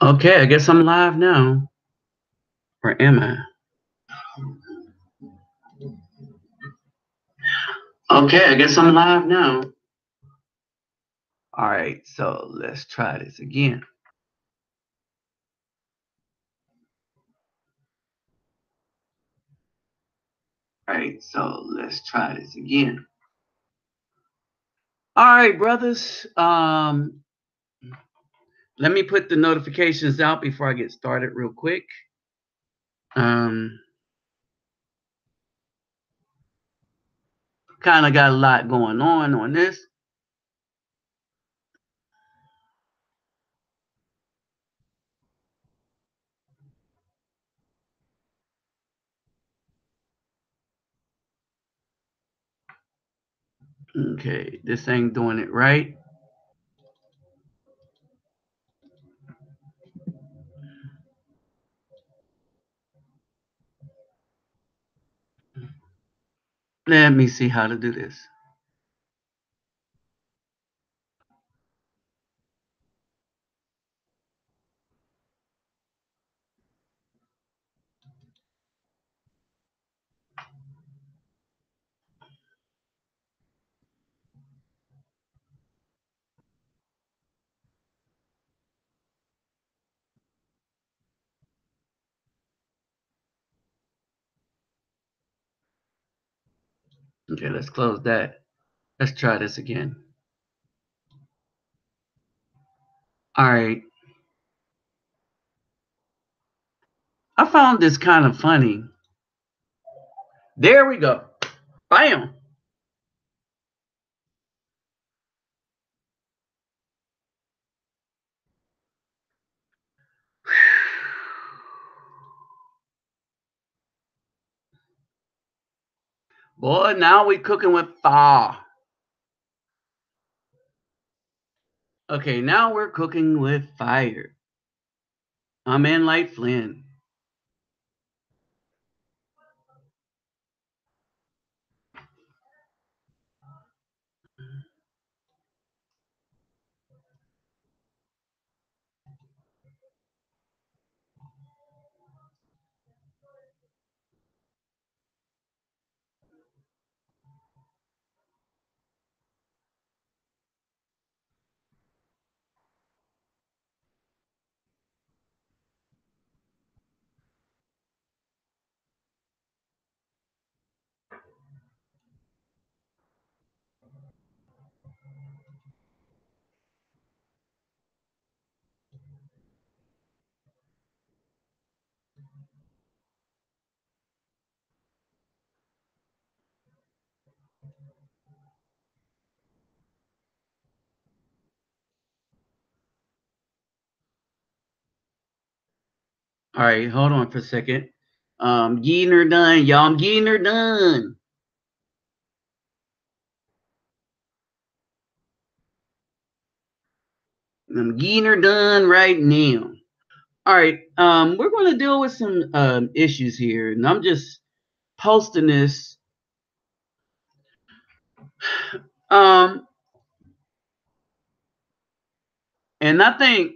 Okay, I guess I'm live now. Or am I? Okay, I guess I'm live now. All right, so let's try this again. All right, so let's try this again. All right, brothers. Let me put the notifications out before I get started real quick. Um, Kind of got a lot going on this. Okay, this ain't doing it right. Let me see how to do this. Okay, let's close that. Let's try this again. All right. I found this kind of funny. There we go. Bam. Boy, now we cooking with fire. Okay, now we're cooking with fire. I'm in like Flynn. All right, hold on for a second. Getting her done, y'all. I'm getting her done. I'm getting her done right now. All right, we're going to deal with some issues here, and I'm just posting this. Um, and I think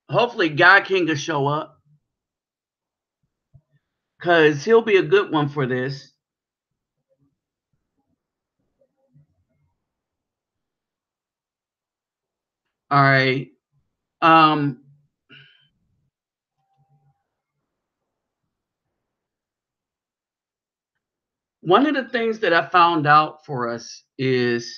hopefully God King will show up because he'll be a good one for this. All right. Um, One of the things that I found out for us is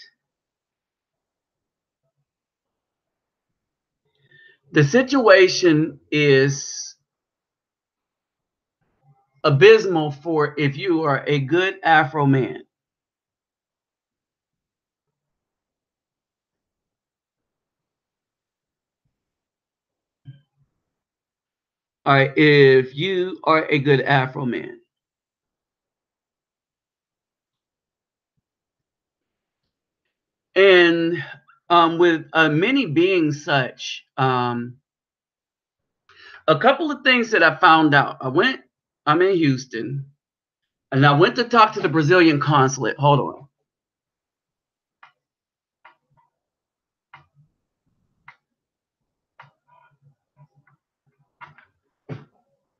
the situation is abysmal for if you are a good Afro man. All right, if you are a good Afro man. And with many being such, a couple of things that I found out. I'm in Houston, and I went to talk to the Brazilian consulate. Hold on.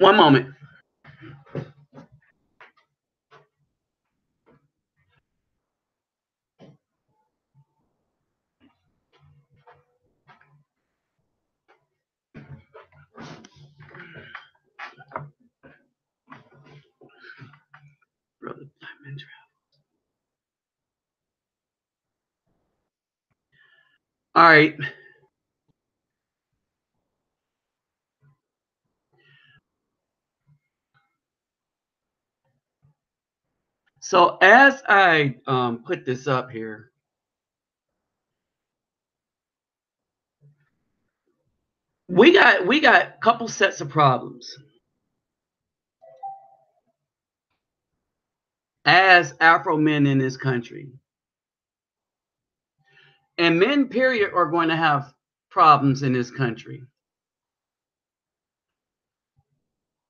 One moment. Brother Diamond. All right. So as I put this up here, we got a couple sets of problems as Afro men in this country. And men, period, are going to have problems in this country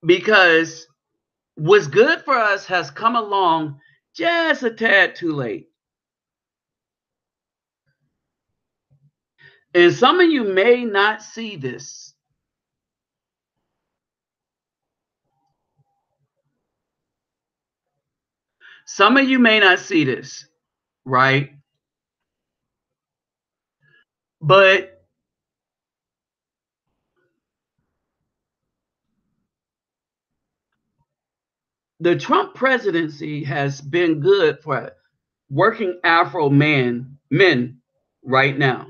because what's good for us has come along just a tad too late. And some of you may not see this. Some of you may not see this, right? But the Trump presidency has been good for working Afro men right now.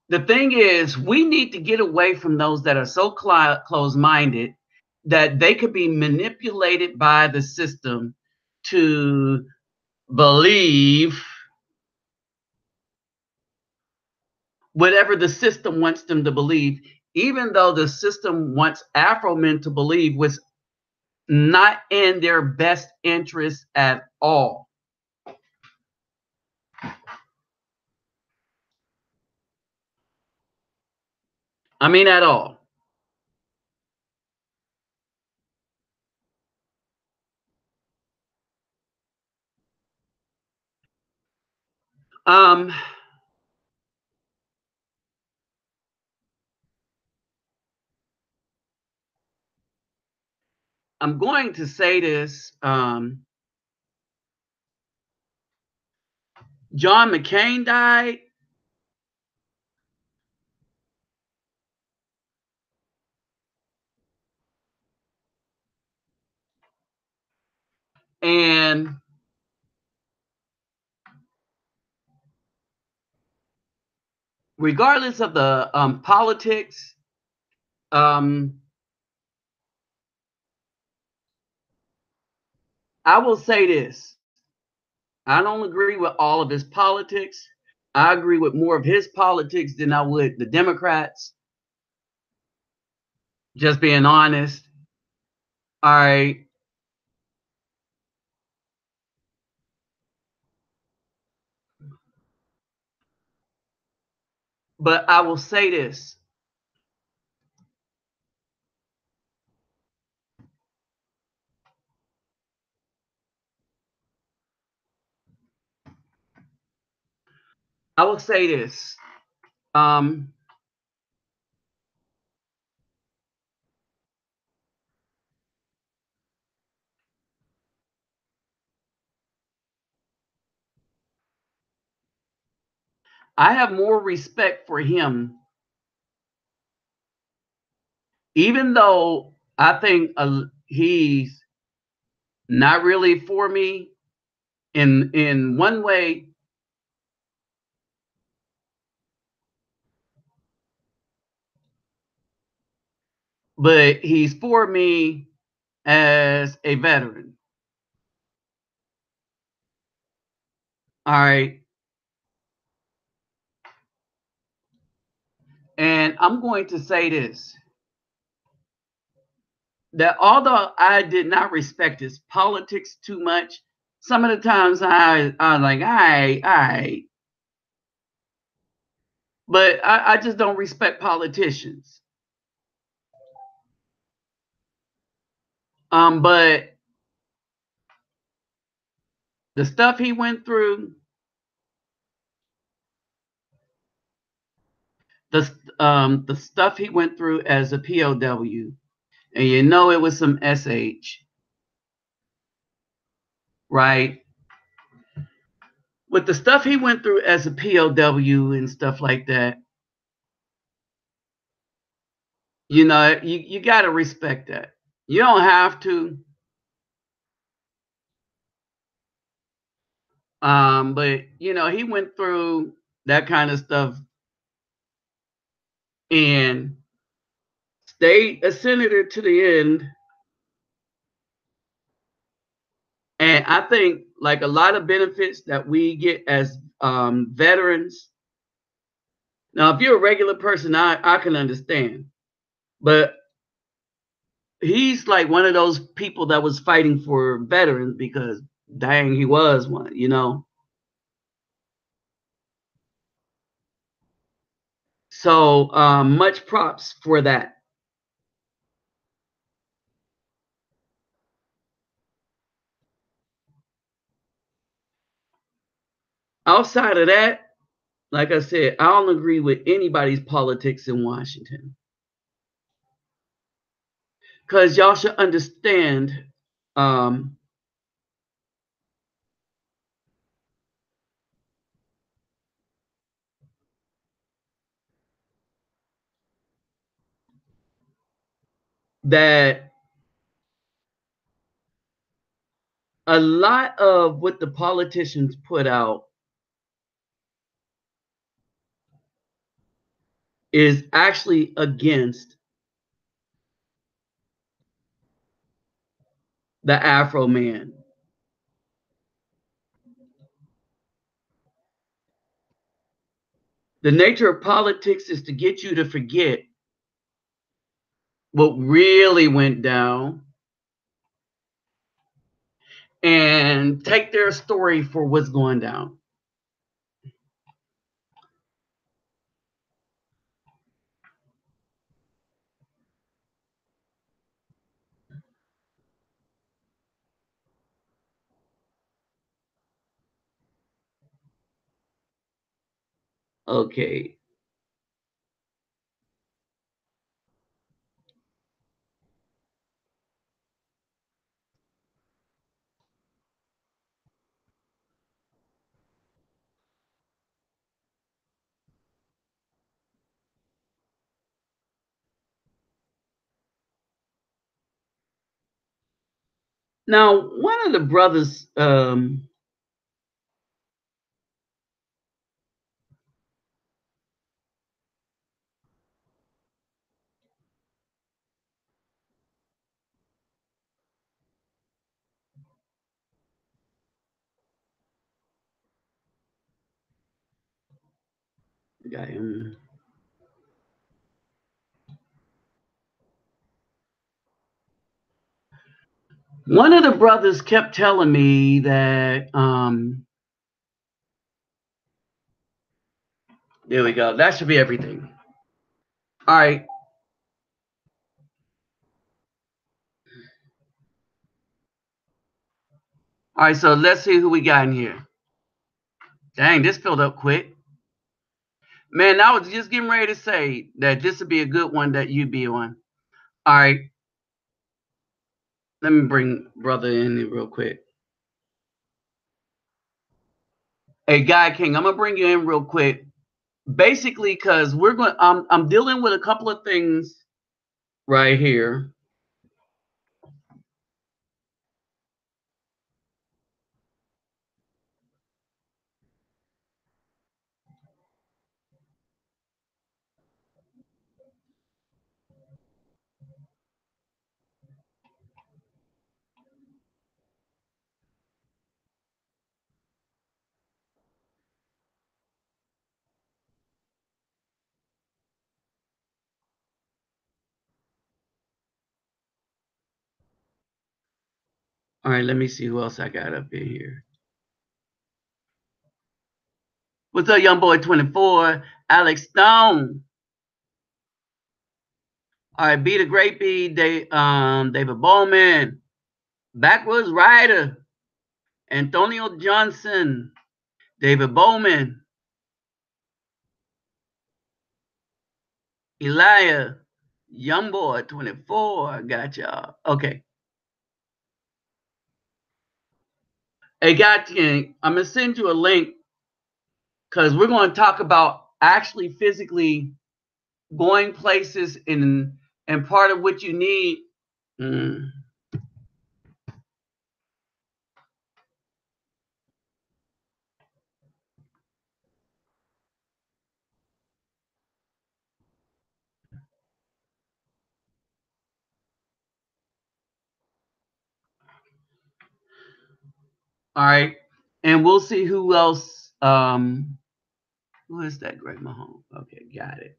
The thing is, we need to get away from those that are so close-minded that they could be manipulated by the system to believe whatever the system wants them to believe, even though the system wants Afro men to believe was not in their best interest at all. I mean, at all. Um, I'm going to say this. John McCain died, and regardless of the politics, um, I will say this. I don't agree with all of his politics. I agree with more of his politics than I would the Democrats, just being honest. All right. But I will say this. I will say this. Um, I have more respect for him, even though I think he's not really for me in one way, but he's for me as a veteran. All right. And I'm going to say this, that although I did not respect his politics too much, some of the times I was like, all right. But I just don't respect politicians. But The stuff he went through, the stuff he went through as a POW, and you know it was some SH, right? With the stuff he went through as a POW and stuff like that, you know, you got to respect that. You don't have to, but you know, he went through that kind of stuff and stayed a senator to the end. And I think like a lot of benefits that we get as veterans. Now, if you're a regular person, I can understand, but he's like one of those people that was fighting for veterans because dang, he was one, you know. So much props for that. Outside of that, like I said, I don't agree with anybody's politics in Washington because y'all should understand um, that a lot of what the politicians put out is actually against the Afro man. The nature of politics is to get you to forget what really went down and take their story for what's going down. Okay. Now, one of the brothers, got him. One of the brothers kept telling me that, there we go. That should be everything. All right. All right. So let's see who we got in here. Dang, this filled up quick. Man, I was just getting ready to say that this would be a good one that you'd be on. All right. Let me bring brother in here real quick. Hey, Guy King, I'm gonna bring you in real quick. Basically, because we're going, I'm dealing with a couple of things right here. All right, let me see who else I got up in here. What's up, young boy 24? Alex Stone. All right, Be the Great B, David Bowman, Backwoods Rider, Antonio Johnson, David Bowman, Elia, Youngboy 24. I got y'all. Okay. Hey, Gatkin, I'm gonna send you a link because we're going to talk about actually physically going places and part of what you need. All right. And we'll see who else. Who is that? Greg Mahone. Okay, got it.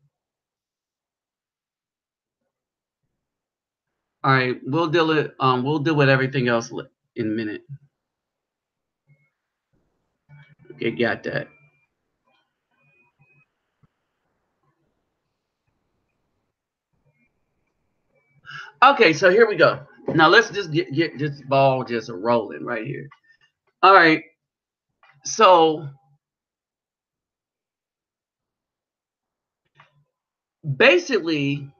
All right, we'll deal it. We'll deal with everything else in a minute. Okay, got that. Okay, so here we go. Now let's just get this ball just rolling right here. All right. So basically,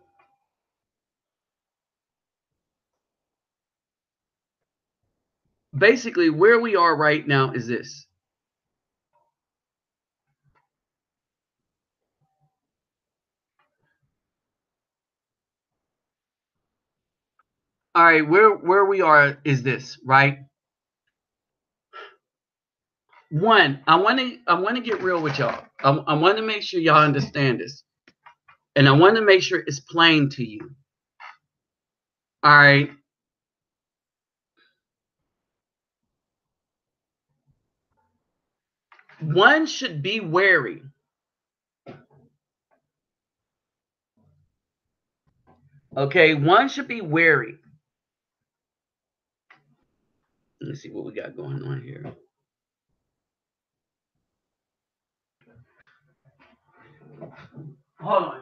where we are right now is this. All right, where we are is this, right? One, I want to get real with y'all. I want to make sure y'all understand this, and I want to make sure it's plain to you. All right. One should be wary. Okay, one should be wary. Let's see what we got going on here. Hold on.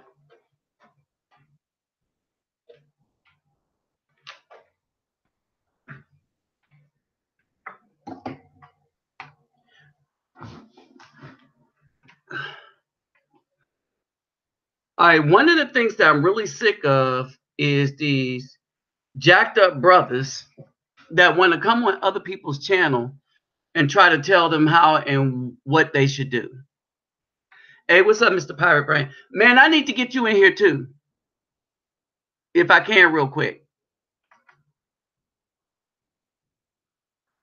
All right, one of the things that I'm really sick of is these jacked up brothers that want to come on other people's channel and try to tell them how and what they should do. Hey, what's up, Mr. Pirate Brain? Man, I need to get you in here too, if I can, real quick.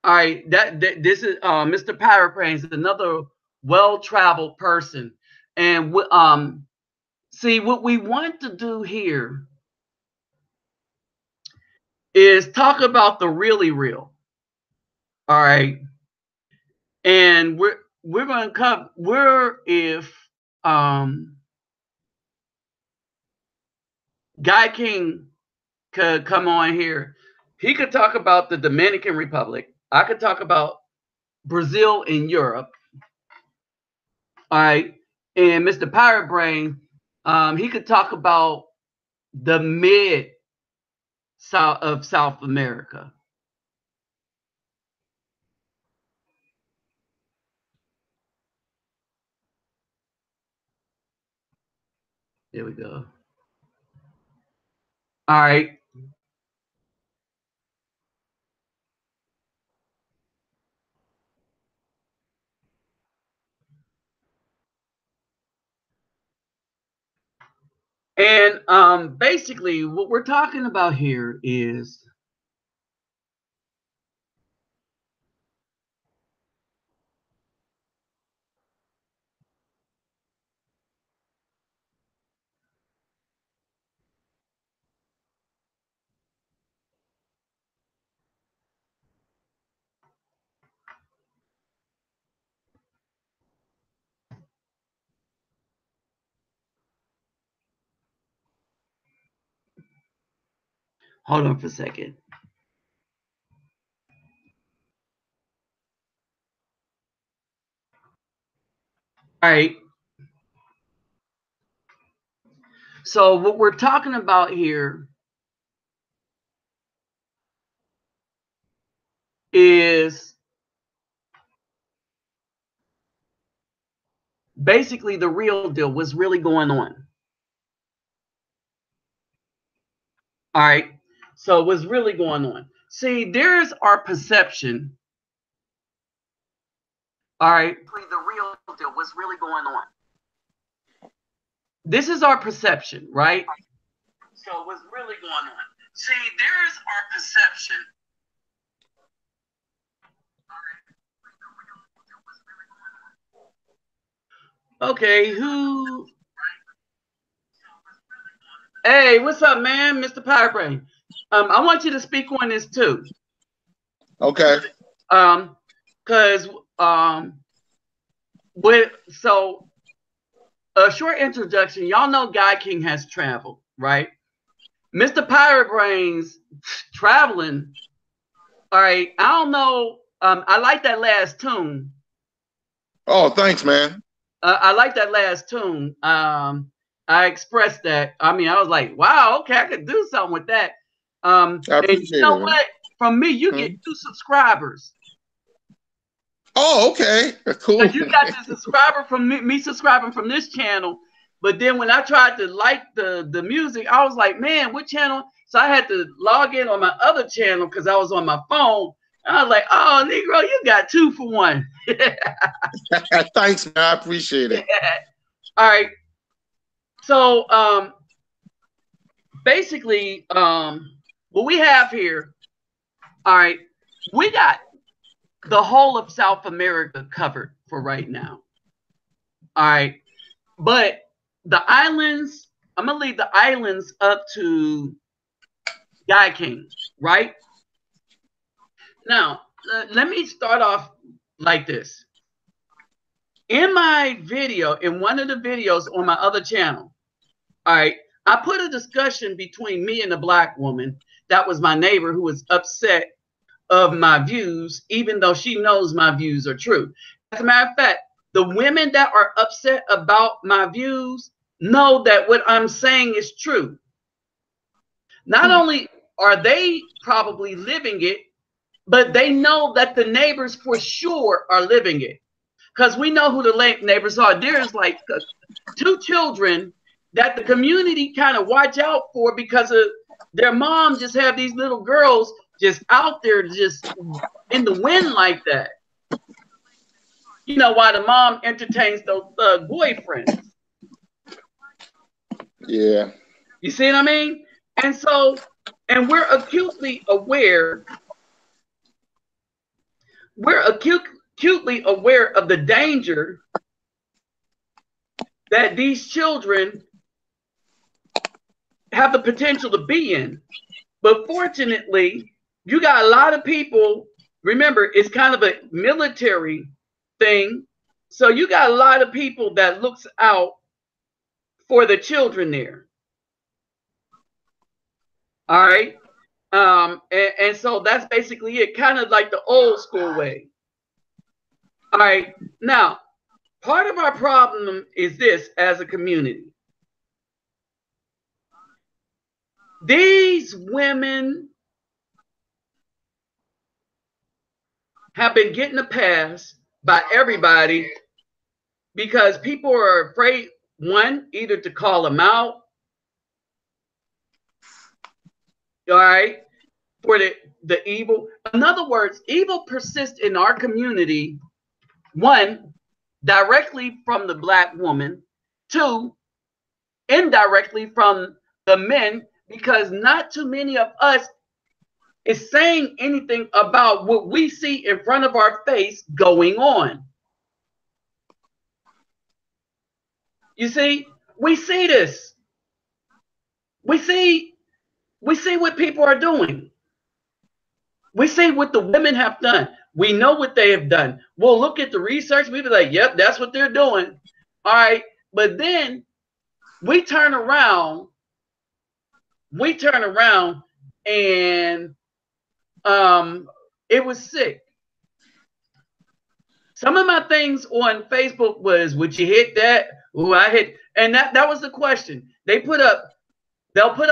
All right, this is Mr. Pirate Brain is another well-traveled person, and see what we want to do here is talk about the really real. All right, and we're going to come. If Guy King could come on here, he could talk about the Dominican Republic. I could talk about Brazil and Europe. All right, and Mr. Pirate Brain, he could talk about the mid south of South America. There we go. All right. And basically, what we're talking about here is hold on for a second. All right. So what we're talking about here is basically the real deal, what's really going on. All right. So what's really going on? See, there's our perception. All right. The real deal, what's really going on. This is our perception, right? So what's really going on? See, there's our perception. Okay, who? Hey, what's up, man, Mr. Powerbrain? I want you to speak on this too. Okay. Because with so a short introduction, y'all know Guy King has traveled, right? Mr. Pirate Brains traveling. All right, I don't know. I like that last tune. Oh, thanks, man. I like that last tune. I expressed that. I mean, I was like, wow, okay, I could do something with that. I And appreciate you know it, what? man. From me, you get 2 subscribers. Oh, okay. Cool. You got the subscriber from me subscribing from this channel. But then when I tried to like the music, I was like, man, what channel? So I had to log in on my other channel because I was on my phone. And I was like, oh, Negro, you got 2 for 1. Thanks, man. I appreciate it. All right. So basically, what we have here, all right, we got the whole of South America covered for right now. All right. But the islands, I'm going to leave the islands up to Guy King, right? Now, let me start off like this. In my video, in one of the videos on my other channel, all right, I put a discussion between me and a black woman that was my neighbor who was upset of my views, even though she knows my views are true. As a matter of fact, the women that are upset about my views know that what I'm saying is true. Not only are they probably living it, but they know that the neighbors for sure are living it. Because we know who the neighbors are. There's like 2 children that the community kind of watch out for because of their mom just have these little girls just out there just in the wind like that. You know, why the mom entertains those boyfriends. Yeah. You see what I mean? And so, and we're acutely aware. We're acutely aware of the danger that these children have the potential to be in. But fortunately, you got a lot of people. Remember, it's kind of a military thing. So you got a lot of people that looks out for the children there. All right. And so that's basically it, kind of like the old school way. All right. Now, part of our problem is this as a community. These women have been getting a pass by everybody because people are afraid, one, either to call them out, all right, for the evil. In other words, evil persists in our community, one, directly from the black woman, 2, indirectly from the men, because not too many of us is saying anything about what we see in front of our face going on. You see, we see this. We see what people are doing. We see what the women have done. We know what they have done. We'll look at the research. We'll be like, yep, that's what they're doing. All right. But then we turn around and it was sick. Some of my things on Facebook was, would you hit that? Oh, I hit, and that was the question. They'll put up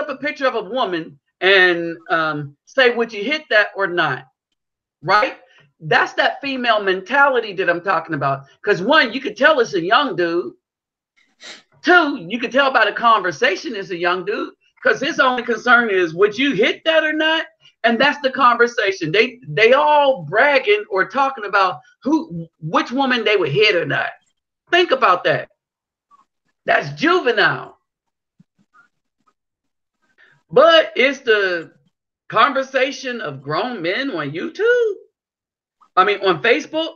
a picture of a woman and say, would you hit that or not? Right? That's that female mentality that I'm talking about. Because one, you could tell it's a young dude. Two, you could tell by the conversation it's a young dude. Because his only concern is, would you hit that or not? And that's the conversation. They all bragging or talking about which woman they would hit or not. Think about that. That's juvenile. But it's the conversation of grown men on YouTube. I mean, on Facebook.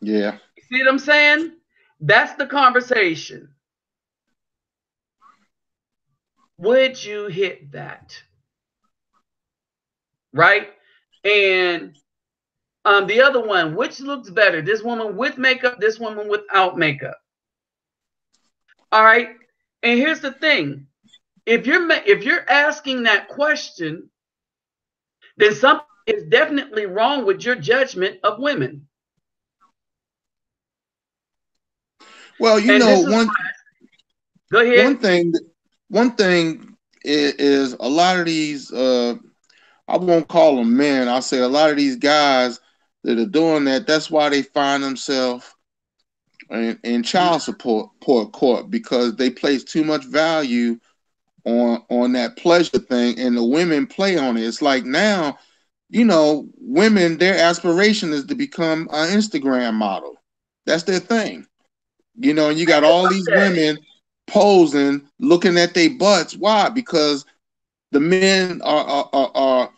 Yeah. See what I'm saying? That's the conversation. Would you hit that? Right? And the other one, which looks better? This woman with makeup, this woman without makeup. All right. And here's the thing. If you're asking that question, then something is definitely wrong with your judgment of women. Well, you know, go ahead. One thing is a lot of these, I won't call them men. I'll say a lot of these guys that are doing that. That's why they find themselves in child support court, because they place too much value on that pleasure thing, and the women play on it. It's like now, you know, women, their aspiration is to become an Instagram model. That's their thing. You know, and you got all these women posing, looking at their butts. Why? Because the men are,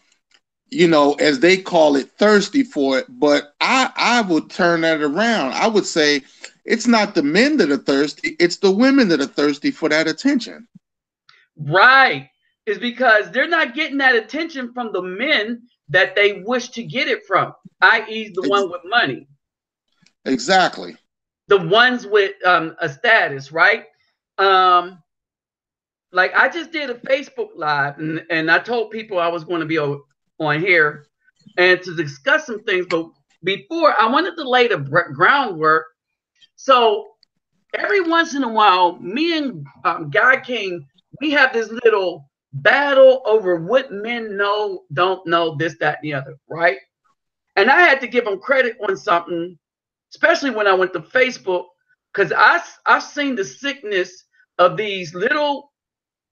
you know, as they call it, thirsty for it. But I would turn that around. I would say it's not the men that are thirsty, it's the women that are thirsty for that attention. Right. It's because they're not getting that attention from the men that they wish to get it from, i.e. the one with money. Exactly. The ones with a status, right? Like I just did a Facebook Live, and I told people I was going to be on here and to discuss some things. But before, I wanted to lay the groundwork. So every once in a while, me and Guy King, we have this little battle over what men know, don't know, this, that, and the other, right? And I had to give him credit on something, especially when I went to Facebook, because I've seen the sickness of these little,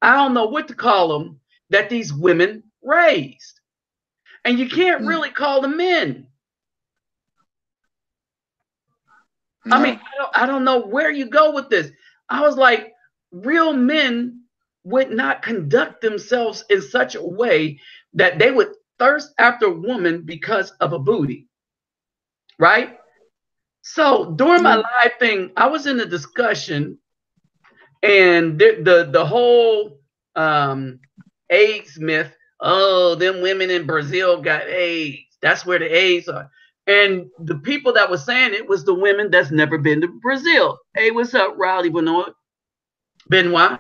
I don't know what to call them, that these women raised. And you can't really call them men. No. I mean, I don't know where you go with this. I was like, real men would not conduct themselves in such a way that they would thirst after a woman because of a booty, right? So during my live thing, I was in a discussion, and the whole AIDS myth. Oh, them women in Brazil got AIDS. That's where the AIDS are. And the people that were saying it was the women that's never been to Brazil. Hey, what's up, Rowdy Benoit? Benoit.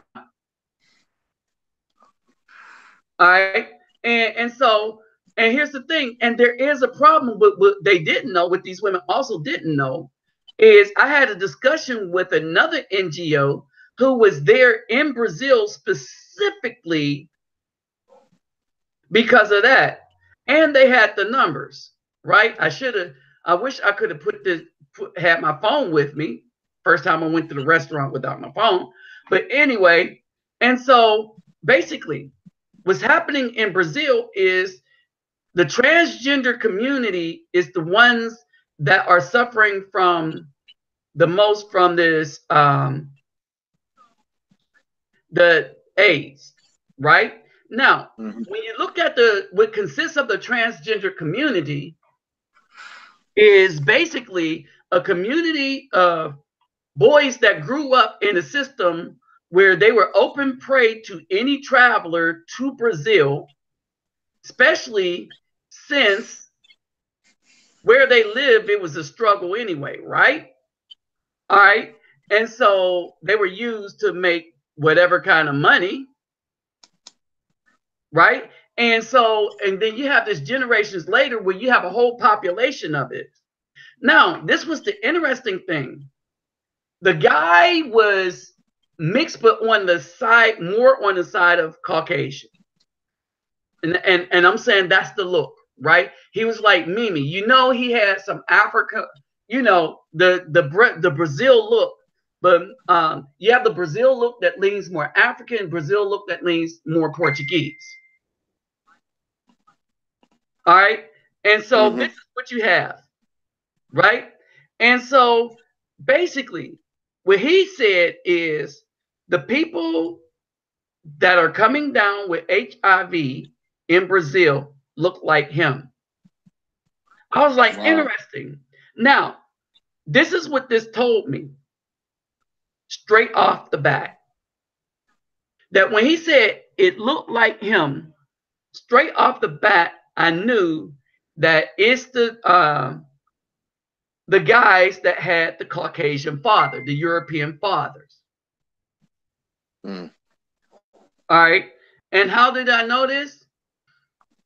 All right. And so, and here's the thing, and there is a problem with what they didn't know, what these women also didn't know, is I had a discussion with another NGO who was there in Brazil specifically because of that. And they had the numbers, right? I wish I could have had my phone with me. First time I went to the restaurant without my phone. But anyway, and so basically what's happening in Brazil is the transgender community is the ones that are suffering from the most from this, the AIDS, right? Now, when you look at what consists of the transgender community is basically a community of boys that grew up in a system where they were open prey to any traveler to Brazil, especially since where they lived, it was a struggle anyway, right? All right. And so they were used to make whatever kind of money, right? And so, and then you have this generations later where you have a whole population of it. Now, this was the interesting thing. The guy was mixed, but on the side, more on the side of Caucasian. And I'm saying that's the look, right? He was like Mimi. You know, he had some Africa, you know, the Brazil look, but you have the Brazil look that leans more African, Brazil look that leans more Portuguese. All right, and so Mm-hmm. this is what you have, right? And so basically, what he said is the people that are coming down with HIV in Brazil look like him. I was like, Wow. interesting. Now, this is what this told me straight off the bat. That when he said it looked like him, straight off the bat, I knew that it's the guys that had the Caucasian father, the European fathers. Mm. All right. And how did I know this?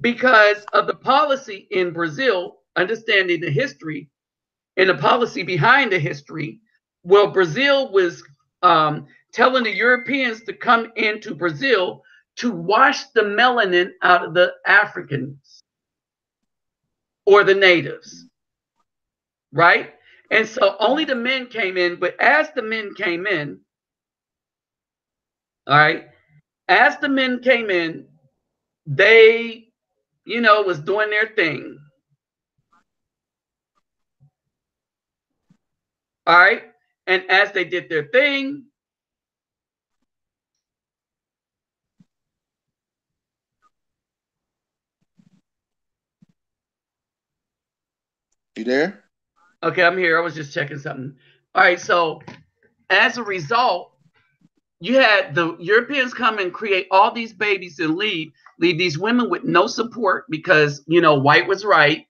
Because of the policy in Brazil, understanding the history and the policy behind the history. Well, Brazil was telling the Europeans to come into Brazil to wash the melanin out of the Africans or the natives, right? And so only the men came in, but as the men came in, all right, as the men came in, they, you know, was doing their thing. All right. And as they did their thing, You there? okay, I'm here. I was just checking something. All right. So as a result, you had the Europeans come and create all these babies and leave these women with no support because, you know, white was right.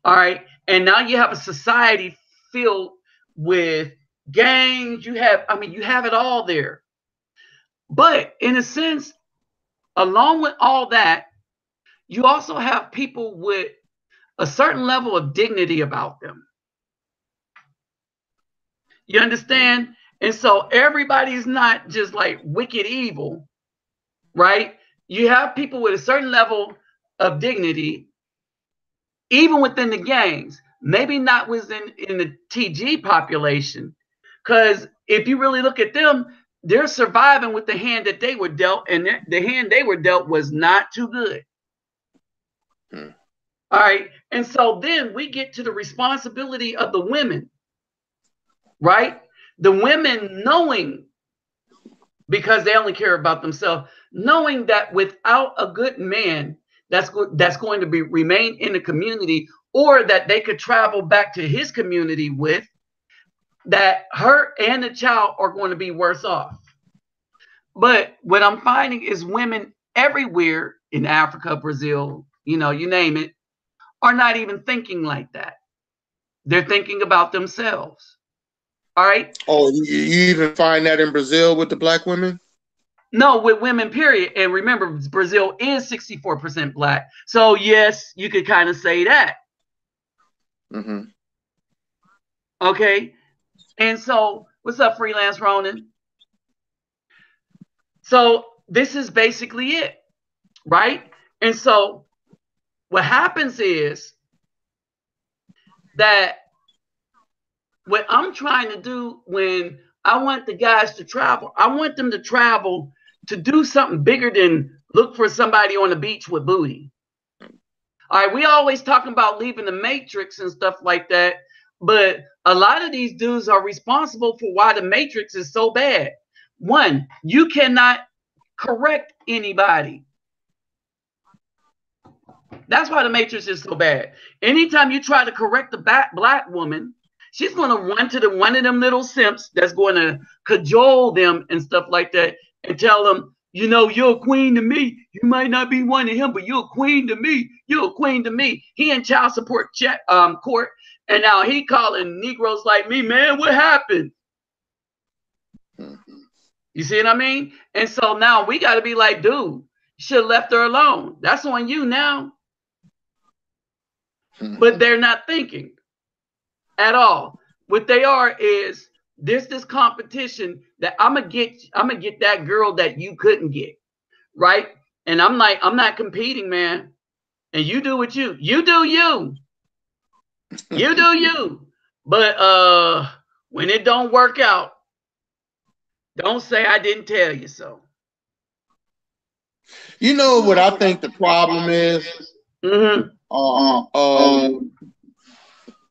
All right. And now you have a society filled with gangs. You have, I mean, you have it all there. But in a sense, along with all that, you also have people with a certain level of dignity about them. You Mm. understand? And so everybody's not just like wicked evil, right? You have people with a certain level of dignity, even within the gangs. Maybe not within in the TG population, because if you really look at them, they're surviving with the hand that they were dealt, and the hand they were dealt was not too good. Mm. All right, and so then we get to the responsibility of the women, right? The women knowing because they only care about themselves, knowing that without a good man that's going to be remain in the community or that they could travel back to his community with, that her and the child are going to be worse off. But what I'm finding is women everywhere in Africa, Brazil, you know, you name it, are not even thinking like that. They're thinking about themselves. All right. Oh, you even find that in Brazil with the black women? No, with women, period. And remember, Brazil is 64% black. So, yes, you could kind of say that. Mm-hmm. Okay. And so, what's up, Freelance Ronan? So, this is basically it, right? And so, what happens is that what I'm trying to do when I want the guys to travel, I want them to travel to do something bigger than look for somebody on the beach with booty. All right, we always talking about leaving the matrix and stuff like that, but a lot of these dudes are responsible for why the matrix is so bad. One, you cannot correct anybody. That's why the matrix is so bad. Anytime you try to correct a black woman, she's going to run to the one of them little simps that's going to cajole them and stuff like that and tell them, you know, you're a queen to me. You might not be one of him, but you're a queen to me. You're a queen to me. He in child support court, and now he calling Negroes like me, man, what happened? Mm-hmm. You see what I mean? And so now we got to be like, dude, you should have left her alone. That's on you now. But they're not thinking at all. What they are is this competition that I'm gonna get that girl that you couldn't get, right? And I'm like, I'm not competing, man. and you do what you do you do you. But when it don't work out, don't say I didn't tell you so. You know what I think the problem is? Mm-hmm. Uh,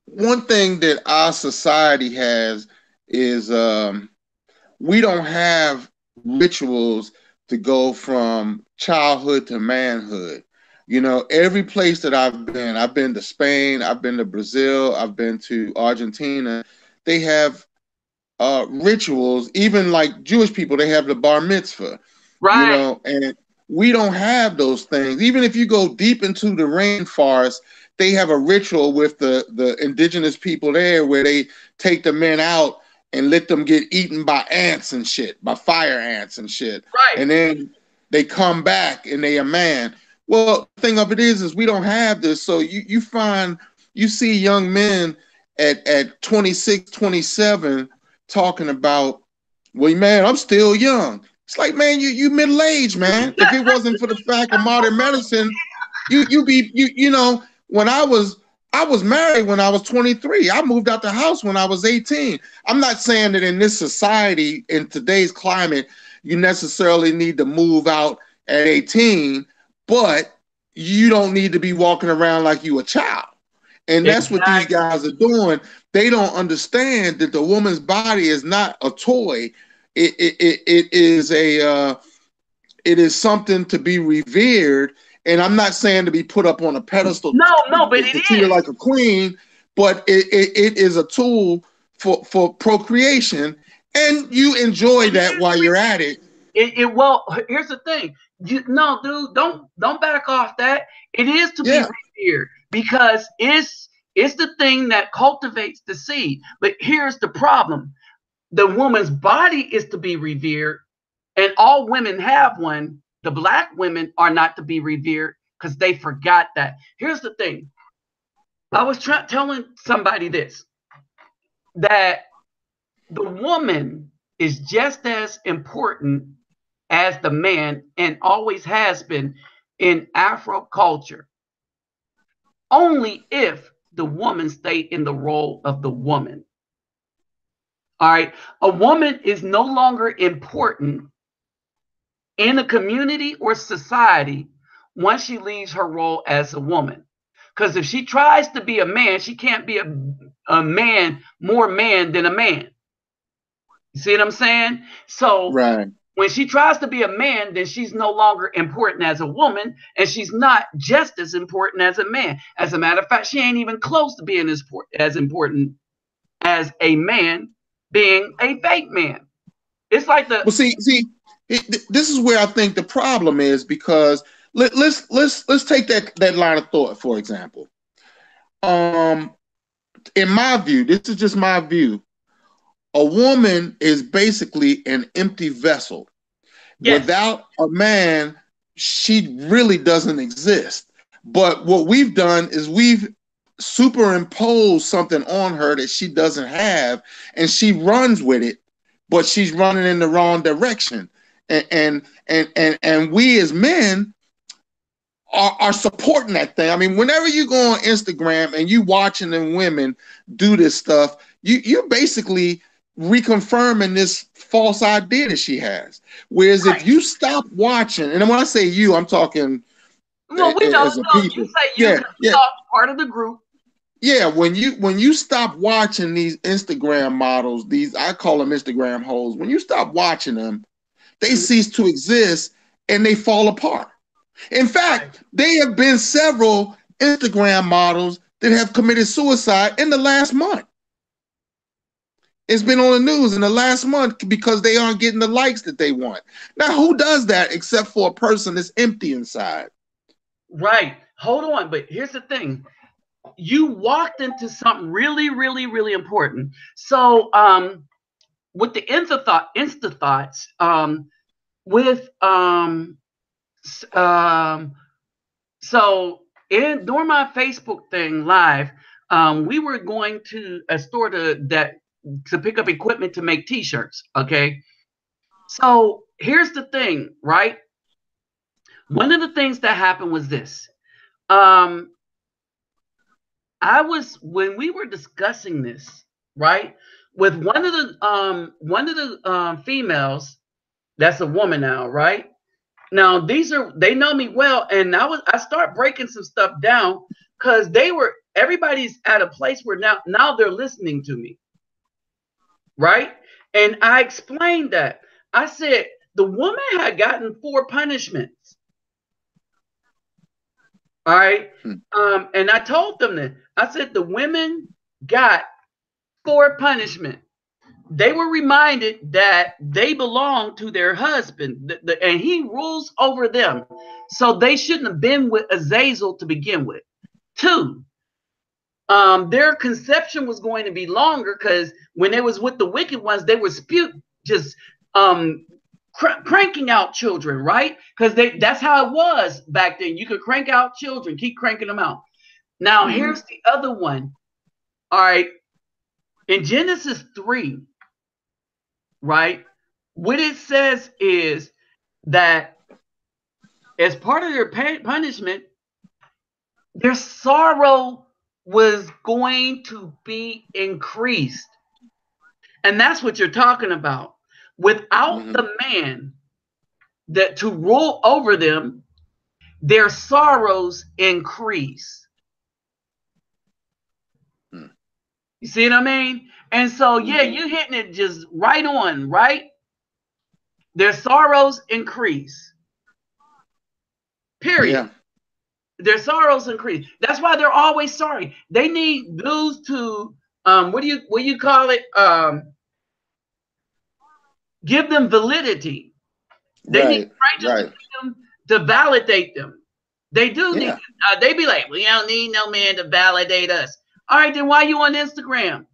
one thing that our society has is we don't have rituals to go from childhood to manhood. You know, every place that I've been to Spain, I've been to Brazil, I've been to Argentina. They have rituals, even like Jewish people, they have the bar mitzvah, you Right. know, and we don't have those things. Even if you go deep into the rainforest, they have a ritual with the indigenous people there where they take the men out and let them get eaten by ants and shit, by fire ants and shit. Right. And then they come back and they a man. Well, the thing of it is we don't have this. So you see young men at 26, 27 talking about, well, man, I'm still young. It's like, man, you middle aged, man. If it wasn't for the fact of modern medicine, you know, when I was married when I was 23. I moved out the house when I was 18. I'm not saying that in this society, in today's climate, you necessarily need to move out at 18, but you don't need to be walking around like you a child. And that's what these Exactly. guys are doing. They don't understand that the woman's body is not a toy. It is it is something to be revered. And I'm not saying to be put up on a pedestal No, no, but it to treat her is. like a queen, but it is a tool for procreation, and you enjoy It that is. while you're at it. It well, here's the thing. No, dude, don't back off that. It is to be Yeah, revered because it's the thing that cultivates the seed. But here's the problem. The woman's body is to be revered, and all women have one. The black women are not to be revered because they forgot that. Here's the thing. I was telling somebody this, that the woman is just as important as the man and always has been in Afro culture, only if the woman stay in the role of the woman. All right. A woman is no longer important in a community or society once she leaves her role as a woman. Because if she tries to be a man, she can't be a man, more man than a man. You see what I'm saying? So right. when she tries to be a man, then she's no longer important as a woman, and she's not just as important as a man. As a matter of fact, she ain't even close to being as important as a man being a fake man. It's like the Well, this is where I think the problem is because let's take that line of thought for example. Um, in my view, this is just my view. A woman is basically an empty vessel. yes, Without a man, she really doesn't exist. But what we've done is we've superimposed something on her that she doesn't have, and she runs with it, but she's running in the wrong direction. And we as men are supporting that thing. I mean, whenever you go on Instagram and you watching them women do this stuff, you're basically reconfirming this false idea that she has. Whereas if right. you stop watching, and when I say you, I'm talking Well, we know. as a No, you people. say you Yeah, because we yeah, all part of the group. yeah. When you stop watching these Instagram models, these I call them Instagram hoes. When you stop watching them, they Mhm. cease to exist and they fall apart. In Right. fact, there have been several Instagram models that have committed suicide in the last month. It's been on the news in the last month because they aren't getting the likes that they want. Now, who does that except for a person that's empty inside? Right. Hold on, but here's the thing. You walked into something really, really, really important. So, with the insta thoughts, with um, so in during my Facebook thing live, we were going to a store to pick up equipment to make T-shirts. Okay, so here's the thing, right? One of the things that happened was this. Um, when we were discussing this, right, with one of the females, that's a woman now, right? Now they know me well, and I start breaking some stuff down because everybody's at a place where now they're listening to me, right? And I explained that. I said the woman had gotten 4 punishments. All right. And I told them that. I said the women got 4 punishment. They were reminded that they belong to their husband, and he rules over them. So they shouldn't have been with Azazel to begin with. 2, their conception was going to be longer because when they was with the wicked ones, they were just um, cranking out children, right? Because that's how it was back then. You could crank out children, keep cranking them out. Now, here's the other one. All right. In Genesis 3, right, what it says is that as part of their punishment, their sorrow was going to be increased. And that's what you're talking about. Without the man that to rule over them, their sorrows increase. You see what I mean? And so, yeah, you're hitting it just right on, right? Their sorrows increase. Period. Yeah. Their sorrows increase. That's why they're always sorry. They need dudes to what do you call it? Give them validity. They need righteous to validate them. They do need. They be like, we don't need no man to validate us. All right, then why you on Instagram?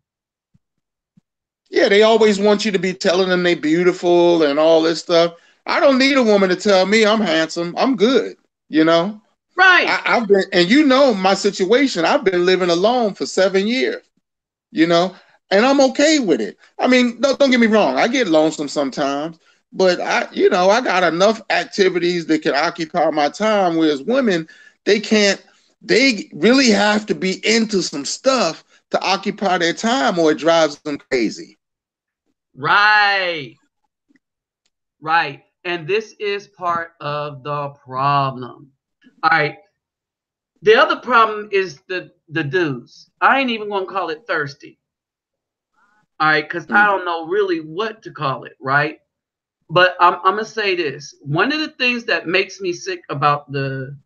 Yeah, they always want you to be telling them they beautiful and all this stuff. I don't need a woman to tell me I'm handsome. I'm good. You know. Right. I've been, and you know my situation. I've been living alone for 7 years. You know, and I'm okay with it. I mean, don't get me wrong. I get lonesome sometimes, but I got enough activities that can occupy my time. Whereas women, they can't. They really have to be into some stuff to occupy their time, or it drives them crazy. Right. Right. And this is part of the problem. All right. The other problem is the dudes. I ain't even gonna call it thirsty. All right, because I don't know really what to call it, right? But I'm gonna say this. One of the things that makes me sick about the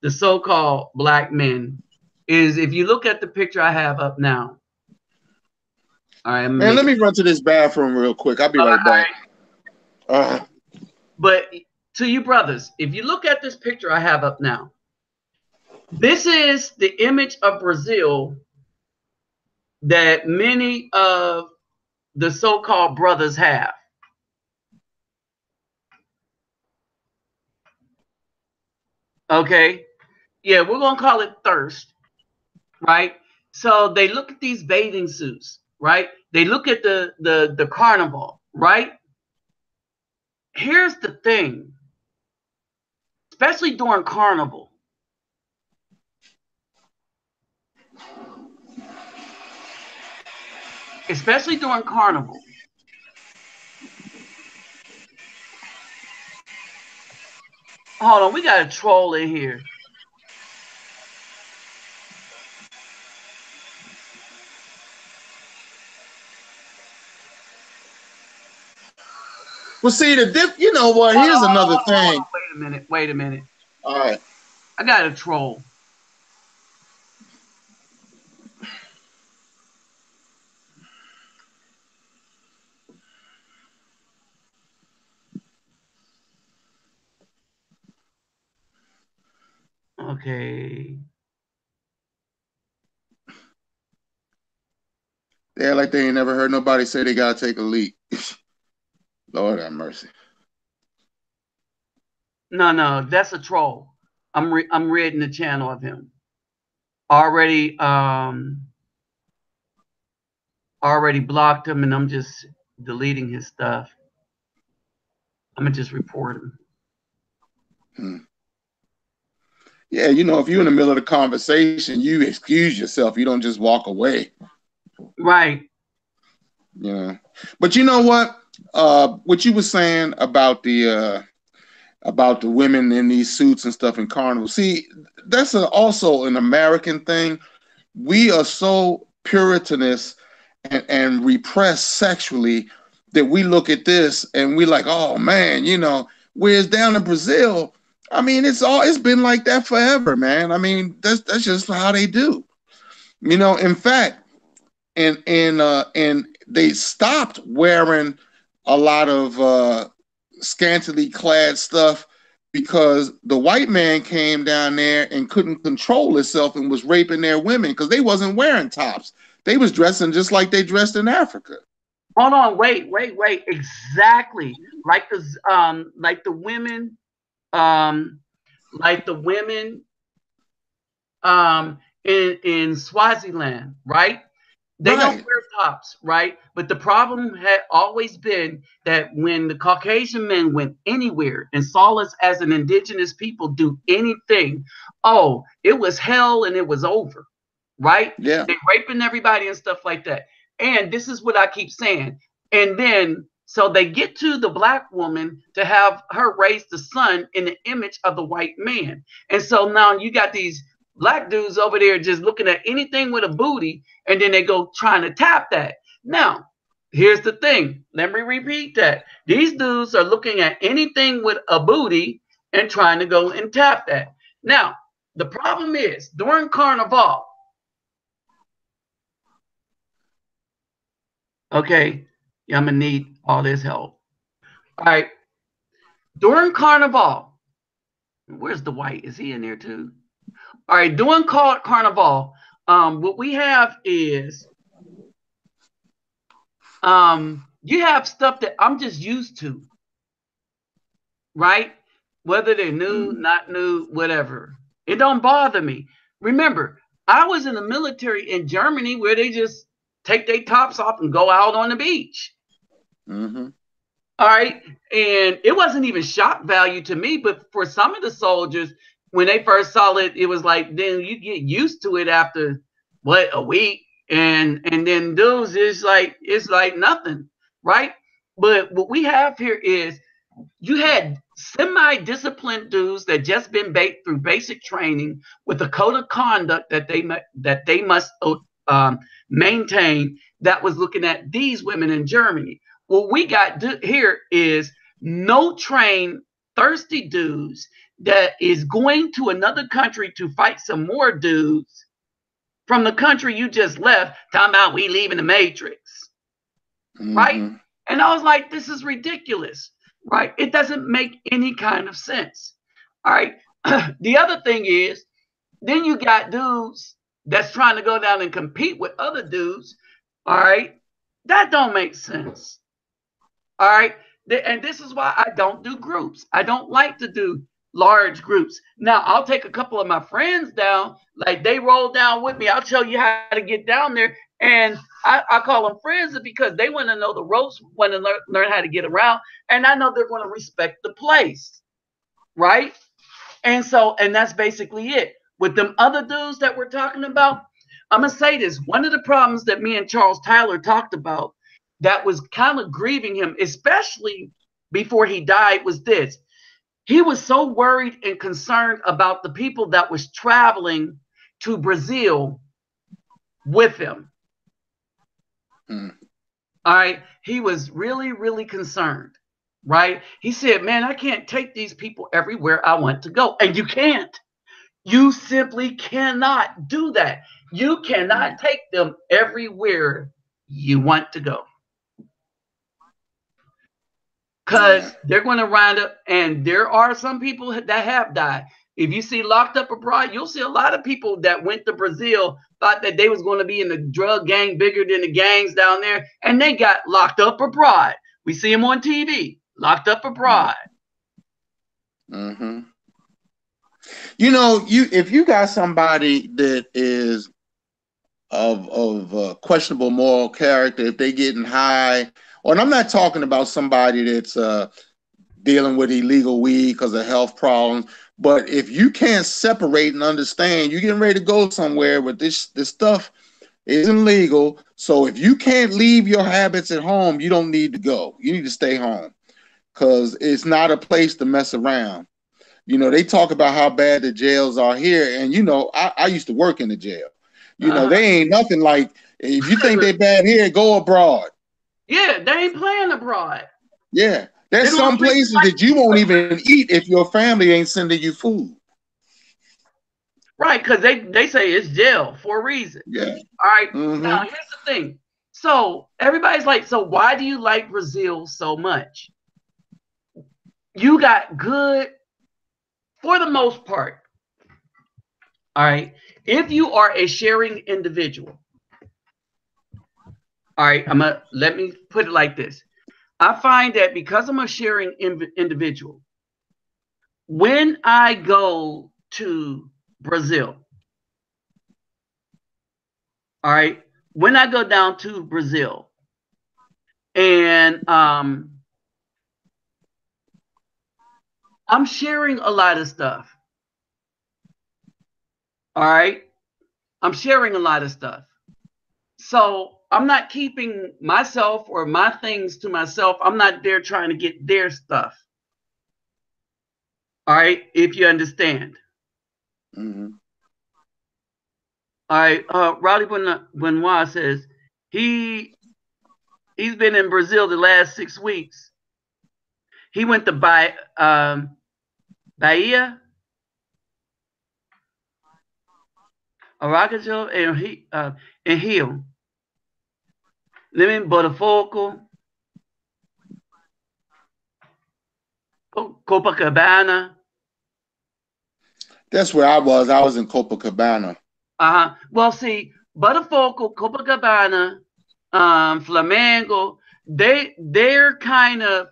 so-called black men is if you look at the picture I have up now. All right, man, let me run to this bathroom real quick. I'll be right back. But to you brothers, if you look at this picture I have up now, this is the image of Brazil that many of the so-called brothers have. Okay. Yeah, we're going to call it thirst, right? So they look at these bathing suits, right? They look at the carnival, right? Here's the thing, especially during carnival. Especially during carnival. Hold on, we got a troll in here. Well, see, you know what? Here's another thing. Wait a minute. All right. I got a troll. Okay. They're like they ain't never heard nobody say they gotta take a leak. Lord have mercy. No, that's a troll. I'm reading the channel of him. Already blocked him, and I'm just deleting his stuff. I'm gonna just report him. Yeah, if you're in the middle of the conversation, you excuse yourself. You don't just walk away. Right. But you know what? What you were saying about the women in these suits and stuff in carnival. See, that's also an American thing. We are so puritanous and repressed sexually that we look at this and we like, oh man, whereas down in Brazil, I mean, it's been like that forever, man. I mean, that's just how they do. In fact, and they stopped wearing a lot of scantily clad stuff because the white man came down there and couldn't control himself and was raping their women because they wasn't wearing tops. They was dressing just like they dressed in Africa. Hold on, wait. Exactly. Like the women, um, like the women in Swaziland, right? They don't Right. wear tops, right? But the problem had always been that when the Caucasian men went anywhere and saw us as an indigenous people do anything, oh, it was hell and it was over, right? Yeah. They raping everybody and stuff like that. And this is what I keep saying. And then so they get to the black woman to have her raise the son in the image of the white man. And so now you got these black dudes over there just looking at anything with a booty, and then they go trying to tap that. Now, here's the thing. Let me repeat that. These dudes are looking at anything with a booty and trying to go and tap that. Now, the problem is during Carnival, okay, I'm gonna need all this help. All right, during Carnival, where's the white? Is he in there too? All right, during Carnival, what we have is you have stuff that I'm just used to, right? Whether they're new, not new, whatever. It don't bother me. Remember, I was in the military in Germany where they just take their tops off and go out on the beach. Mm-hmm. All right. And it wasn't even shock value to me, but for some of the soldiers, when they first saw it, it was like then you get used to it after what a week. And then dudes it's like nothing, right? But what we have here is you had semi-disciplined dudes that just been baked through basic training with a code of conduct that they must maintain. That was looking at these women in Germany. What we got here is no trained, thirsty dudes that is going to another country to fight some more dudes from the country you just left. Talking about we leaving the Matrix, right? Mm-hmm. And I was like, this is ridiculous, right? It doesn't make any kind of sense. All right. The other thing is, then you got dudes that's trying to go down and compete with other dudes. All right. That don't make sense. All right. And this is why I don't do groups. I don't like to do large groups. Now, I'll take a couple of my friends down, like they roll down with me. I'll show you how to get down there. And I call them friends because they want to know the ropes, want to learn how to get around. And I know they're going to respect the place. Right. And that's basically it. With them other dudes that we're talking about, I'm going to say this. One of the problems that me and Charles Tyler talked about that was kind of grieving him, especially before he died, was this. He was so worried and concerned about the people that was traveling to Brazil with him. All right. He was really, really concerned. Right. He said, man, I can't take these people everywhere I want to go. And you can't. You simply cannot do that. You cannot take them everywhere you want to go. Because they're going to wind up, and there are some people that have died. If you see Locked Up Abroad, you'll see a lot of people that went to Brazil, thought that they was going to be in the drug gang bigger than the gangs down there, and they got locked up abroad. We see them on TV, locked up abroad. Mm-hmm. If you got somebody that is of questionable moral character, if they getting high, and I'm not talking about somebody that's dealing with illegal weed because of health problems. But if you can't separate and understand, you're getting ready to go somewhere with this stuff isn't legal. So if you can't leave your habits at home, you don't need to go. You need to stay home because it's not a place to mess around. You know, they talk about how bad the jails are here. And, you know, I used to work in the jail. You know, Uh-huh. they ain't nothing like, if you think they bad here, go abroad. Yeah, they ain't playing abroad. Yeah. They're There's gonna some treat you places that you won't even eat if your family ain't sending you food. right, because they say it's jail for a reason. Yeah. All right. Now Mm-hmm. here's the thing. So everybody's like, so why do you like Brazil so much? You got good for the most part. All right. If you are a sharing individual, all right, let me put it like this. I find that because I'm a sharing individual, when I go to Brazil, all right, when I go down to Brazil, and I'm sharing a lot of stuff. All right, I'm sharing a lot of stuff. So I'm not keeping myself or my things to myself. I'm not there trying to get their stuff. All right, if you understand. Mm-hmm. All right, Raleigh Benoit says he he's been in Brazil the last 6 weeks. He went to Bahia, Aracaju, and Rio. Living in Botafogo, Copacabana. That's where I was. I was in Copacabana. Well, see, Botafogo, Copacabana, Flamengo, they're kind of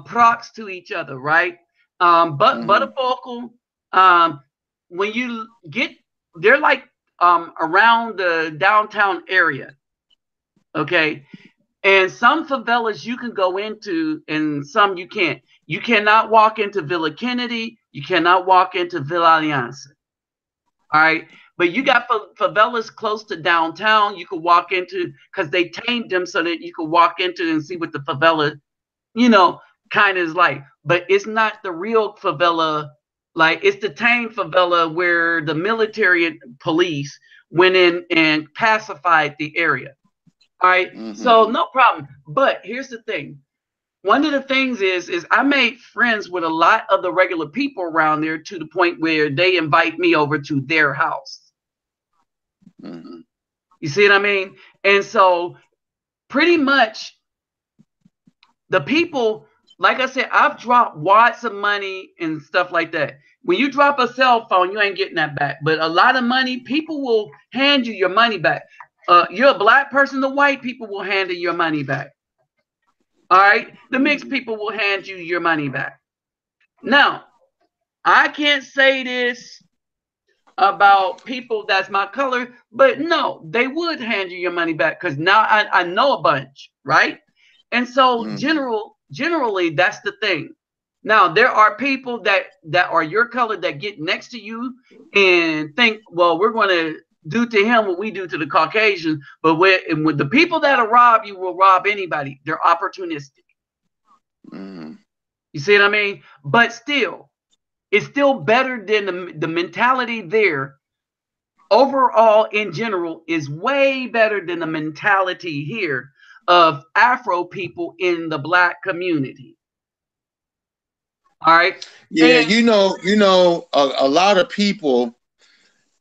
procs to each other, right? But Mm-hmm. Botafogo, um, when you get, they're like around the downtown area, okay? And some favelas you can go into, and some you can't. You cannot walk into Villa Kennedy. You cannot walk into Villa Alianza. All right. But you got favelas close to downtown you could walk into because they tamed them so that you could walk into and see what the favela, you know, kind of is like. But it's not the real favela. Like it's the tamed favela where the military and police went in and pacified the area. All right. Mm-hmm. So no problem. But here's the thing. One of the things is I made friends with a lot of the regular people around there to the point where they invite me over to their house. Mm-hmm. You see what I mean? And so pretty much the people, like I said, I've dropped wads of money and stuff like that. When you drop a cell phone, you ain't getting that back. But a lot of money, people will hand you your money back. You're a black person, the white people will hand you your money back. All right. The mixed people will hand you your money back. Now, I can't say this about people that's my color, but no, they would hand you your money back because now I know a bunch, right? And so Mm-hmm. generally that's the thing. Now there are people that are your color that get next to you and think, well, we're going to do to him what we do to the Caucasians, but with the people that'll rob you will rob anybody. They're opportunistic. Mm-hmm. You see what I mean? But still, it's still better than the mentality there overall in general is way better than the mentality here of Afro people in the black community. All right. Yeah, And a lot of people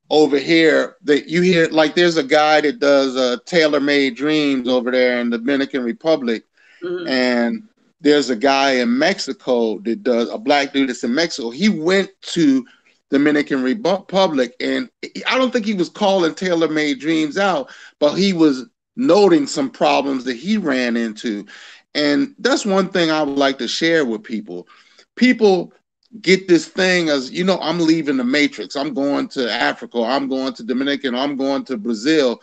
over here that you hear, like there's a guy that does tailor-made dreams over there in the Dominican Republic, mm-hmm, and there's a guy in Mexico that does a black dude that's in Mexico. He went to Dominican Republic, and I don't think he was calling tailor-made dreams out, but he was noting some problems that he ran into. And that's one thing I would like to share with people. People get this thing as, I'm leaving the matrix. I'm going to Africa. I'm going to Dominican. I'm going to Brazil.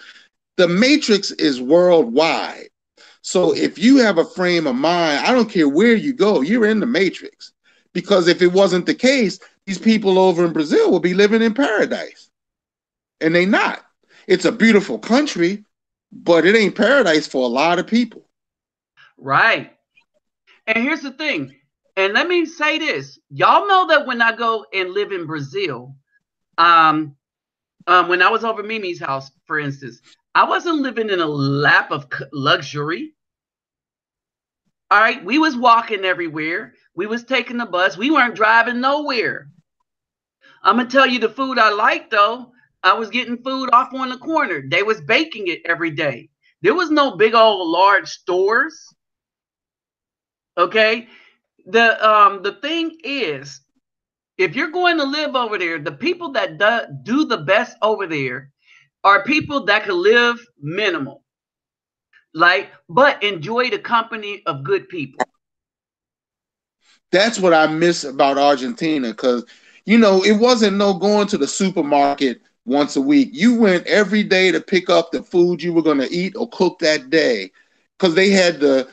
The matrix is worldwide. So if you have a frame of mind, I don't care where you go, you're in the matrix. Because if it wasn't the case, these people over in Brazil will be living in paradise. And they not. It's a beautiful country, but it ain't paradise for a lot of people. Right. And here's the thing. And let me say this. Y'all know that when I go and live in Brazil, um, when I was over Mimi's house, for instance, I wasn't living in a lap of luxury. All right. We was walking everywhere. We was taking the bus. We weren't driving nowhere. I'm gonna tell you the food I like though. I was getting food off on the corner. They was baking it every day. There was no big old large stores. Okay. The thing is, if you're going to live over there, the people that do the best over there are people that can live minimal, like, but enjoy the company of good people. That's what I miss about Argentina because, it wasn't no going to the supermarket once a week. You went every day to pick up the food you were going to eat or cook that day because they had the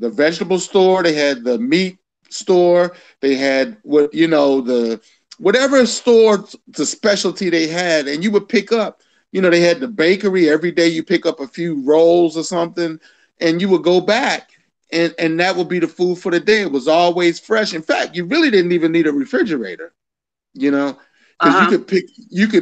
vegetable store, they had the meat store, they had the whatever store, the specialty they had, and you would pick up. They had the bakery every day. You pick up a few rolls or something, and you would go back and that would be the food for the day. It was always fresh. In fact, you really didn't even need a refrigerator, because Uh-huh.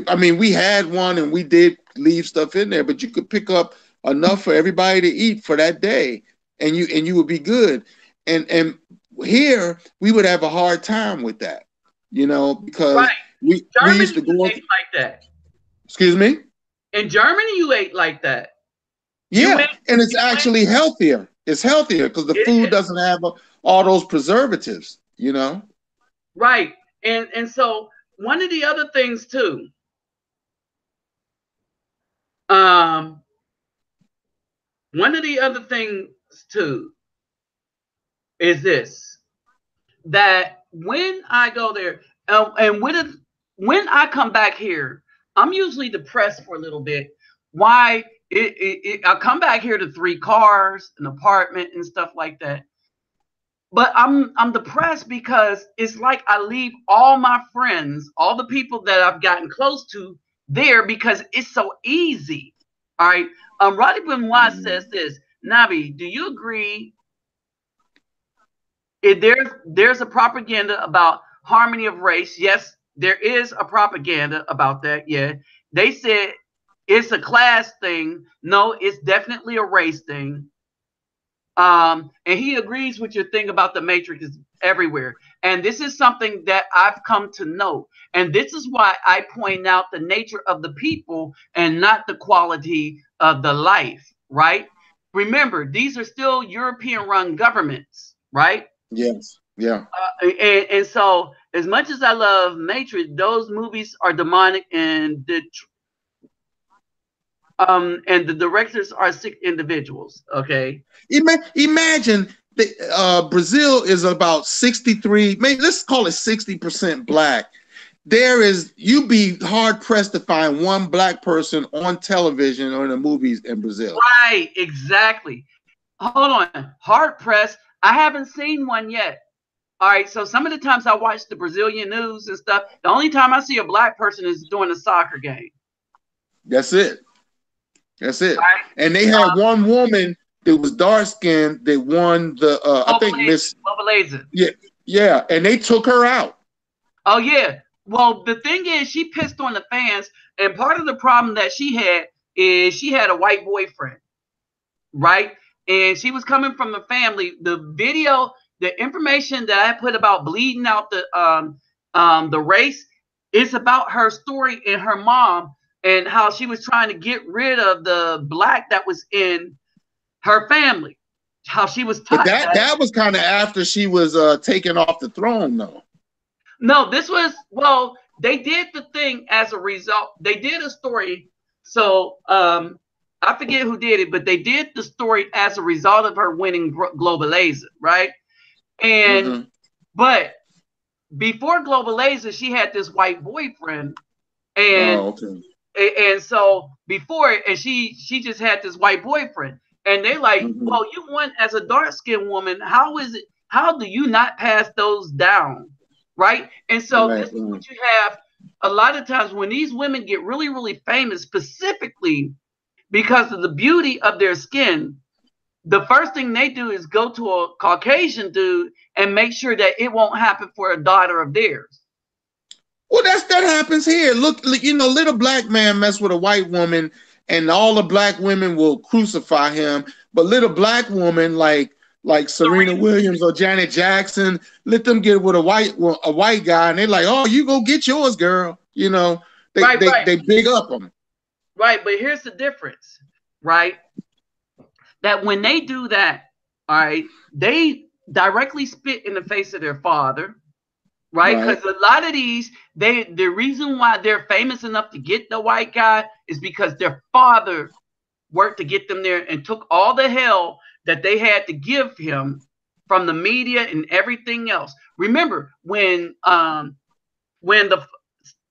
I mean, we had one and we did leave stuff in there, but you could pick up enough for everybody to eat for that day, and you would be good. And here we would have a hard time with that, Right. because we Germany used to go. ate like that. Excuse me. In Germany, you ate like that. You Yeah, went, and it's you went, actually healthier. It's healthier because the it food is. doesn't have all those preservatives. Right. And so one of the other things too, um, one of the other things too is this, that when I go there, and when I come back here, I'm usually depressed for a little bit. Why? I come back here to 3 cars, an apartment, and stuff like that. But I'm depressed because it's like I leave all my friends, all the people that I've gotten close to there because it's so easy. All right. Roddy Benoit says this. Nabi, do you agree? If there's a propaganda about harmony of race. Yes, there is a propaganda about that. Yeah. They said it's a class thing. No, it's definitely a race thing. And he agrees with your thing about the matrix is everywhere. And this is something that I've come to know. And this is why I point out the nature of the people and not the quality of the life, right? Remember, these are still European run governments, right? Yes. Yeah. And so, as much as I love Matrix, those movies are demonic, and the directors are sick individuals. Okay. Imagine Brazil is about 63, maybe let's call it 60% black. You'd be hard pressed to find one black person on television or in the movies in Brazil. Right, exactly. Hold on. Hard pressed. I haven't seen one yet. All right. So some of the times I watch the Brazilian news and stuff, the only time I see a black person is during a soccer game. That's it. That's it. Right. And they had one woman that was dark skinned that won the I think Miss. Mobilizer. Yeah, yeah, and they took her out. Oh yeah. Well, the thing is, she pissed on the fans, and part of the problem that she had is she had a white boyfriend, right? And she was coming from a family. The video, the information that I put about bleeding out the race, it's about her story and her mom and how she was trying to get rid of the black that was in her family. How she was But taught that was kind of after she was taken off the throne, though. No, this was, well, they did the thing as a result. They did a story. So I forget who did it, but they did the story as a result of her winning Globalizer, right? And but before Globalizer, she had this white boyfriend, and Oh, okay. and so before, and she just had this white boyfriend. And they like, Mm-hmm. well, you want as a dark skinned woman, how is it? How do you not pass those down? Right. And so Right, this is right, what you have a lot of times when these women get really, really famous, specifically because of the beauty of their skin. The first thing they do is go to a Caucasian dude and make sure that it won't happen for a daughter of theirs. well, that happens here. Look, little black man mess with a white woman, and all the black women will crucify him. But little black woman like Serena Williams or Janet Jackson, let them get with a white guy, and they're like, oh, you go get yours, girl. They Right, they right, they big up them. right. But here's the difference, right? That when they do that, all right, they directly spit in the face of their father, right? Right. Because a lot of these, the reason why they're famous enough to get the white guy is because their father worked to get them there and took all the hell that they had to give him from the media and everything else. Remember when the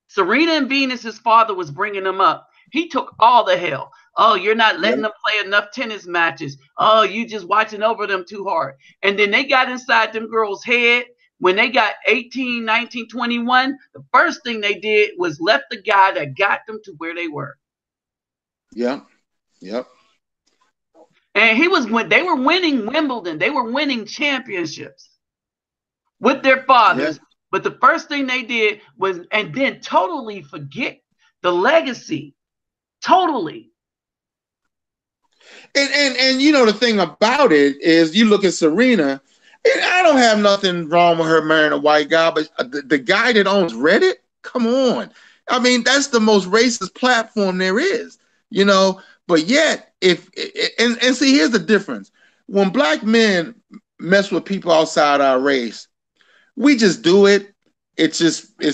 Serena and Venus's father was bringing them up, he took all the hell. Oh, you're not letting Yep. them play enough tennis matches. Oh, you just watching over them too hard. And then they got inside them girls' head. When they got 18, 19, 21, the first thing they did was left the guy that got them to where they were. Yep. Yep. And he was when they were winning Wimbledon, they were winning championships with their Yeah. fathers. But the first thing they did was, and then totally forget the legacy. Totally. And the thing about it is, you look at Serena. And I don't have nothing wrong with her marrying a white guy, but the guy that owns Reddit, come on. I mean, that's the most racist platform there is, you know. But yet, if and see, here's the difference: when black men mess with people outside our race, we just do it. It's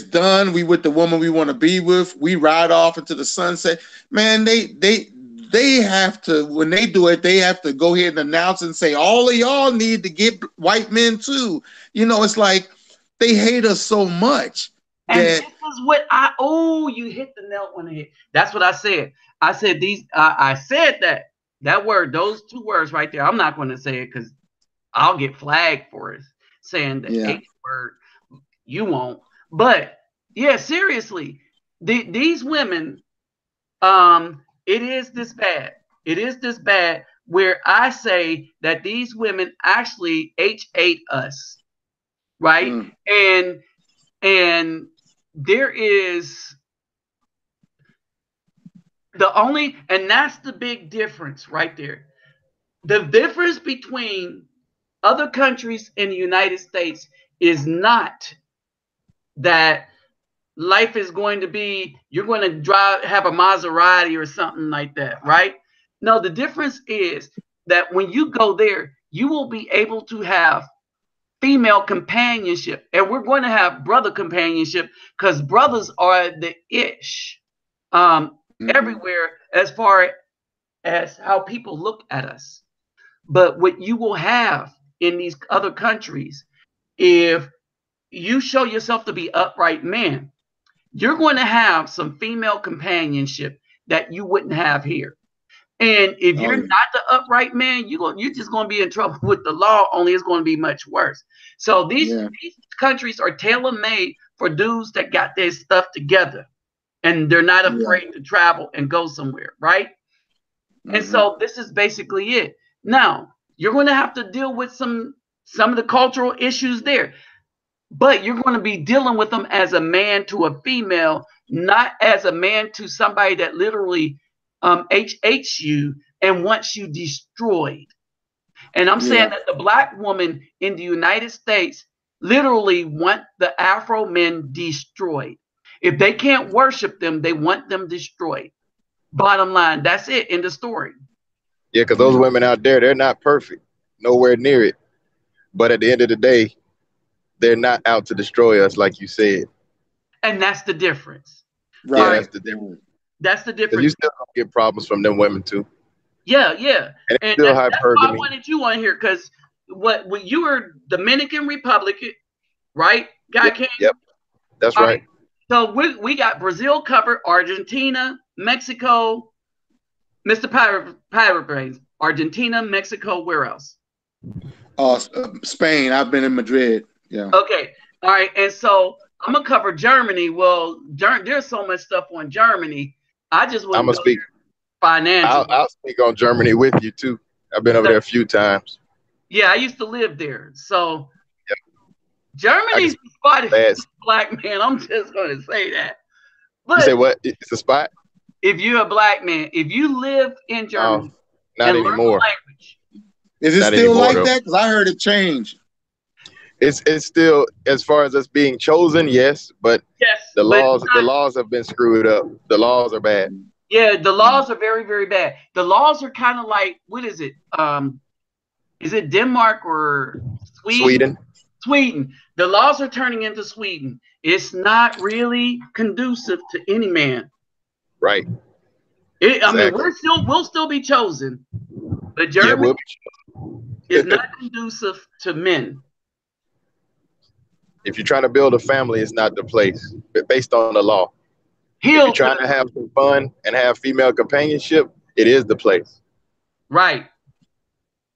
done. We with the woman we want to be with. We ride off into the sunset. Man, they have to, when they do it, they have to go ahead and announce and say, all of y'all need to get white men too. It's like they hate us so much And this that is what you hit the nail on the head. That's what I said. I said I said that word, those two words right there. I'm not going to say it because I'll get flagged for it saying the yeah. H word. You won't. But yeah, seriously, these women, it is this bad. It is this bad where I say that these women actually H8 us, right? Mm. And there is and that's the big difference right there. The difference between other countries in the United States is not that life is going to be, you're going to have a Maserati or something like that, right? No, the difference is that when you go there, you will be able to have female companionship, and we're going to have brother companionship because brothers are the ish Mm-hmm. everywhere as far as how people look at us. But what you will have in these other countries, if you show yourself to be upright man, you're going to have some female companionship that you wouldn't have here. And if Oh you're yeah. not the upright man, you're just going to be in trouble with the law. Only it's going to be much worse. So Yeah. these countries are tailor made for dudes that got their stuff together, and they're not Yeah. afraid to travel and go somewhere, right? And Mm-hmm. so this is basically it. Now you're going to have to deal with some of the cultural issues there, but you're going to be dealing with them as a man to a female, not as a man to somebody that literally HH you and wants you destroyed. And I'm saying Yeah. that the black woman in the United States literally want the Afro men destroyed. If they can't worship them, they want them destroyed. Bottom line, that's it in the story. Yeah, because those Yeah. women out there, they're not perfect, nowhere near it. But at the end of the day, they're not out to destroy us, like you said. And that's the difference. All Yeah, right, Right. that's the difference. Right. that's the Because you difference. still gonna get problems from them women too, Yeah, yeah. and it's And still that's why I hypergamy. wanted you on here because what you were Dominican Republic, right? Guy Yep, King. yep, that's All right. right. So we got Brazil covered, Argentina, Mexico, Mr. Pirate Brains, Argentina, Mexico, where else? Spain. I've been in Madrid. Yeah. Okay. All right. And so I'm gonna cover Germany. Well, there's so much stuff on Germany. I just I'm wouldn't gonna go speak. there financially. I'll speak on Germany with you too. I've been over there a few times. Yeah, I used to live there. So Yep. Germany's the spot Bad. black man. I'm just gonna say that. You say But what? It's a spot? if you're a black man, if you live in Germany Not and learn anymore. the language, Is it Not still anymore, like though. that? Because I heard it change. It's still, as far as us being chosen, yes, but yes, the but laws have been screwed up. The laws are bad. yeah, the laws are very, very bad. The laws are kind of like, what is it? Is it Denmark or Sweden? Sweden. The laws are turning into Sweden. It's not really conducive to any man. Right. I mean, we'll still be chosen, but Germany is not conducive to men. If you're trying to build a family, it's not the place, but based on the law. If you're trying to have some fun and have female companionship, it is the place. Right.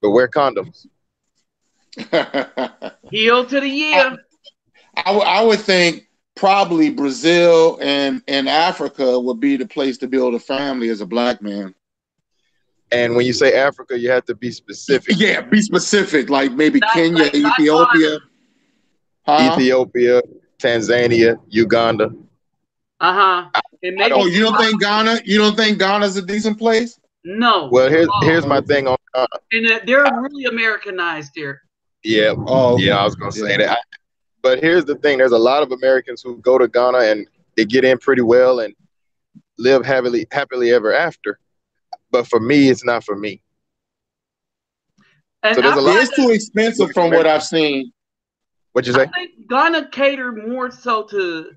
But wear condoms. Heel to the year. I would think probably Brazil and Africa would be the place to build a family as a black man. And when you say Africa, you have to be specific. Yeah, be specific. Like maybe Kenya, Ethiopia. Ethiopia, Tanzania, Uganda. Oh, you don't think Ghana? You don't think Ghana's a decent place? No. Well, here's my thing on Ghana. And they're really Americanized here. Yeah. Oh, yeah. I was gonna say that. But here's the thing: there's a lot of Americans who go to Ghana and they get in pretty well and live happily ever after. But for me, it's not for me. And so there's a lot. It's too expensive from what I've seen. What'd you say? I think Ghana cater more so to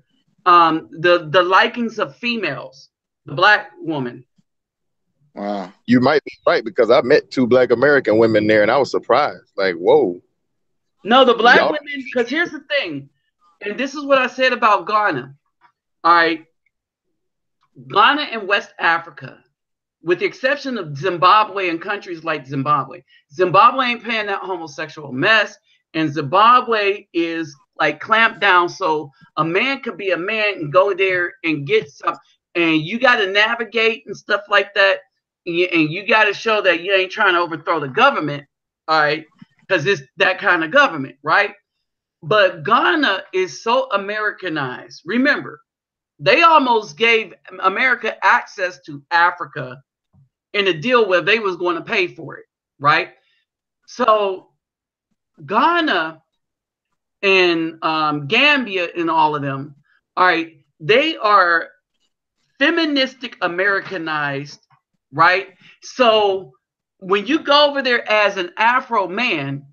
the likings of females, the black woman. Wow. You might be right, because I met 2 black American women there and I was surprised. Like, whoa. No, the black women, because here's the thing, and this is what I said about Ghana. All right. Ghana and West Africa, with the exception of Zimbabwe and countries like Zimbabwe. Zimbabwe ain't paying that homosexual mess. And Zimbabwe is like clamped down, so a man could be a man and go there and get some, and you got to navigate and stuff like that, and you got to show that you ain't trying to overthrow the government, all right? Because it's that kind of government, right? But Ghana is so Americanized. Remember, they almost gave America access to Africa in a deal where they was going to pay for it, right? So Ghana and Gambia and all of them, all right, they are feministic Americanized, right? So when you go over there as an Afro man,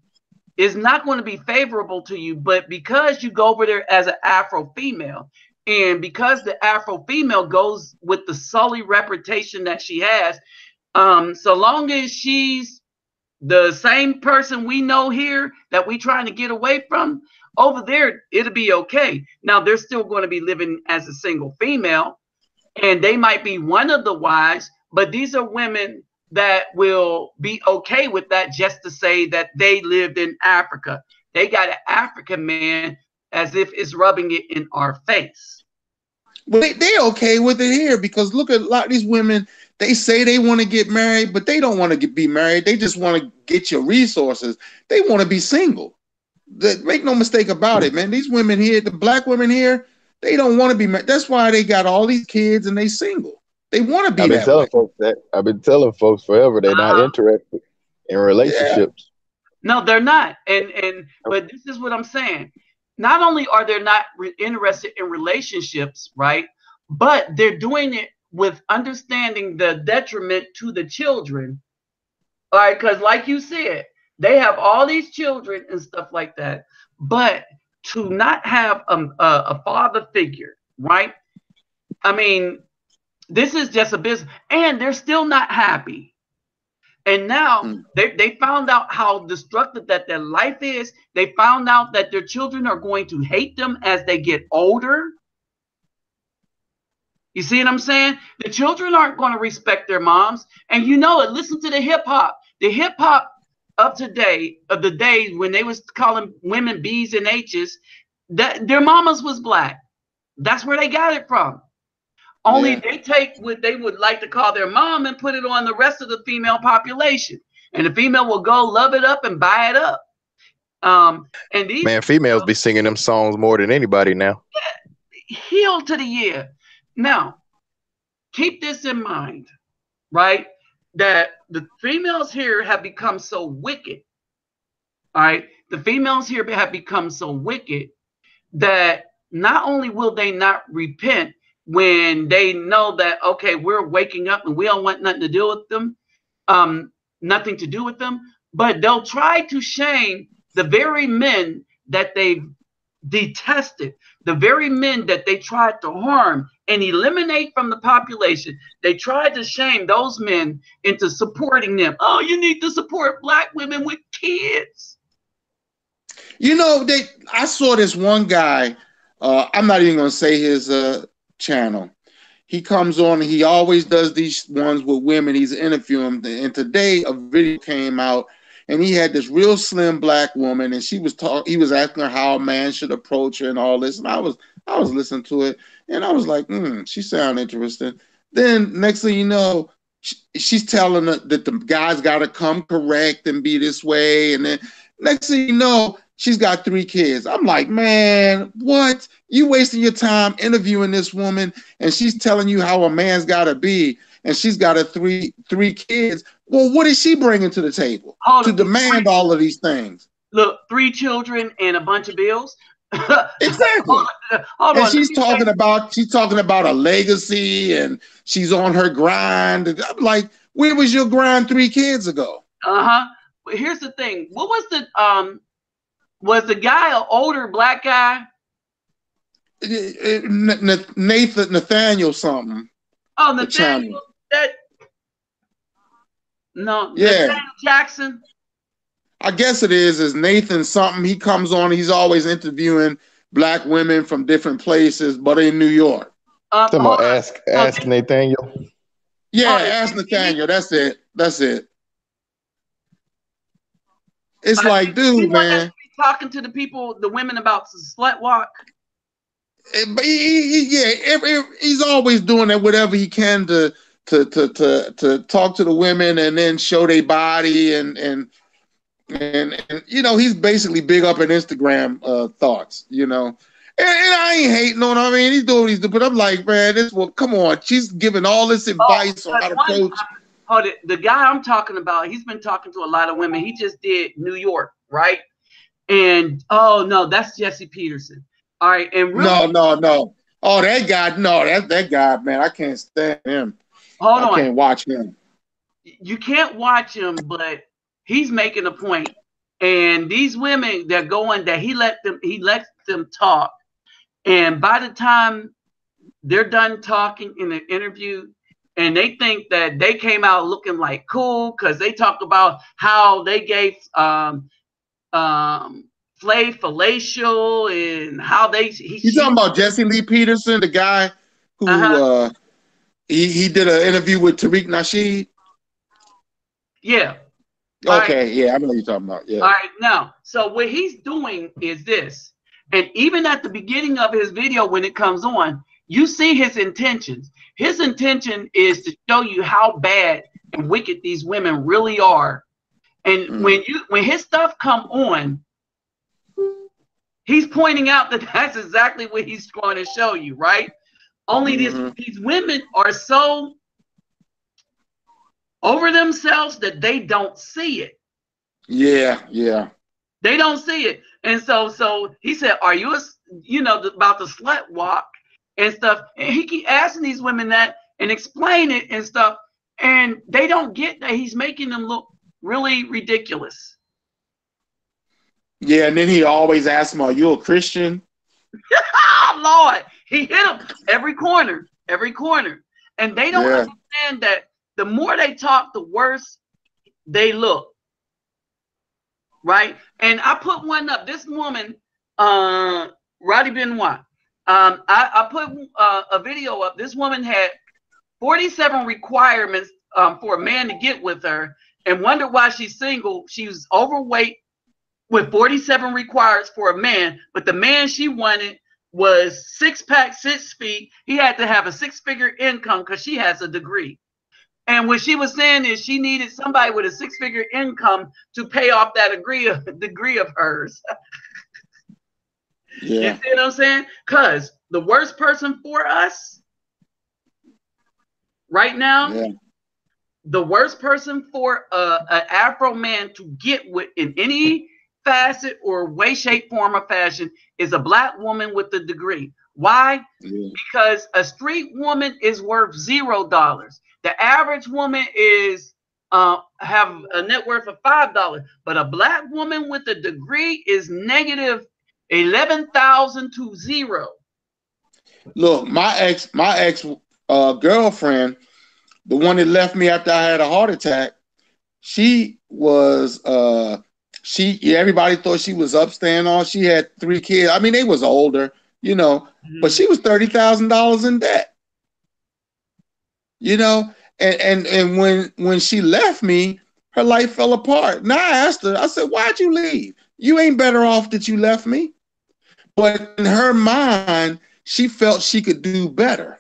it's not going to be favorable to you, but because you go over there as an Afro female, and because the Afro female goes with the sully reputation that she has, so long as she's the same person we know here that we trying to get away from, over there, it'll be okay. Now, they're still going to be living as a single female, and they might be one of the wives, but these are women that will be okay with that, just to say that they lived in Africa. They got an African man as if it's rubbing it in our face. Well, they okay with it here, because look at a lot of these women. They say they want to get married, but they don't want to be married. They just want to get your resources. They want to be single. Make no mistake about it, man. These women here, the black women here, they don't want to be married. That's why they got all these kids and they single. They want to be that way. I've been telling folks forever they're not interested in relationships. Yeah. No, they're not. But this is what I'm saying. Not only are they not interested in relationships, right? But they're doing it with understanding the detriment to the children. All right, because like you said, they have all these children and stuff like that. But to not have a father figure, right? I mean, this is just a business, and they're still not happy. And now they found out how destructive that their life is. They found out that their children are going to hate them as they get older. You see what I'm saying? The children aren't going to respect their moms. And you know it. Listen to the hip hop. The hip hop of today, of the days when they was calling women B's and H's, that their mamas was black. That's where they got it from. Only they take what they would like to call their mom and put it on the rest of the female population. And the female will go love it up and buy it up. And these Man, females be singing them songs more than anybody now. Heel to the year. Now, keep this in mind, right? That the females here have become so wicked. All right. The females here have become so wicked that not only will they not repent when they know that, okay, we're waking up and we don't want nothing to do with them, nothing to do with them, but they'll try to shame the very men that they detested, the very men that they tried to harm and eliminate from the population. They tried to shame those men into supporting them. Oh, you need to support black women with kids. You know, I saw this one guy, I'm not even going to say his channel. He comes on and he always does these ones with women. He's interviewing them. And today a video came out and he had this real slim black woman and he was asking her how a man should approach her and all this. And I was listening to it and I was like, she sounds interesting. Then next thing you know, she's telling her that the guy's got to come correct and be this way. And then next thing you know, she's got 3 kids. I'm like, man, what? You wasting your time interviewing this woman and she's telling you how a man's got to be and she's got 3 kids. Well, what is she bringing to the table to demand all of these things? Look, 3 children and a bunch of bills. Exactly. Hold on. She's talking about a legacy and she's on her grind. I'm like, where was your grind 3 kids ago? But here's the thing. What was the guy an older black guy? Nathaniel something. Oh, Nathaniel. Nathaniel Jackson. I guess it is Nathan something. He comes on. He's always interviewing black women from different places, but in New York. Ask Nathaniel. Yeah, ask Nathaniel. That's it. It's like, dude, man. Talking to the people, the women about the slut walk. He's always doing that, whatever he can to talk to the women and then show their body and you know, he's basically big up in Instagram thoughts, you know. And I ain't hating on him. I mean, he's doing what he's doing, but I'm like, man, come on. She's giving all this advice on how to coach. The guy I'm talking about, he's been talking to a lot of women. He just did New York, right? And oh no, that's Jesse Peterson. All right, and really, no. Oh, that guy, that guy, man, I can't stand him. I can't watch him. You can't watch him, but he's making a point. And these women, they're going that he lets them talk. And by the time they're done talking in the interview, and they think that they came out looking like cool because they talked about how they gave Flav fellatio and how you talking about Jesse Lee Peterson, the guy who he did an interview with Tariq Nasheed? Yeah. Okay, right. Yeah, I know what you're talking about. Yeah. All right, now, so what he's doing is this, and even at the beginning of his video when it comes on, you see his intentions. His intention is to show you how bad and wicked these women really are. And when his stuff come on, he's pointing out that that's exactly what he's going to show you, right? Only these women are so over themselves that they don't see it. Yeah. They don't see it. And so he said, are you, about the slut walk and stuff? And he keep asking these women that and explain it and stuff. And they don't get that he's making them look really ridiculous. Yeah, and then he always asks them, are you a Christian? Oh, Lord. He hit them every corner. And they don't understand that the more they talk, the worse they look. Right? And I put one up. This woman, Roddy Benoit, I put a video up. This woman had 47 requirements for a man to get with her, and wondered why she's single. She was overweight with 47 requirements for a man, but the man she wanted was 6-pack, 6 feet. He had to have a 6-figure income because she has a degree. And what she was saying is she needed somebody with a 6-figure income to pay off that degree of hers. Yeah. You see what I'm saying? Because the worst person for us right now, Yeah. the worst person for an Afro man to get with in any facet or way, shape, form, or fashion is a black woman with a degree. Why? Yeah. Because a street woman is worth $0. The average woman is have a net worth of $5, but a black woman with a degree is negative 11,000 to 0. Look, my ex girlfriend, the one that left me after I had a heart attack, she was everybody thought she was upstanding all. She had 3 kids. I mean, they was older, you know, but she was $30,000 in debt. You know, and when she left me, her life fell apart. Now I asked her, I said, "Why'd you leave? You ain't better off that you left me." But in her mind, she felt she could do better.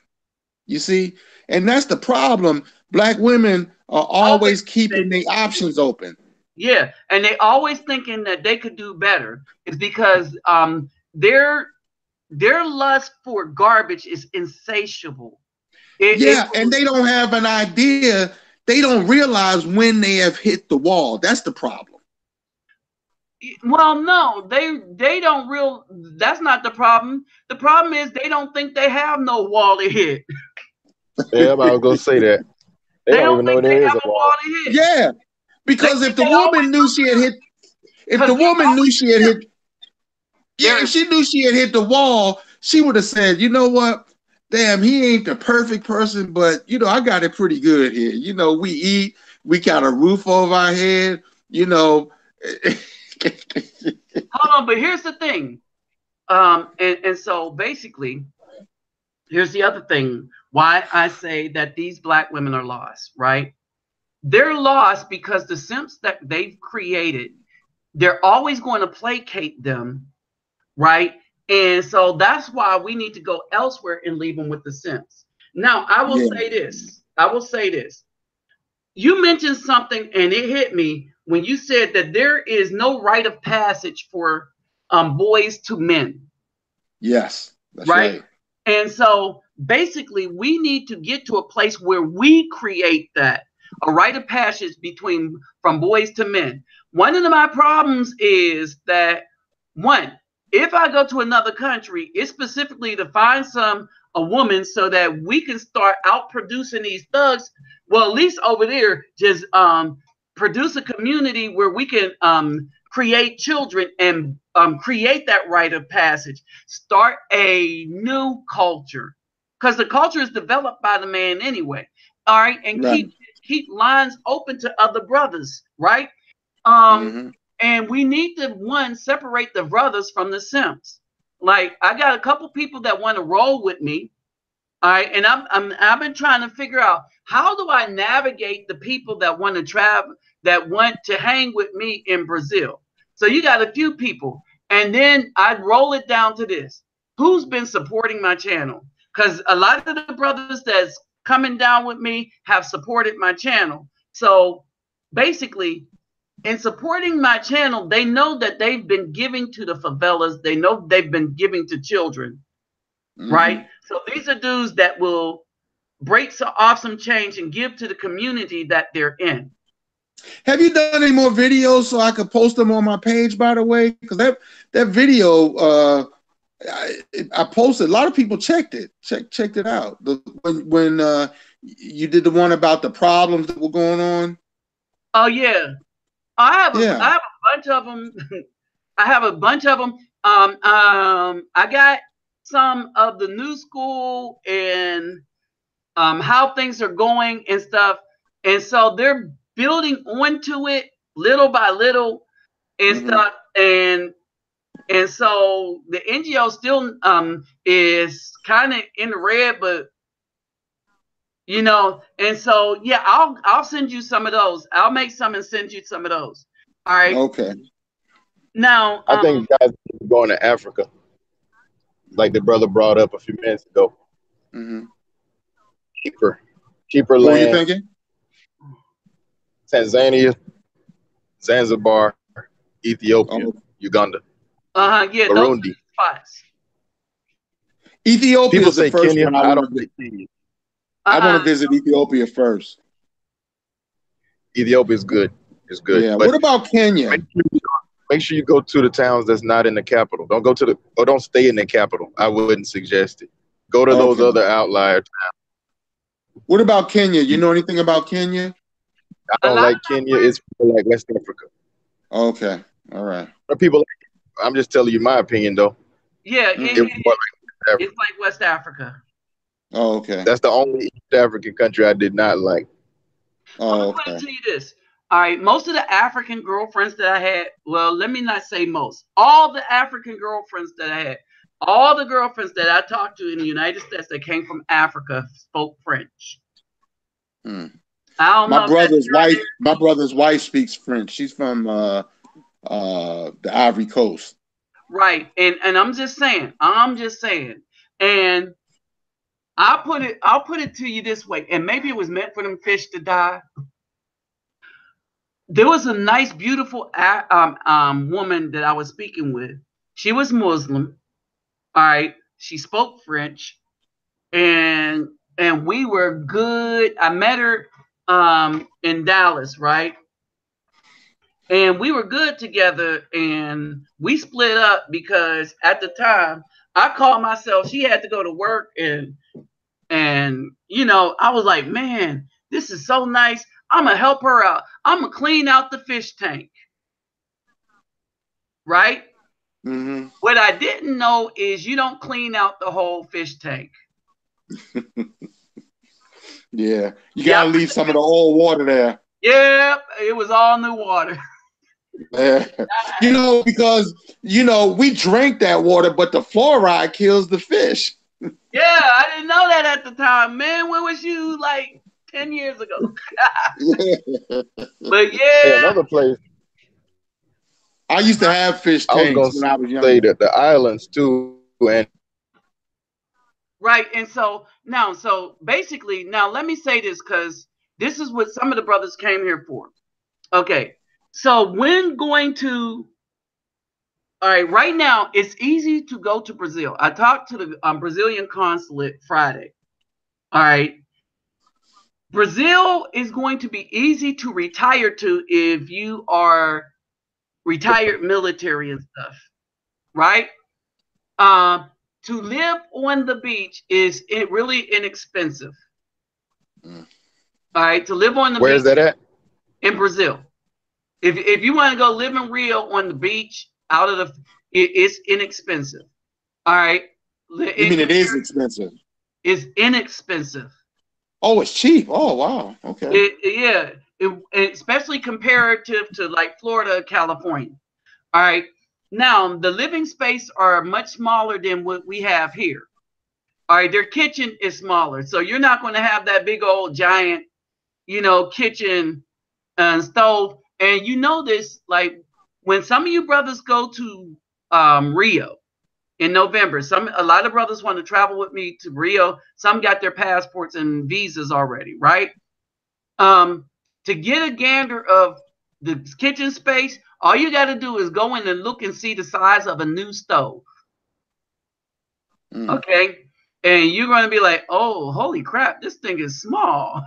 You see? And that's the problem. Black women are always keeping their options open. Yeah, and they always thinking that they could do better. It's because their lust for garbage is insatiable. And they don't have an idea. They don't realize when they have hit the wall. That's the problem. Well, no, they don't real. That's not the problem. The problem is they don't think they have no wall to hit. Yeah, I was gonna say that. They don't even know think there they is have a a wall. wall to hit. Yeah, because if the woman knew she had hit, if Because the we woman knew she had hit, yeah, There- if she knew she had hit the wall, she would have said, "You know what? Damn, he ain't the perfect person, but you know, I got it pretty good here. You know, we eat, we got a roof over our head, you know." Hold on, but here's the thing. And so basically, here's the other thing why I say that these black women are lost, right? They're lost because the simps that they've created, they're always going to placate them, right? And so that's why we need to go elsewhere and leave them with the simps. Now, I will Yeah. say this. I will say this. You mentioned something and it hit me when you said that there is no rite of passage for boys to men. Yes, that's Right? right. And so basically, we need to get to a place where we create that a rite of passage between from boys to men. One of my problems is that one, if I go to another country, it's specifically to find a woman so that we can start out producing these thugs. Well, at least over there, just produce a community where we can create children and create that rite of passage. Start a new culture because the culture is developed by the man anyway. All right, and Right. keep lines open to other brothers, right? Mm-hmm. And we need to one separate the brothers from the simps. Like I got a couple people that want to roll with me. All right, and I've been trying to figure out how do I navigate the people that want to travel, that want to hang with me in Brazil. So you got a few people, and then I'd roll it down to this: who's been supporting my channel? Because a lot of the brothers that's coming down with me have supported my channel. So basically, in supporting my channel, they know that they've been giving to the favelas. They know they've been giving to children, right? So these are dudes that will break off some change and give to the community that they're in. Have you done any more videos so I could post them on my page? By the way, because that video I posted, a lot of people checked it out. When you did the one about the problems that were going on. Oh yeah, I have Yeah. a bunch of them. I have a bunch of them. I got some of the new school and how things are going and stuff. And so they're building onto it little by little and stuff. And And so the NGO still is kind of in the red, but and so yeah, I'll send you some of those. I'll make some and send you some of those. All right. Okay. Now, I think guys are going to Africa, like the brother brought up a few minutes ago. Mm-hmm. Cheaper What were you land. thinking? Tanzania, Zanzibar, Ethiopia, Oh. Uganda, yeah, those are Burundi. the spots. Ethiopia People is the say first Kenya. one I I want don't to say visit. I want to visit Ethiopia first. Ethiopia is good. It's good. Yeah. But What about Kenya? make sure you go to the towns that's not in the capital. Don't go to don't stay in the capital. I wouldn't suggest it. Go to those Okay. other outliers. What about Kenya? You know anything about Kenya? I don't like Kenya. It's like West Africa. Okay. All right. People, I'm just telling you my opinion, though. Yeah, Mm-hmm. it's like West Africa. Oh, okay. That's the only East African country I did not like. I'm Oh, going to okay. tell you this. All right, most of the African girlfriends that I had, well, let me not say most, all the African girlfriends that I had, all the girlfriends that I talked to in the United States that came from Africa spoke French. Hmm. I don't know. My brother's wife speaks French. She's from the Ivory Coast. Right, and I'm just saying, and I'll put it to you this way, and maybe it was meant for them fish to die. There was a nice, beautiful woman that I was speaking with. She was Muslim. All right, she spoke French, and we were good. I met her in Dallas, right? And we were good together, and we split up because at the time I called myself. She had to go to work, and I was like, man, this is so nice. I'm gonna help her out. I'm gonna clean out the fish tank, right? Mm-hmm. What I didn't know is you don't clean out the whole fish tank. Yeah, you gotta leave some of the old water there. Yeah, it was all new water. Yeah. Because we drink that water, but the fluoride kills the fish. Yeah, I didn't know that at the time, man. When was you, like 10 years ago? But Hey, yeah. another place. I used to have fish tanks when I was Say younger. that the islands too, and Right, and so basically, now let me say this because this is what some of the brothers came here for. Okay, so when going to, all right, right now it's easy to go to Brazil. I talked to the Brazilian consulate Friday. All right, Brazil is going to be easy to retire to if you are retired military and stuff, right? To live on the beach is really inexpensive. Mm. All right, to live on the where's beach that at? in Brazil. If you want to go live in Rio on the beach, it's inexpensive. All right, You mean it is expensive? It's inexpensive. Oh, it's cheap. Oh, wow. Okay. Especially comparative to like Florida, California. All right. Now the living space are much smaller than what we have here. All right, their kitchen is smaller, so you're not going to have that big old giant, kitchen and stove. And you know this, like when some of you brothers go to Rio in November, a lot of brothers want to travel with me to Rio. Some got their passports and visas already, right? To get a gander of the kitchen space, all you got to do is go in and look and see the size of a new stove. Mm. Okay. And you're going to be like, oh, holy crap, this thing is small,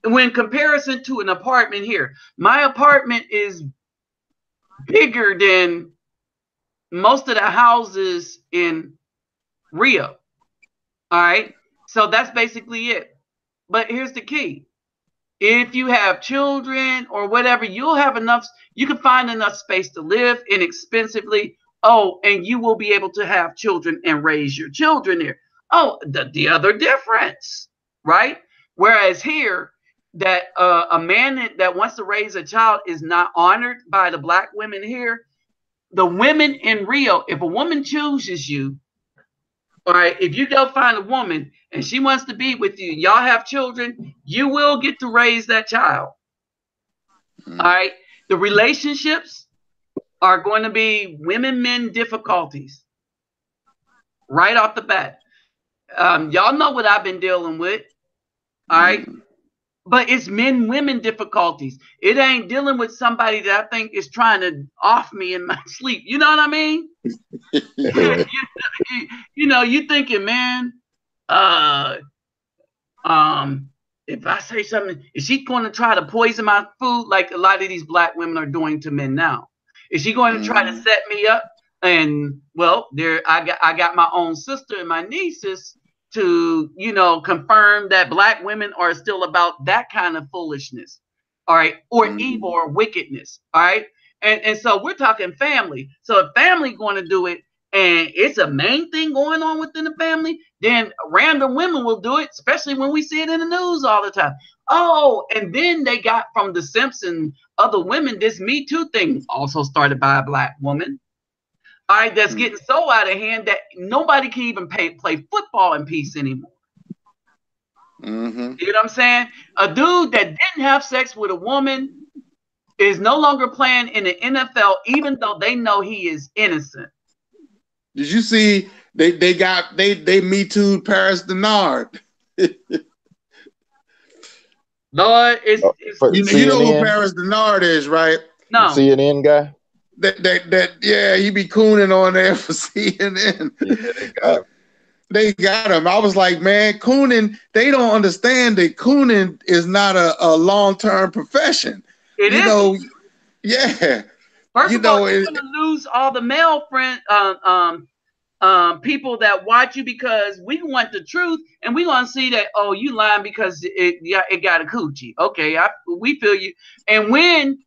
when comparison to an apartment here. My apartment is bigger than most of the houses in Rio. All right. So that's basically it. But here's the key. If you have children or whatever, you can find enough space to live inexpensively. Oh, and you will be able to have children and raise your children there. Oh, the other difference, right? Whereas here, that a man that wants to raise a child is not honored by the black women here. the women in Rio, if a woman chooses you, all right, if you go find a woman and she wants to be with you, y'all have children, you will get to raise that child. All right. The relationships are going to be women-men difficulties right off the bat. Y'all know what I've been dealing with. All right. But it's men-women difficulties. It ain't dealing with somebody that I think is trying to off me in my sleep. You know what I mean? You thinking, man, if I say something, is she going to try to poison my food like a lot of these black women are doing to men now? Is she going to try to set me up? And well, I got my own sister and my nieces to, confirm that black women are still about that kind of foolishness. All right. Or evil or wickedness. All right. And so we're talking family. So if family going to do it and it's a main thing going on within the family, then random women will do it, especially when we see it in the news all the time. Oh, and then they got from the Simpsons, other women, this Me Too thing also started by a black woman. All right, that's getting so out of hand that nobody can even play football in peace anymore. You know what I'm saying? A dude that didn't have sex with a woman is no longer playing in the NFL, even though they know he is innocent. Did you see they Me Too Paris Denard? Lord, it's you know who Paris Denard is, right? No. CNN guy. Yeah, he be cooning on there for CNN. Yeah, they got him. I was like, man, cooning, they don't understand that cooning is not a long-term profession. It is. Yeah. First of all, you're gonna lose all the male friend people that watch you because we want the truth, and we gonna see that, oh, you lying because it got a coochie. Okay, we feel you. And when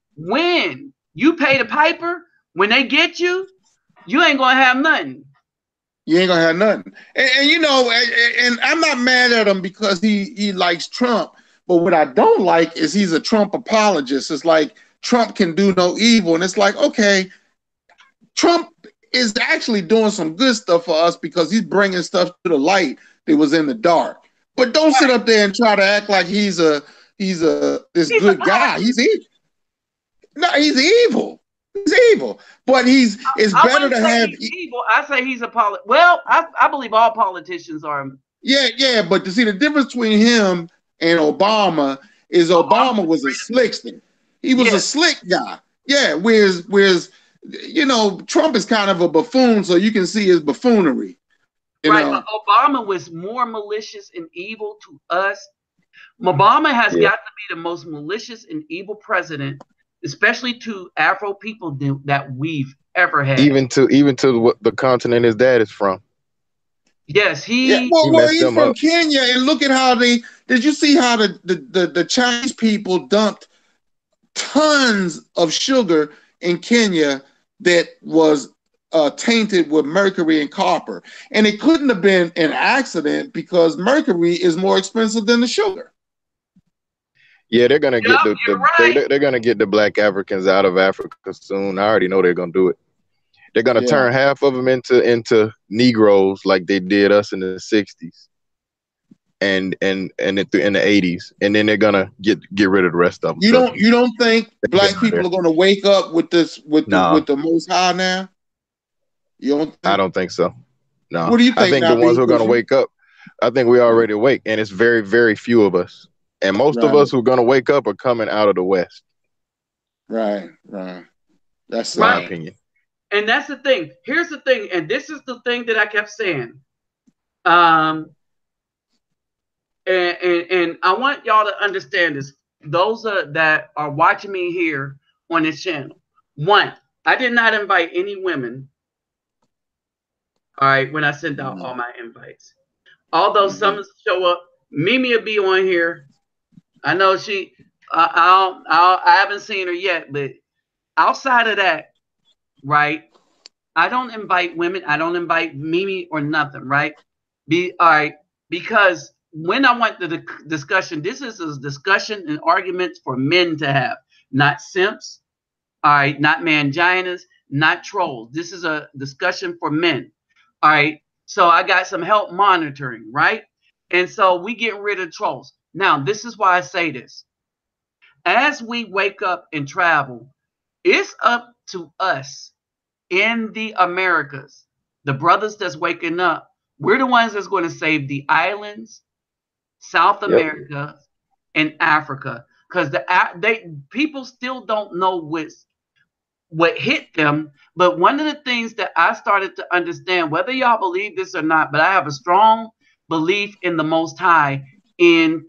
you pay the piper, when they get you, you ain't gonna have nothing. You ain't gonna have nothing. And I'm not mad at him because he likes Trump. But what I don't like is he's a Trump apologist. It's like Trump can do no evil. And it's like, okay, Trump is actually doing some good stuff for us because he's bringing stuff to the light that was in the dark. But don't sit up there and try to act like he's this good guy. He's evil. No, he's evil. He's evil. But it's better to have evil. I say he's a well, I believe all politicians are. Yeah, but to see the difference between him and Obama is Obama was a slickster. He was a slick guy. Yeah, whereas Trump is kind of a buffoon, so you can see his buffoonery. Right, but Obama was more malicious and evil to us. Obama has got to be the most malicious and evil president, especially to Afro people that we've ever had. Even to the continent his dad is from. Yes, he's from Kenya, and look at how did you see how the Chinese people dumped tons of sugar in Kenya that was tainted with mercury and copper, and it couldn't have been an accident because mercury is more expensive than the sugar. Yeah, they're gonna get they're gonna get the black Africans out of Africa soon. I already know they're gonna do it. They're gonna turn half of them into Negroes like they did us in the '60s and in the '80s, and then they're gonna get rid of the rest of them. You don't think black people are gonna wake up with the Most High now? You don't? I don't think so. No. What do you think? I think the ones who are gonna wake up, I think we already awake, and it's very, very few of us. And most of us who are going to wake up are coming out of the West. Right. That's my opinion. And that's the thing. Here's the thing. And this is the thing that I kept saying. And I want y'all to understand this. Those that are watching me here on this channel. One, I did not invite any women. All right. When I sent out all my invites. Although some show up, Mimi will be on here. I know I haven't seen her yet, but outside of that, right? I don't invite women. I don't invite Mimi or nothing, right? Because when I want the discussion, this is a discussion and arguments for men to have, not simps, all right, not manginas, not trolls. This is a discussion for men. All right. So I got some help monitoring, right? And so we get rid of trolls. Now, this is why I say this. As we wake up and travel, it's up to us in the Americas, the brothers that's waking up. We're the ones that's going to save the islands, South America, and Africa, because people still don't know what hit them. But one of the things that I started to understand, whether y'all believe this or not, but I have a strong belief in the Most High in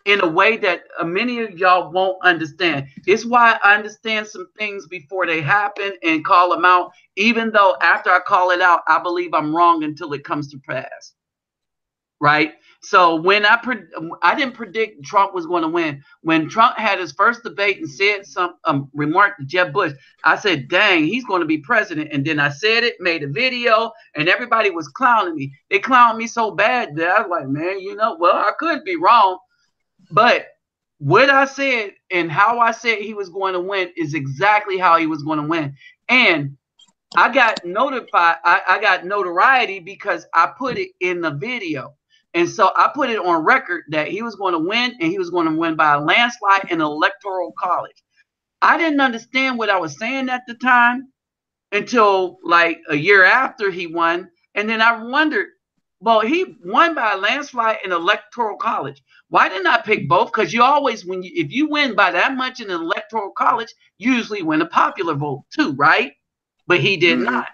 a way that many of y'all won't understand. It's why I understand some things before they happen and call them out, even though after I call it out, I believe I'm wrong until it comes to pass. Right? So when I didn't predict Trump was going to win. When Trump had his first debate and said some remark to Jeb Bush, I said, dang, he's going to be president. And then I said it, made a video, and everybody was clowning me. They clowned me so bad that I was like, man, well, I could be wrong. But what I said and how I said he was going to win is exactly how he was going to win. And I got notified. I got notoriety because I put it in the video. And so I put it on record that he was going to win, and he was going to win by a landslide in the electoral college. I didn't understand what I was saying at the time until like a year after he won. And then I wondered, well, he won by a landslide in electoral college. Why didn't I pick both? Because you always, if you win by that much in an electoral college, you usually win a popular vote too, right? But he did not.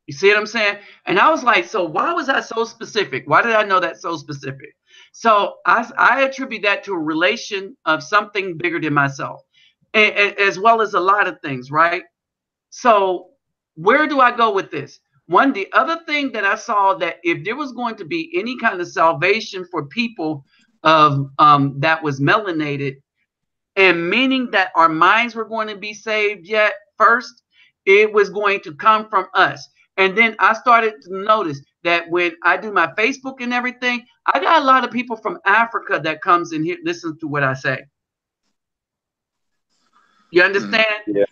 You see what I'm saying? And I was like, so why was I so specific? Why did I know that so specific? So I attribute that to a relation of something bigger than myself, as well as a lot of things, right? So where do I go with this? The other thing that I saw, that if there was going to be any kind of salvation for people of that was melanated, and meaning that our minds were going to be saved yet first, it was going to come from us. And then I started to notice that when I do my Facebook and everything, I got a lot of people from Africa that comes in here, listen to what I say. You understand? Yeah.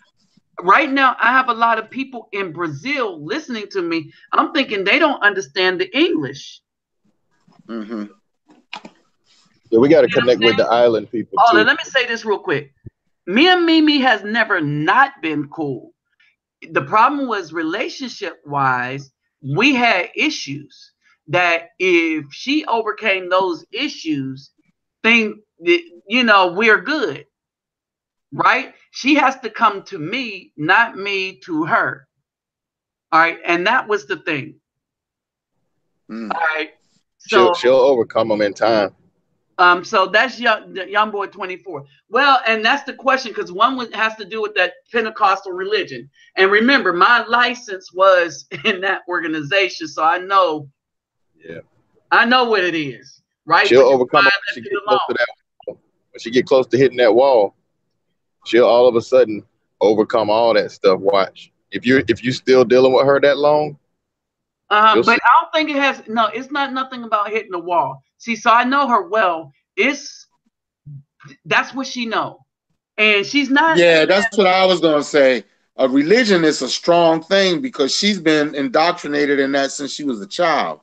Right now, I have a lot of people in Brazil listening to me. I'm thinking they don't understand the English. Yeah, we got to connect with the island people too. Let me say this real quick. Me and Mimi has never not been cool. The problem was relationship-wise, we had issues that if she overcame those issues, we're good. Right? She has to come to me, not me to her. All right. And that was the thing. All right. So she'll overcome them in time. So that's young boy 24. Well, and that's the question, because one has to do with that Pentecostal religion. And remember, my license was in that organization, so I know. Yeah. I know what it is. Right? She'll overcome it when she get close to that wall. When she get close to hitting that wall, she'll all of a sudden overcome all that stuff. Watch. If you still dealing with her that long. But I don't think it has. No, it's not nothing about hitting the wall. See, so I know her well. That's what she know, and she's not. Yeah, that's what I was gonna say. A religion is a strong thing because she's been indoctrinated in that since she was a child.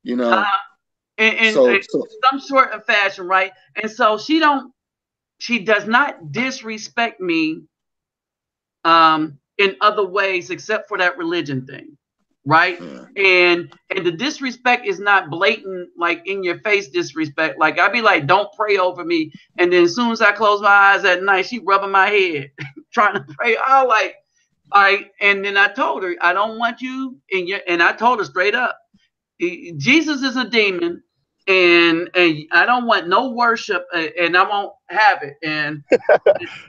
In some sort of fashion, right? And so she does not disrespect me in other ways except for that religion thing, right? And the disrespect is not blatant, like in your face disrespect. Like I'd be like, don't pray over me, and then as soon as I close my eyes at night, she rubbing my head trying to pray. All right. And then I told her, I don't want you and I told her straight up, Jesus is a demon, and I don't want no worship, and I won't have it. And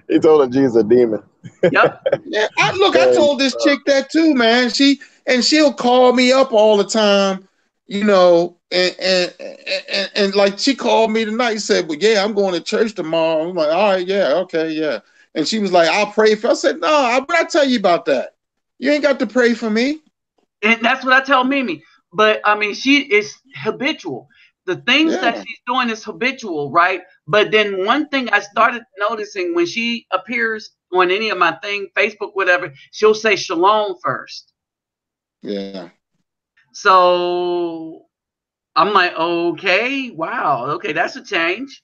he told her Jesus a demon. Yep. Yeah, I told this chick that too, man. She'll call me up all the time, and like she called me tonight, said, well, yeah, I'm going to church tomorrow. I'm like, all right, yeah, okay, yeah. And she was like, I'll pray for you. I said, no, what I tell you about that? You ain't got to pray for me. And that's what I tell Mimi. But I mean, she is habitual. The things that she's doing is habitual, right? But then one thing I started noticing when she appears on any of my thing, Facebook, whatever, she'll say shalom first. Yeah. So I'm like, okay, wow, okay, that's a change.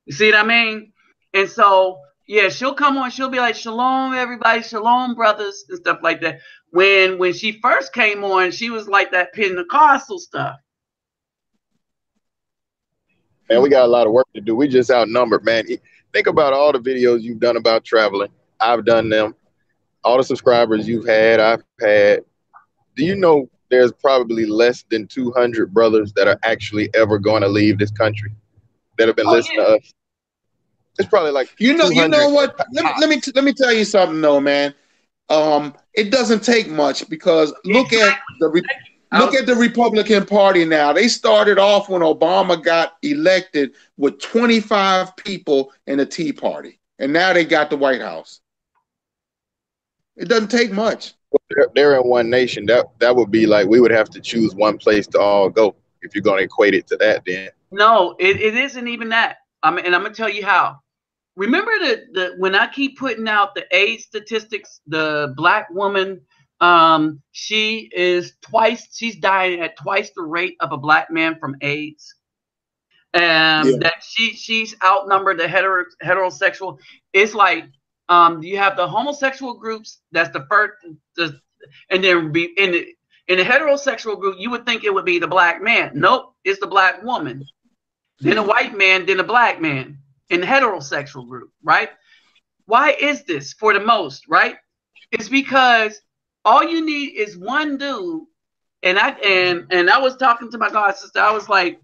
You see what I mean? And so, yeah, she'll come on, she'll be like, shalom, everybody, shalom, brothers, and stuff like that. When she first came on, she was like that Pentecostal stuff. Man, we got a lot of work to do. We just outnumbered, man. Think about all the videos you've done about traveling. I've done them. All the subscribers you've had, I've had. Do you know there's probably less than 200 brothers that are actually ever going to leave this country that have been listening to us? It's probably like you know what? Tops. Let me tell you something though, man. It doesn't take much because look at the Republican Party now. They started off when Obama got elected with 25 people in the Tea Party, and now they got the White House. It doesn't take much. They're in one nation. That would be like we would have to choose one place to all go if you're going to equate it to that. Then no, it isn't even that. And I'm gonna tell you how. Remember the when I keep putting out the AIDS statistics, the black woman, she's dying at twice the rate of a black man from AIDS. That she's outnumbered the heterosexual. It's like you have the homosexual groups, that's the first, and then be in the heterosexual group, you would think it would be the black man. Nope, it's the black woman, then a white man, then a black man in the heterosexual group, right? Why is this for the most, right? It's because all you need is one dude. And I was talking to my god sister. I was like,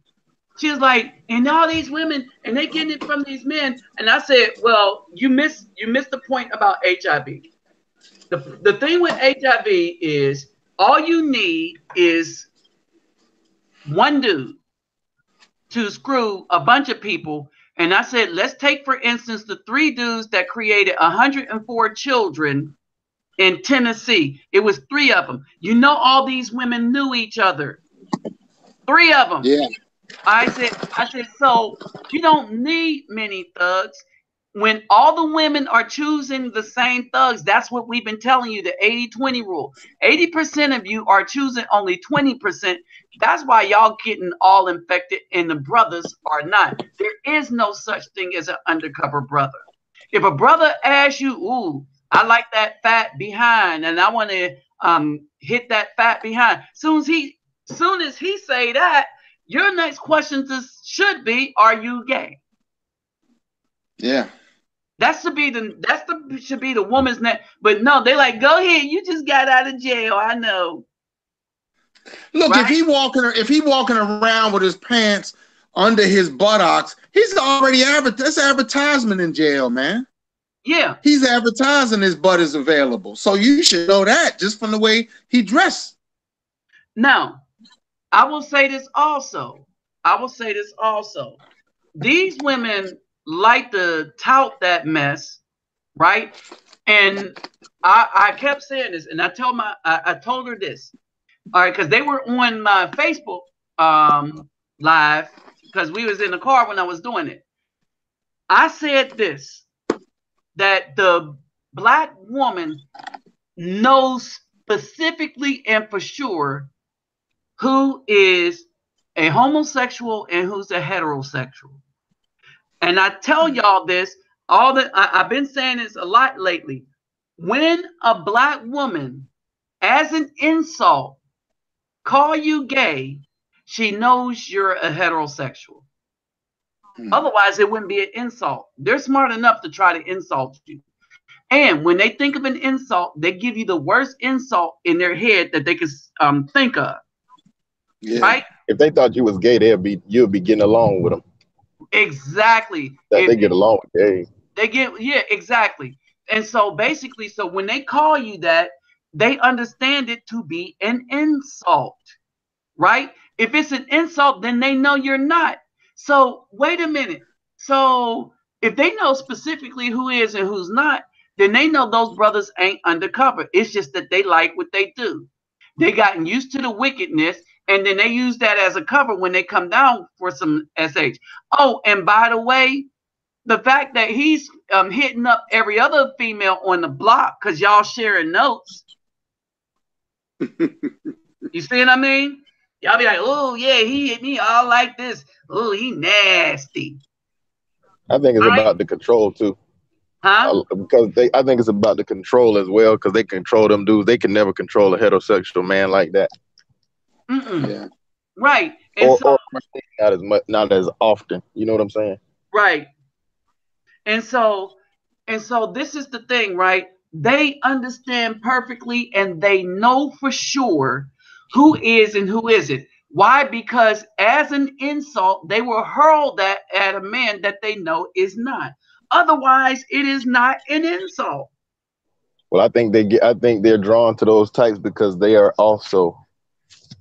she was like, and all these women, and they getting it from these men. And I said, well, you missed the point about HIV. The thing with HIV is all you need is one dude to screw a bunch of people. And I said, let's take, for instance, the 3 dudes that created 104 children in Tennessee. It was 3 of them. You know, all these women knew each other. 3 of them. Yeah. I said, so you don't need many thugs. When all the women are choosing the same thugs, that's what we've been telling you, the 80-20 rule. 80% of you are choosing only 20%. That's why y'all getting all infected and the brothers are not. There is no such thing as an undercover brother. If a brother asks you, ooh, I like that fat behind and I want to hit that fat behind. Soon as he say that, your next question should be, are you gay? Yeah. That should be the woman's next. But no, they like, go ahead, you just got out of jail. I know. Look, right? if he walking around with his pants under his buttocks, he's already that's advertisement in jail, man. Yeah. He's advertising his butt is available. So you should know that just from the way he dressed. Now, I will say this also. These women like to tout that mess, right? And I kept saying this, and I told her this. All right, because they were on my Facebook live, because we was in the car when I was doing it. I said this, that the black woman knows specifically and for sure who is a homosexual and who's a heterosexual. And I tell y'all this, I've been saying this a lot lately. When a black woman, as an insult, call you gay, she knows you're a heterosexual. Otherwise, it wouldn't be an insult. They're smart enough to try to insult you. And when they think of an insult, they give you the worst insult in their head that they can think of. Yeah. Right? If they thought you was gay, you'd be getting along with them. Exactly. They get along with gays. Yeah, exactly. And so basically, so when they call you that, they understand it to be an insult, right? If it's an insult, then they know you're not. So wait a minute. So if they know specifically who is and who's not, then they know those brothers ain't undercover. It's just that they like what they do. They gotten used to the wickedness, and then they use that as a cover when they come down for some SH. Oh, and by the way, the fact that he's hitting up every other female on the block because y'all sharing notes. You see what I mean? Y'all be like, oh yeah, he hit me all like this. Oh, he nasty. I think it's about the control too. Huh? Because I think it's about the control as well, because they control them dudes. They can never control a heterosexual man like that. Yeah. Right. And or not as much, not as often. You know what I'm saying? Right. And so this is the thing, right? They understand perfectly and they know for sure who is and who isn't. Why? Because as an insult, they will hurl that at a man that they know is not. Otherwise, it is not an insult. Well, I think they're drawn to those types because they are also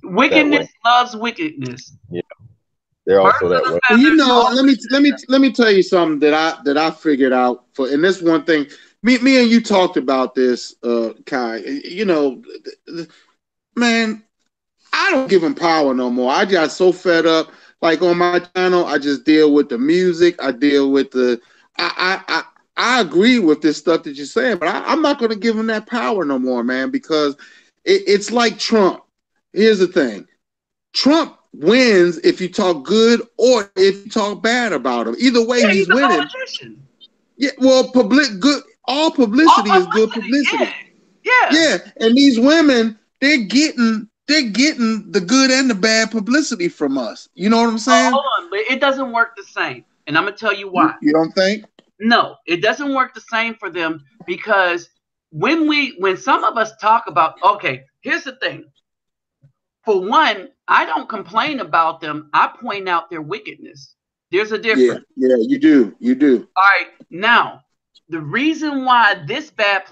wickedness loves wickedness. Yeah, they're also that way. You know, let me tell you something that I figured out and this one thing. Me and you talked about this, Kai. You know, man, I don't give him power no more. I got so fed up. Like on my channel, I just deal with the music. I deal with the. I agree with this stuff that you're saying, but I'm not going to give him that power no more, man, because it's like Trump. Here's the thing: Trump wins if you talk good or if you talk bad about him. Either way, he's winning. Yeah, well, all publicity is good publicity. Yeah, and these women, they're getting the good and the bad publicity from us. You know what I'm saying? Hold on, but it doesn't work the same, and I'm gonna tell you why. You don't think? No, it doesn't work the same for them because when some of us talk about, okay, here's the thing. For one, I don't complain about them. I point out their wickedness. There's a difference. Yeah, you do. All right, now the reason why this bad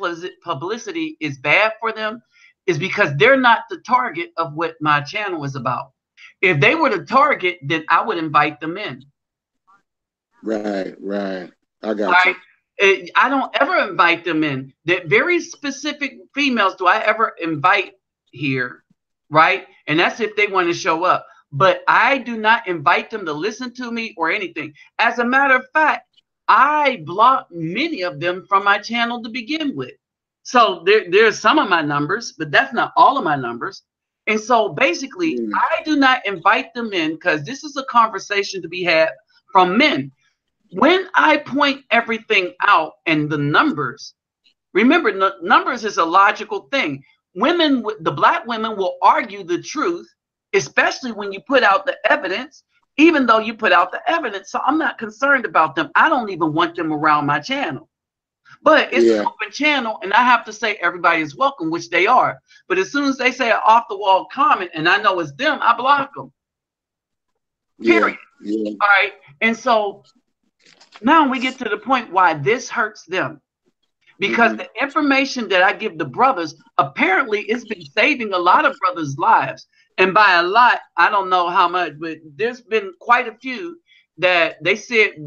publicity is bad for them is because they're not the target of what my channel is about. If they were the target, then I would invite them in. Right. I got you. I don't ever invite them in. That very specific females do I ever invite here, right? And that's if they want to show up. But I do not invite them to listen to me or anything. As a matter of fact, I blocked many of them from my channel to begin with. So there's some of my numbers, but that's not all of my numbers. And so basically, I do not invite them in because this is a conversation to be had from men. When I point everything out and the numbers, remember, numbers is a logical thing. The black women will argue the truth, especially when you put out the evidence, even though you put out the evidence. So I'm not concerned about them. I don't even want them around my channel. But it's an open channel, and I have to say everybody is welcome, which they are. But as soon as they say an off-the-wall comment, and I know it's them, I block them. Period. Yeah. All right. And so now we get to the point why this hurts them. Because the information that I give the brothers, apparently it's been saving a lot of brothers' lives. And by a lot, I don't know how much, but there's been quite a few that they said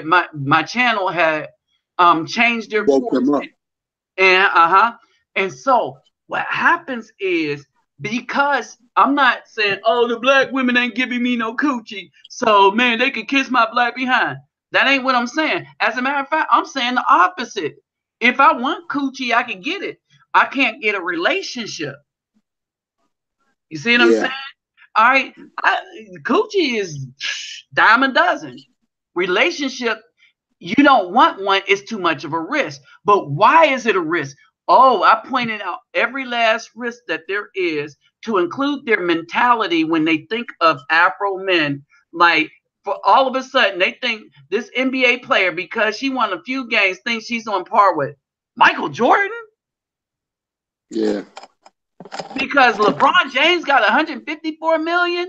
my channel had changed their course. And so what happens is, because I'm not saying, oh, the black women ain't giving me no coochie, so man, they could kiss my black behind. That ain't what I'm saying. As a matter of fact, I'm saying the opposite. If I want coochie, I can get it. I can't get a relationship. You see what I'm saying? All right. Coochie is dime a dozen. Relationship, you don't want one. It's too much of a risk. But why is it a risk? Oh, I pointed out every last risk that there is to include their mentality when they think of Afro men. Like, for all of a sudden, they think this NBA player, because she won a few games, thinks she's on par with Michael Jordan. Yeah. Because LeBron James got 154 million.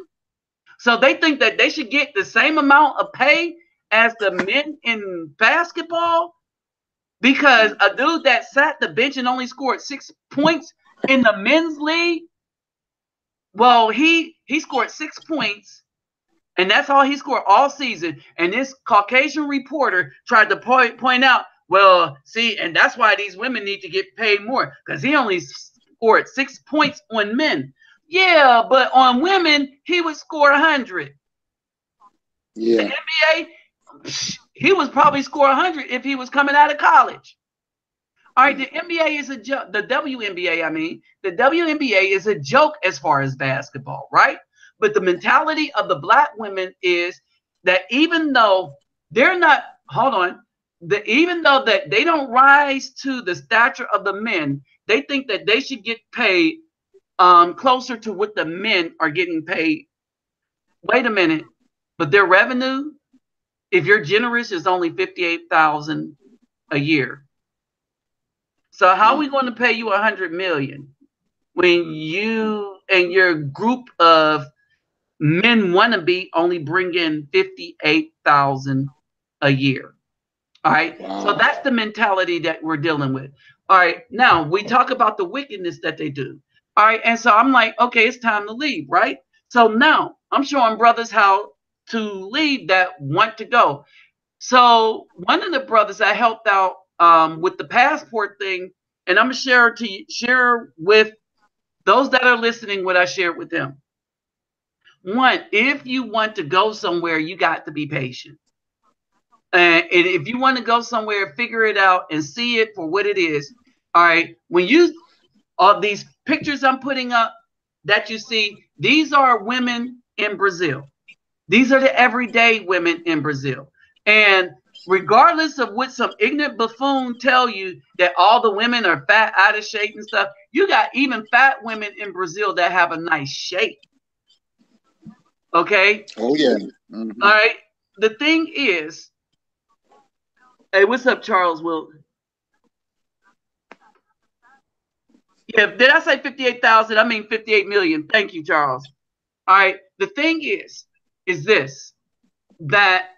So they think that they should get the same amount of pay as the men in basketball. Because a dude that sat the bench and only scored 6 points in the men's league, well, he scored 6 points, and that's all he scored all season. And this Caucasian reporter tried to point out, well, see, and that's why these women need to get paid more, because he only scored 6 points on men. Yeah, but on women, he would score 100. Yeah. The NBA, he was probably score 100 if he was coming out of college. All right, the NBA is a joke. The WNBA, I mean, the WNBA is a joke as far as basketball, right? But the mentality of the black women is that even though they're not, hold on, even though that they don't rise to the stature of the men, they think that they should get paid closer to what the men are getting paid. Wait a minute, but their revenue, if you're generous, is only 58,000 a year. So how are we going to pay you 100 million when you and your group of men wannabe only bring in 58,000 a year? All right. Wow. So that's the mentality that we're dealing with. All right. Now we talk about the wickedness that they do. All right. And so I'm like, okay, it's time to leave. Right. So now I'm showing brothers how to leave that want to go. So one of the brothers I helped out with the passport thing, and I'm gonna share with those that are listening what I shared with them. One, if you want to go somewhere, you got to be patient. And if you want to go somewhere, figure it out and see it for what it is. All right. When you all these pictures I'm putting up that you see, these are women in Brazil. These are the everyday women in Brazil. And regardless of what some ignorant buffoon tell you that all the women are fat, out of shape and stuff, you got even fat women in Brazil that have a nice shape. Okay? Oh, yeah. Mm-hmm. All right. The thing is, hey, what's up, Charles Wilton? Yeah, did I say 58,000? I mean 58 million. Thank you, Charles. All right. The thing is this, that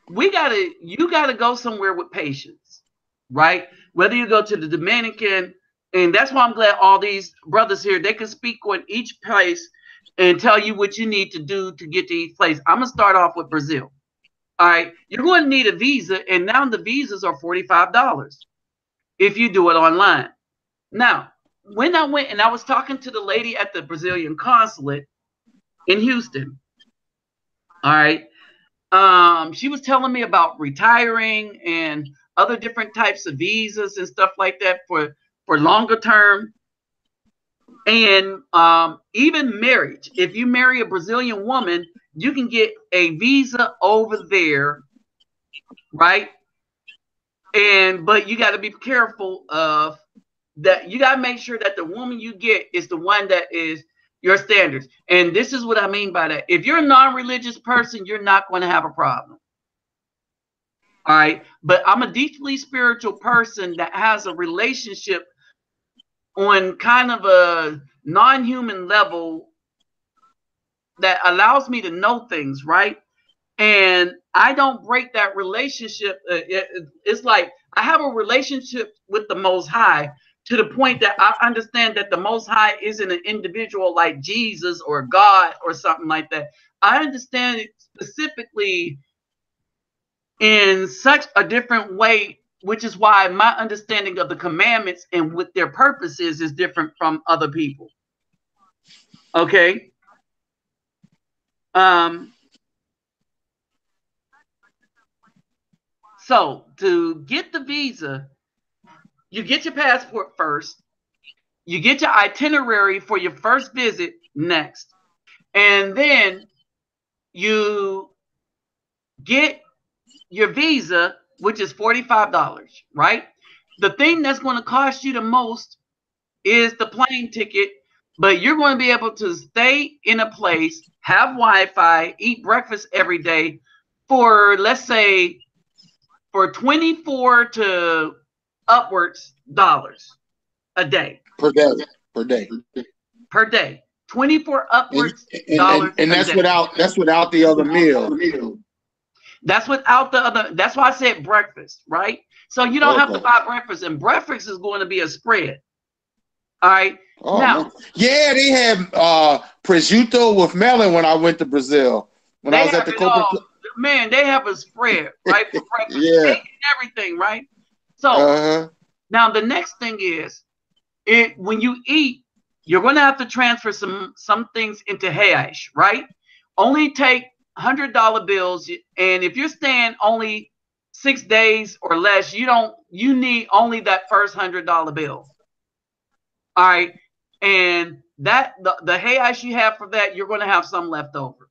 you gotta go somewhere with patience, right? Whether you go to the Dominican, and that's why I'm glad all these brothers here, they can speak on each place and tell you what you need to do to get to each place. I'm gonna start off with Brazil. All right, you're going to need a visa, and now the visas are $45 if you do it online. Now, when I went and I was talking to the lady at the Brazilian consulate in Houston, all right, she was telling me about retiring and other different types of visas and stuff like that for longer term. And even marriage. If you marry a Brazilian woman, you can get a visa over there, right? But you got to be careful of that. You got to make sure that the woman you get is the one that is your standards. And this is what I mean by that. If you're a non-religious person, you're not going to have a problem. All right. But I'm a deeply spiritual person that has a relationship on kind of a non-human level that allows me to know things, right? And I don't break that relationship. It's like I have a relationship with the Most High to the point that I understand that the Most High isn't an individual like Jesus or God or something like that. I understand it specifically in such a different way, which is why my understanding of the commandments and what their purpose is different from other people. Okay. So to get the visa, you get your passport first. You get your itinerary for your first visit next. And then you get your visa, which is $45, right? The thing that's going to cost you the most is the plane ticket, but you're going to be able to stay in a place, have Wi-Fi, eat breakfast every day for, let's say, for 24 to upwards dollars a day. Per day. 24 upwards dollars. And that's without the other meal. That's without the other. That's why I said breakfast, right? So you don't have to buy breakfast, and breakfast is going to be a spread. All right. Oh, now, man. Yeah, they had prosciutto with melon when I went to Brazil. When I was at the Copa. Man, they have a spread, right? For breakfast, yeah, everything, right? So now the next thing is, when you eat, you're going to have to transfer some things into reais, right? Only take $100 bills, and if you're staying only 6 days or less, you need only that first $100 bill. All right. And that the hash you have for that, you're going to have some left over.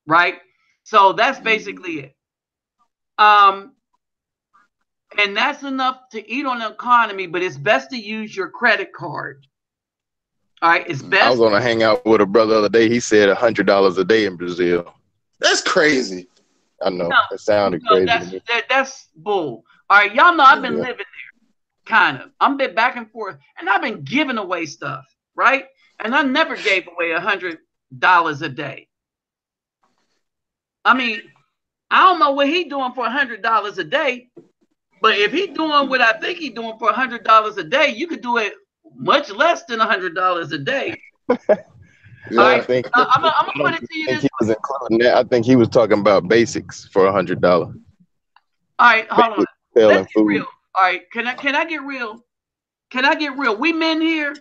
Right. So that's basically it. And that's enough to eat on the economy, but it's best to use your credit card. All right. It's best. I was on a hangout with a brother the other day. He said $100 a day in Brazil. That's crazy. I know. It sounded crazy to me. That's bull. All right. Y'all know I've been living there. Kind of. I'm been back and forth. And I've been giving away stuff. Right. And I never gave away $100 a day. I mean, I don't know what he's doing for $100 a day. But if he's doing what I think he's doing for $100 a day, you could do it much less than $100 a day. Yeah, I think I'm gonna put it to you this way. I think he was talking about basics for $100. All right, hold on. Let's get real. All right, can I get real? Can I get real? We men here.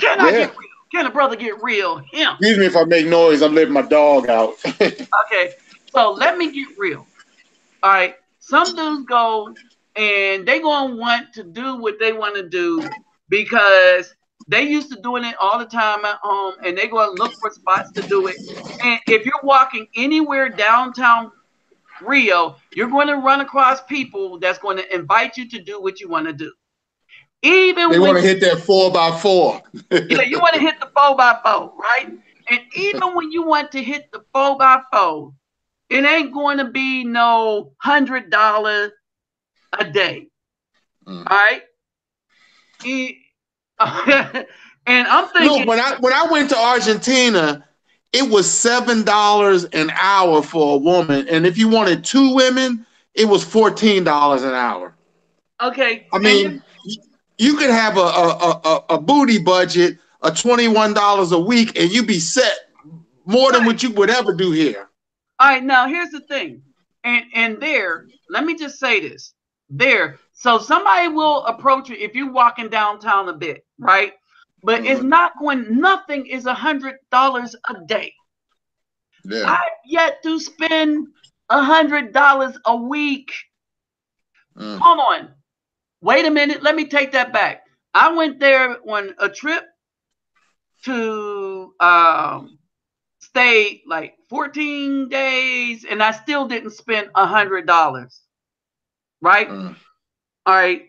Can I get real? Can a brother get real? Him. Excuse me if I make noise. I'm letting my dog out. Okay, so let me get real. All right. Some dudes go and they gonna want to do what they want to do because they used to doing it all the time at home, and they gonna look for spots to do it. And if you're walking anywhere downtown Rio, you're going to run across people that's going to invite you to do what you want to do. Even they want to hit that 4x4. Yeah, you want to hit the 4x4, right? And even when you want to hit the 4x4, it ain't going to be no $100 a day. All right. And I'm thinking, look, when I went to Argentina, it was $7 an hour for a woman, and if you wanted 2 women, it was $14 an hour. Okay. I mean, you could have a booty budget of $21 a week, and you be set more than what you would ever do here. All right, now here's the thing, and there, let me just say this. There, so somebody will approach you if you're walking downtown a bit, right? But it's not going. Nothing is $100 a day. Yeah. I've yet to spend $100 a week. Hold on, wait a minute. Let me take that back. I went there on a trip to stay like 14 days, and I still didn't spend $100. Right? All right.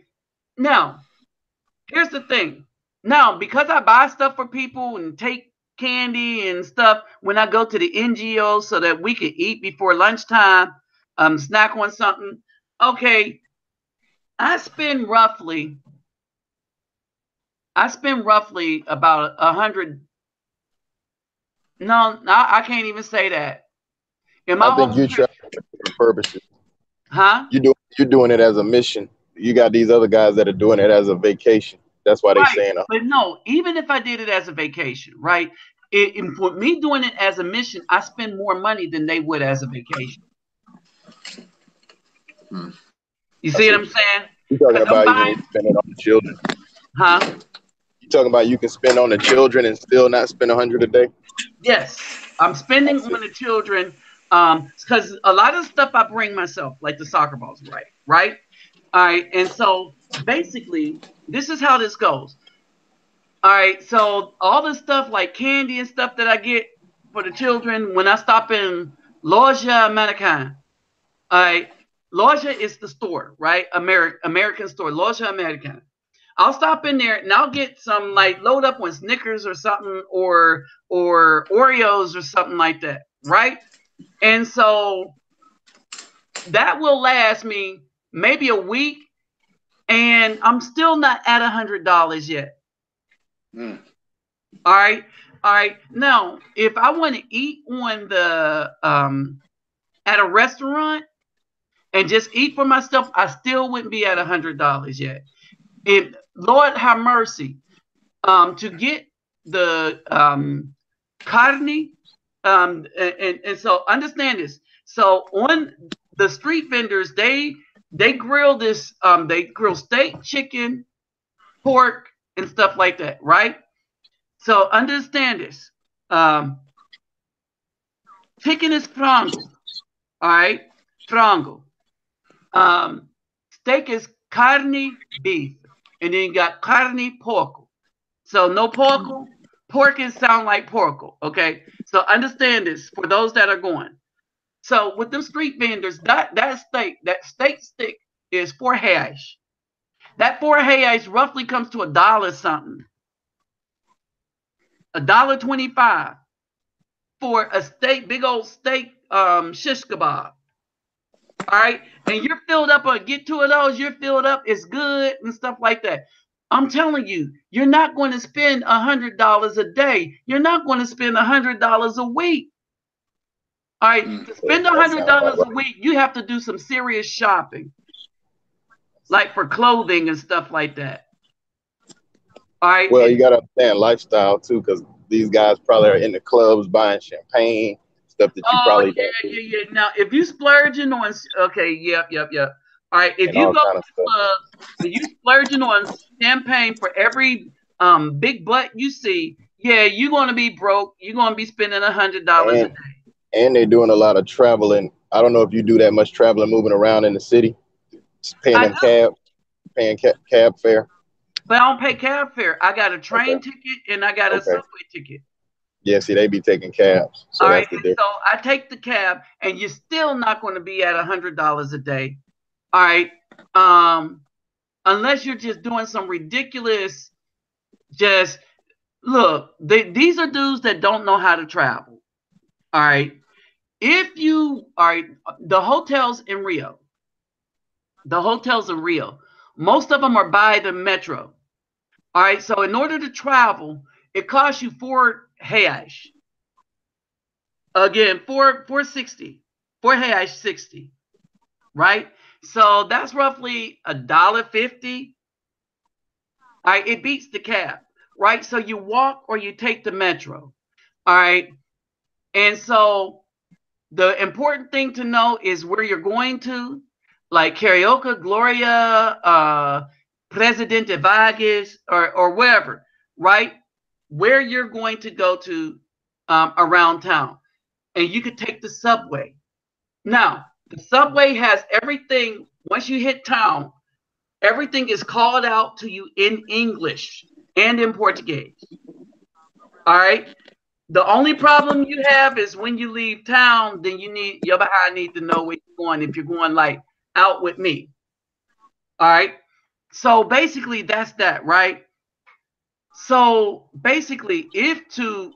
Now, here's the thing. Now, because I buy stuff for people and take candy and stuff when I go to the NGO so that we can eat before lunchtime, snack on something. Okay, I spend roughly about 100. No, I can't even say that. I think you try for purposes. Huh? You're doing it as a mission. You got these other guys that are doing it as a vacation. That's why they're saying. But no, even if I did it as a vacation, right? For me doing it as a mission, I spend more money than they would as a vacation. You see what I'm saying? You're talking about you spending on the children. Huh? You talking about you can spend on the children and still not spend $100 a day? Yes, I'm spending on the children because a lot of stuff I bring myself, like the soccer balls, right? All right, and so basically, this is how this goes. All right, so all the stuff like candy and stuff that I get for the children when I stop in Loja Americana. All right, Loja is the store, right? American store, Loja Americana. I'll stop in there and I'll get some like load up on Snickers or something or Oreos or something like that, right? And so that will last me maybe a week, and I'm still not at $100 yet. All right. Now, if I want to eat on the at a restaurant and just eat for myself, I still wouldn't be at $100 yet. If Lord have mercy, to get the carne, and so understand this. So on the street vendors, they grill this, they grill steak, chicken, pork, and stuff like that, right? So understand this. Chicken is frango, all right? Frango. Steak is carne beef, and then you got carne porco. So no porco. Pork can sound like porco. Okay, so understand this for those that are going. So with them street vendors, that steak stick is 4 hash. That 4 hash roughly comes to $1 something, $1.25 for a steak, big old steak shish kebab. All right, and you're filled up or get two of those, you're filled up, it's good and stuff like that. I'm telling you, you're not going to spend $100 a day. You're not going to spend $100 a week. All right, to spend $100 a week, you have to do some serious shopping, like for clothing and stuff like that. All right. Well, you gotta understand lifestyle too, because these guys probably are in the clubs buying champagne, stuff that you probably don't do. Yeah. Now, if you splurging on, okay, yep. All right, if And you all go to kind of the stuff. club and you splurging on champagne for every big butt you see, yeah, you're gonna be broke. You're gonna be spending $100 a And day. and they're doing a lot of traveling. I don't know if you do that much traveling, moving around in the city, just paying I them do, paying cab fare. but I don't pay cab fare. I got a Okay, train ticket and I got a okay. subway ticket. Yeah, see, they be taking cabs, so All right, that's the so difference. I take the cab, and you're still not going to be at $100 a day. All right, um, unless you're just doing some ridiculous. Just look, these are dudes that don't know how to travel. All right, if you all right, the hotels in Rio, most of them are by the metro. All right, so in order to travel, it costs you 4 hash. Again, 460, 4 hash 60, right? So that's roughly $1.50. All right, it beats the cab, right? So you walk or you take the metro. All right. And so the important thing to know is where you're going to, like Carioca, Gloria, Presidente Vargas, or wherever, right? Where you're going to go to around town. And you could take the subway. Now, the subway has everything. Once you hit town, everything is called out to you in English and in Portuguese. All right. The only problem you have is when you leave town, then your behind need to know where you're going if you're going like out with me. All right. So basically that's that, right? So basically, if to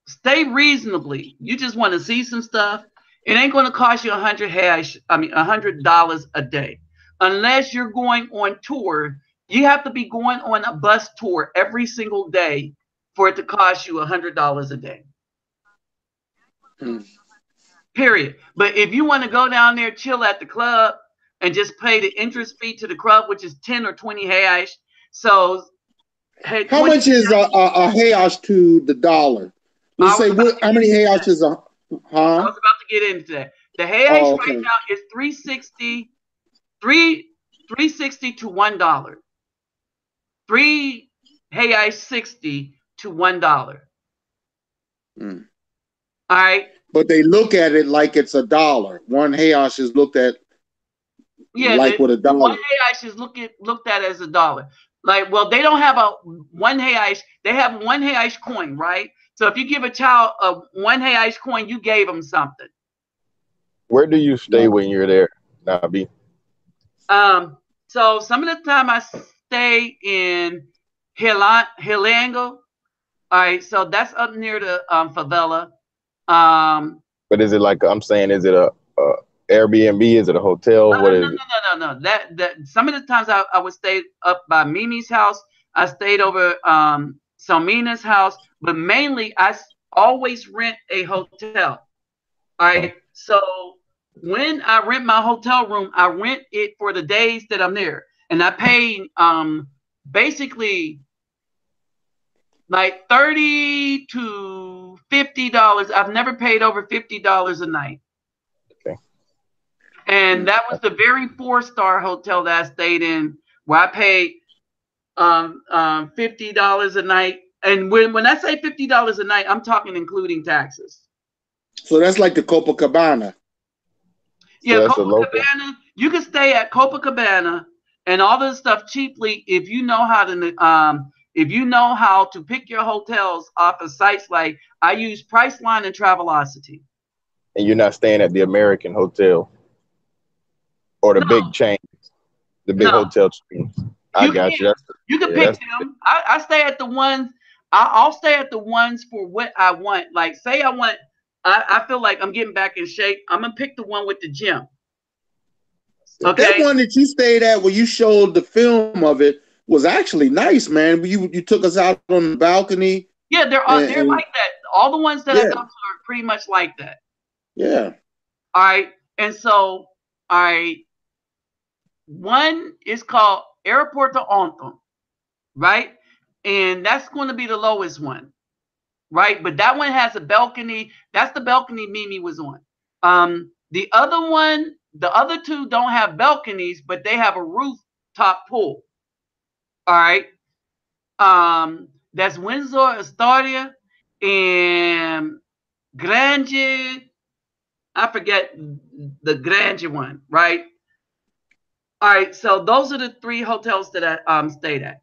stay reasonably, you just want to see some stuff, it ain't going to cost you $100 a day. Unless you're going on tour, you have to be going on a bus tour every single day for it to cost you $100 a day. Period. But if you want to go down there, chill at the club, and just pay the interest fee to the club, which is 10 or 20 hash. So, hey, how much is a hash to the dollar? Let's say how many hash is a? I was about to get into that. The hash right now is 360 to $1. 3 hash 60 to $1. All right. But they look at it like it's $1. One hash is looked at like with $1. One hash is looked at as $1. Like, well, they don't have a 1 hash. They have 1 hash coin, right? So if you give a child a 1 hash coin, you gave them something. Where do you stay when you're there, Nabi? So some of the time I stay in Hilango. All right, so that's up near the favela. But is it like I'm saying? Is it a Airbnb? Is it a hotel? What is it? No. That some of the times I would stay up by Mimi's house. I stayed over Selmina's house, but mainly I always rent a hotel. All right, so when I rent my hotel room, I rent it for the days that I'm there, and I pay basically like $30 to $50. I've never paid over $50 a night. Okay. And that was the very 4-star hotel that I stayed in, where I paid $50 a night. And when I say $50 a night, I'm talking including taxes. So that's like the Copacabana. Yeah, so Copacabana. You can stay at Copacabana and all this stuff cheaply if you know how to pick your hotels off of sites like I use Priceline and Travelocity. And you're not staying at the American hotel or the No, big chains, the big no. hotel chains. I You can got you. you can Yeah, pick that's them. I stay at the ones. I'll stay at the ones for what I want. Like say I want. I feel like I'm getting back in shape. I'm gonna pick the one with the gym. That Okay. one that you stayed at where you showed the film of it was actually nice, man. You took us out on the balcony Yeah, they're and like that. All the ones that I yeah, go to are pretty much like that. yeah. All right. And so, all right, one is called Airport de Anthem, right? And that's going to be the lowest one, right? But that one has a balcony. That's the balcony Mimi was on. The other one, the other two don't have balconies, but they have a rooftop pool. All right. That's Windsor, Astoria, and Grande. I forget the Grande one, right? All right. So those are the three hotels that I stayed at.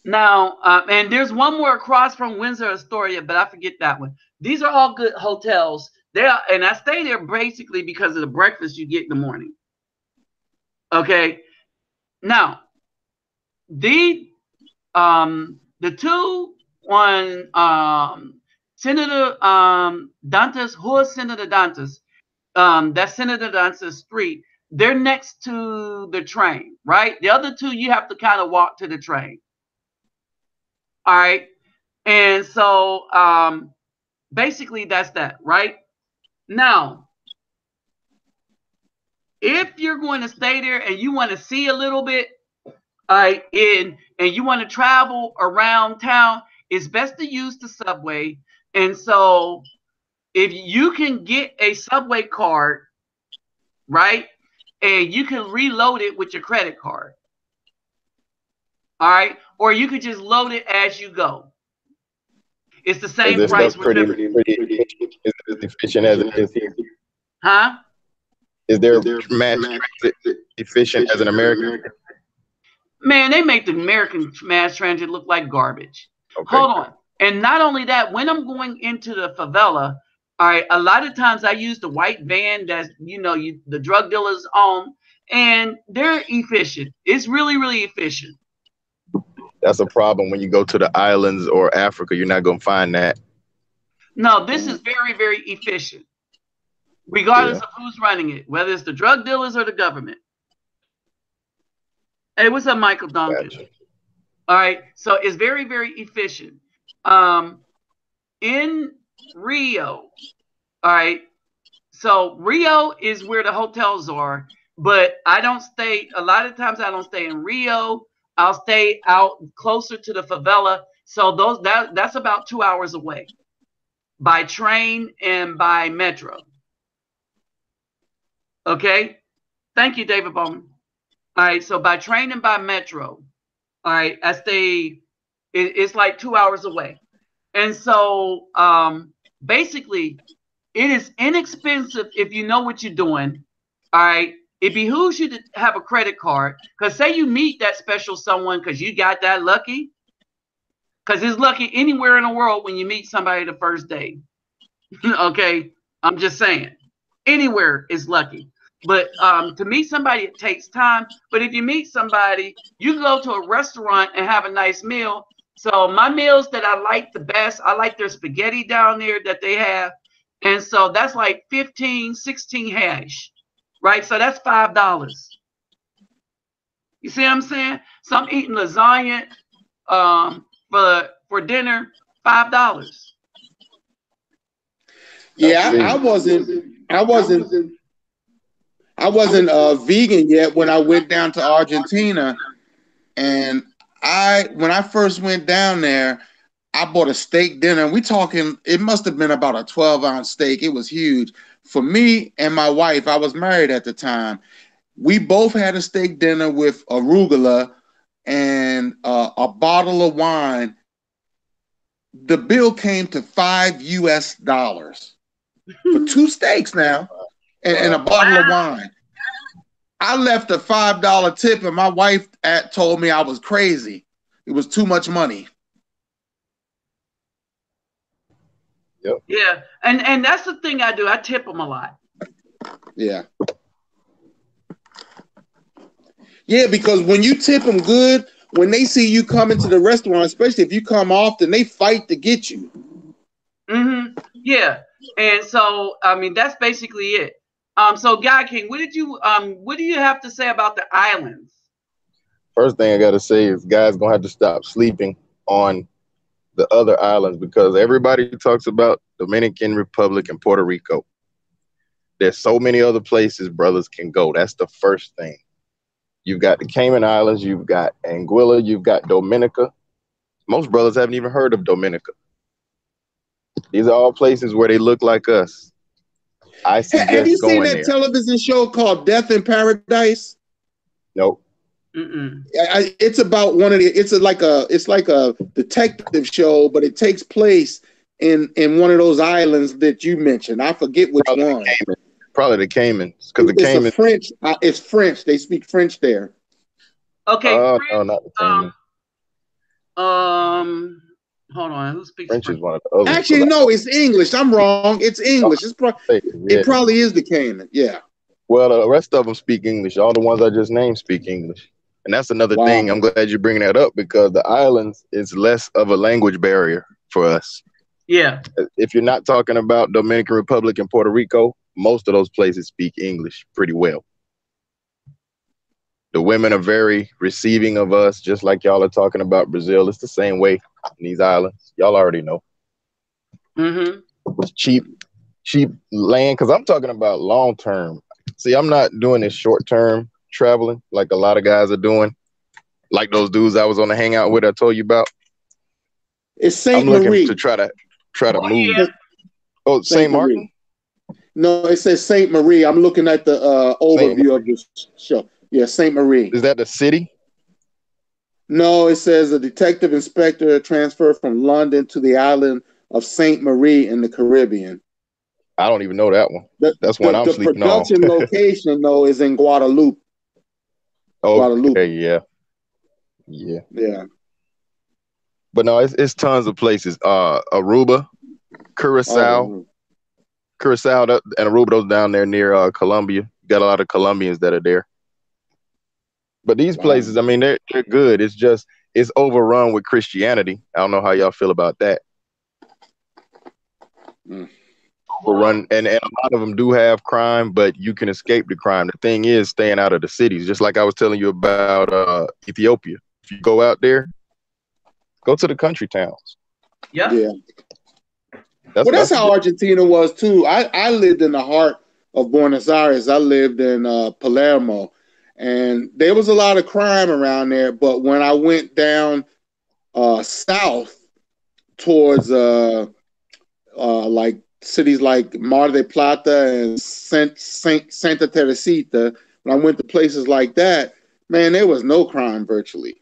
Now, and there's one more across from Windsor Astoria, but I forget that one. These are all good hotels. And I stay there basically because of the breakfast you get in the morning. Okay. Now, the the two on Senator Dantas, who is Senator Dantas? That's Senator Dantas Street. They're next to the train, right? The other two you have to kind of walk to the train. All right. And so basically that's that, right? Now, if you're going to stay there and you want to see a little bit, and you want to travel around town, it's best to use the subway. And so if you can get a subway card, right, and you can reload it with your credit card. All right. Or you could just load it as you go. It's the is same this price, stuff pretty whichever. efficient? Is it as efficient as it is here? Huh? Is their mass transit efficient as an American? Man, they make the American mass transit look like garbage. Okay. Hold on. And not only that, when I'm going into the favela, all right, a lot of times I use the white van that's, the drug dealers own, and they're efficient. It's really, really efficient. That's a problem when you go to the islands or Africa. You're not gonna find that. No, this is very, very efficient, regardless Yeah. of who's running it, whether it's the drug dealers or the government. Hey, what's up, Michael Duncan? Gotcha. All right, so it's very, very efficient. Um, in Rio, all right, so Rio is where the hotels are, but I don't stay, a lot of times I don't stay in Rio. I'll stay out closer to the favela. So that's about 2 hours away by train and by metro. Okay. Thank you, David Bowman. All right. So by train and by metro, all right, I stay, it's like 2 hours away. And so basically, it is inexpensive if you know what you're doing. All right. It behooves you to have a credit card. Because say you meet that special someone because you got that lucky. Because it's lucky anywhere in the world when you meet somebody the first day. Okay. I'm just saying. Anywhere is lucky. But to meet somebody, it takes time. But if you meet somebody, you can go to a restaurant and have a nice meal. So my meals that I like the best, I like their spaghetti down there that they have. And so that's like 15, 16 hash, right? So that's $5. You see what I'm saying? So I'm eating lasagna for dinner, $5. Yeah, I wasn't vegan yet when I went down to Argentina, and when I first went down there, I bought a steak dinner. We talking, it must have been about a 12-ounce steak. It was huge for me and my wife. I was married at the time. We both had a steak dinner with arugula and a bottle of wine. The bill came to $5 US for two steaks now and a bottle of wine. I left a $5 tip, and my wife told me I was crazy. It was too much money. Yep. Yeah, and that's the thing I do. I tip them a lot. Yeah. Yeah, because when you tip them good, when they see you come into the restaurant, especially if you come often, they fight to get you. Mm-hmm. Yeah, and so I mean that's basically it. So Guy King, what do you have to say about the islands? First thing I gotta say is guys gonna have to stop sleeping on the other islands because everybody talks about Dominican Republic and Puerto Rico. There's so many other places brothers can go. That's the first thing. You've got the Cayman Islands, you've got Anguilla, you've got Dominica. Most brothers haven't even heard of Dominica. These are all places where they look like us. I Have you suggest seen going that there. television show called Death in Paradise? Nope. It's about one of the. It's like a detective show, but it takes place in one of those islands that you mentioned. I forget which one. Probably the Caymans, because the Caymans. It's French. It's French. They speak French there. Okay. No, not the Caymans. Hold on. Who speaks French? French? Is one of the others. Actually, no, it's English. I'm wrong. It's English. It probably is the Cayman. Yeah. Well, the rest of them speak English. All the ones I just named speak English. And that's another thing. I'm glad you're bringing that up because the islands is less of a language barrier for us. Yeah. If you're not talking about Dominican Republic and Puerto Rico, most of those places speak English pretty well. The women are very receiving of us, just like y'all are talking about Brazil. It's the same way in these islands. Y'all already know. It's cheap land because I'm talking about long term. See, I'm not doing this short term traveling like a lot of guys are doing, like those dudes I was on the hangout with I told you about. It's Saint I'm looking Marie. to try to move. Yeah. Oh, Saint Martin? No, it says Saint Marie. I'm looking at the overview of this show. Yeah, Saint Marie. Is that the city? No, it says a detective inspector transferred from London to the island of Saint Marie in the Caribbean. I don't even know that one. That's one I'm sleeping on. The production location, though, is in Guadeloupe. Okay, yeah. But no, it's tons of places. Aruba, Curacao, and Aruba, those down there near Colombia. Got a lot of Colombians that are there. But these places, I mean, they're good. It's just it's overrun with Christianity. I don't know how y'all feel about that. Overrun, and a lot of them do have crime, but you can escape the crime. The thing is staying out of the cities. Just like I was telling you about Ethiopia. If you go out there, go to the country towns. Yeah. That's how Argentina was too. I lived in the heart of Buenos Aires. I lived in Palermo, and there was a lot of crime around there. But when I went down south towards like cities like Mar del Plata and Santa Teresita, when I went to places like that, man, there was no crime virtually.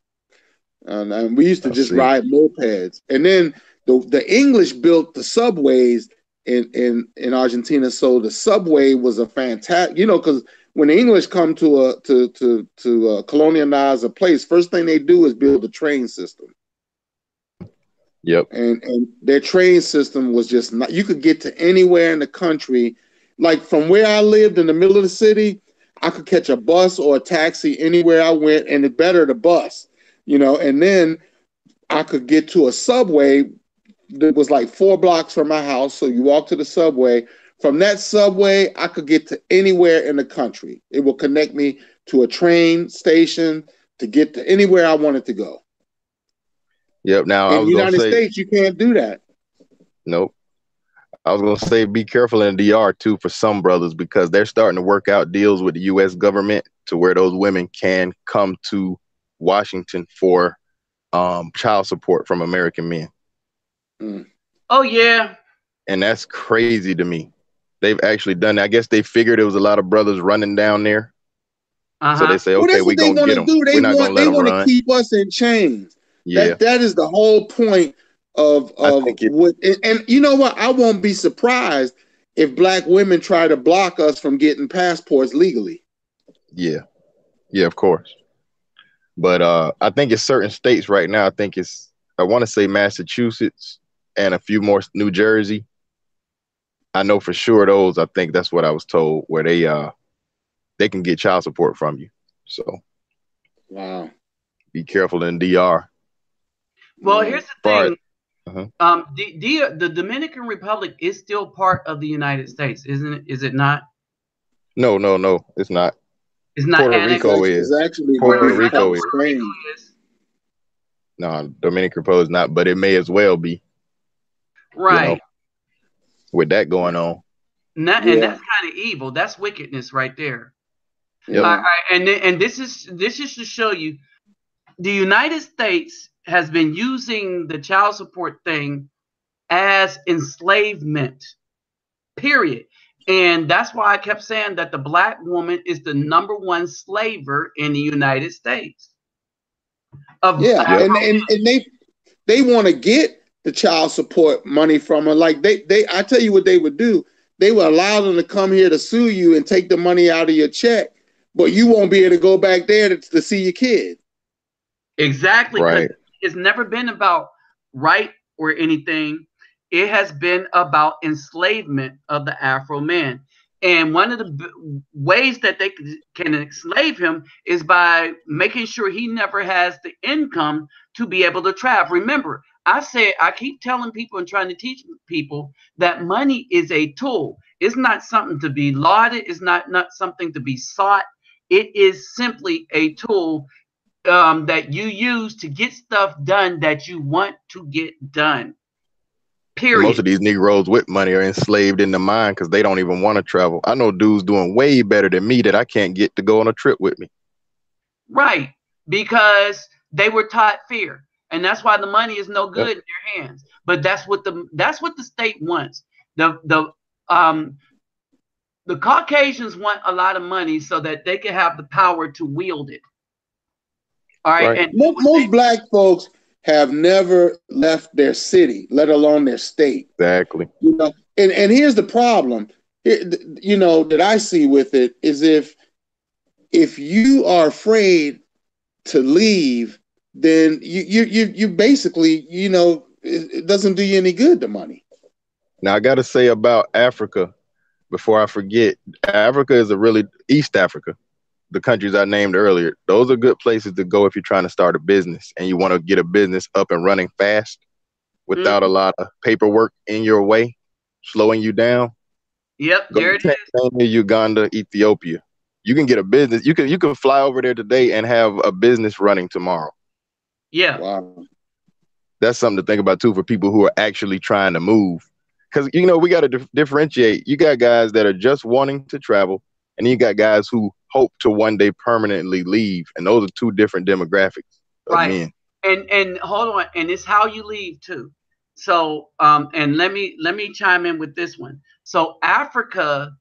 And we used to just ride mopeds. And then the English built the subways in Argentina, so the subway was a fantastic, because when the English come to colonialize a place, first thing they do is build a train system. Yep. And their train system was just not, you could get to anywhere in the country. Like from where I lived in the middle of the city, I could catch a bus or a taxi anywhere I went, and it better the bus, and then I could get to a subway that was like 4 blocks from my house. So you walk to the subway. From that subway, I could get to anywhere in the country. It will connect me to a train station to get to anywhere I wanted to go. Yep. Now, in the United States, you can't do that. Nope. I was going to say, be careful in the DR too for some brothers, because they're starting to work out deals with the U.S. government to where those women can come to Washington for child support from American men. Oh, yeah. And that's crazy to me. They've actually done that. I guess they figured there was a lot of brothers running down there. So they say, okay, we're going to get them. We're not going to let them run. They want to keep us in chains. Yeah. That is the whole point of what, and you know what? I won't be surprised if black women try to block us from getting passports legally. Yeah. Yeah, of course. But I think it's certain states right now. I want to say Massachusetts and a few more, New Jersey. I know for sure those. I think that's what I was told, where they can get child support from you. So Wow. be careful in DR. Well, Yeah. here's the Far thing. uh The Dominican Republic is still part of the United States, isn't it? Is it not? No, no, no, it's not. It's not Puerto annexed. Rico It's is. actually Puerto Puerto Rico. I know Rico part of is. Puerto Rico Spain. is. No, Dominican Republic is not, but it may as well be. You know, Right. with that going on. And Yeah. that's kind of evil. That's wickedness right there. Yep. All Yeah. right, and this is to show you the United States has been using the child support thing as enslavement. Period. And that's why I kept saying that the black woman is the number one slaver in the United States of Yeah. Yep. And they want to get the child support money from her. Like they I tell you what they would do. They would allow them to come here to sue you and take the money out of your check, but you won't be able to go back there to see your kid. exactly, because Right. it's never been about right or anything. It has been about enslavement of the Afro man. And one of the ways that they can enslave him is by making sure he never has the income to be able to travel. Remember, I keep telling people and trying to teach people that money is a tool. It's not something to be lauded. It's not something to be sought. It is simply a tool that you use to get stuff done that you want to get done. And most Period. of these Negroes with money are enslaved in the mind because they don't even want to travel. I know dudes doing way better than me that I can't get to go on a trip with me. Right. Because they were taught fear. And that's why the money is no Yep. good in their hands. But that's what the state wants. Um the Caucasians want a lot of money so that they can have the power to wield it. All right. Right. And Most black folks have never left their city, let alone their state. Exactly. You know, and here's the problem. You know that I see with it is if you are afraid to leave, then you basically it doesn't do you any good. The money. Now I got to say about Africa before I forget. Africa is a really East Africa. The countries I named earlier, those are good places to go if you're trying to start a business and you want to get a business up and running fast without a mm, lot of paperwork in your way, slowing you down. yep, Go there it to is. Tanzania, Uganda, Ethiopia. You can get a business. You can fly over there today and have a business running tomorrow. Yeah. Wow. That's something to think about too for people who are actually trying to move. Because we got to differentiate. You got guys that are just wanting to travel, and you got guys who hope to one day permanently leave, and those are two different demographics of Right. men. And hold on, and it's how you leave too. So and let me chime in with this one. So Africa,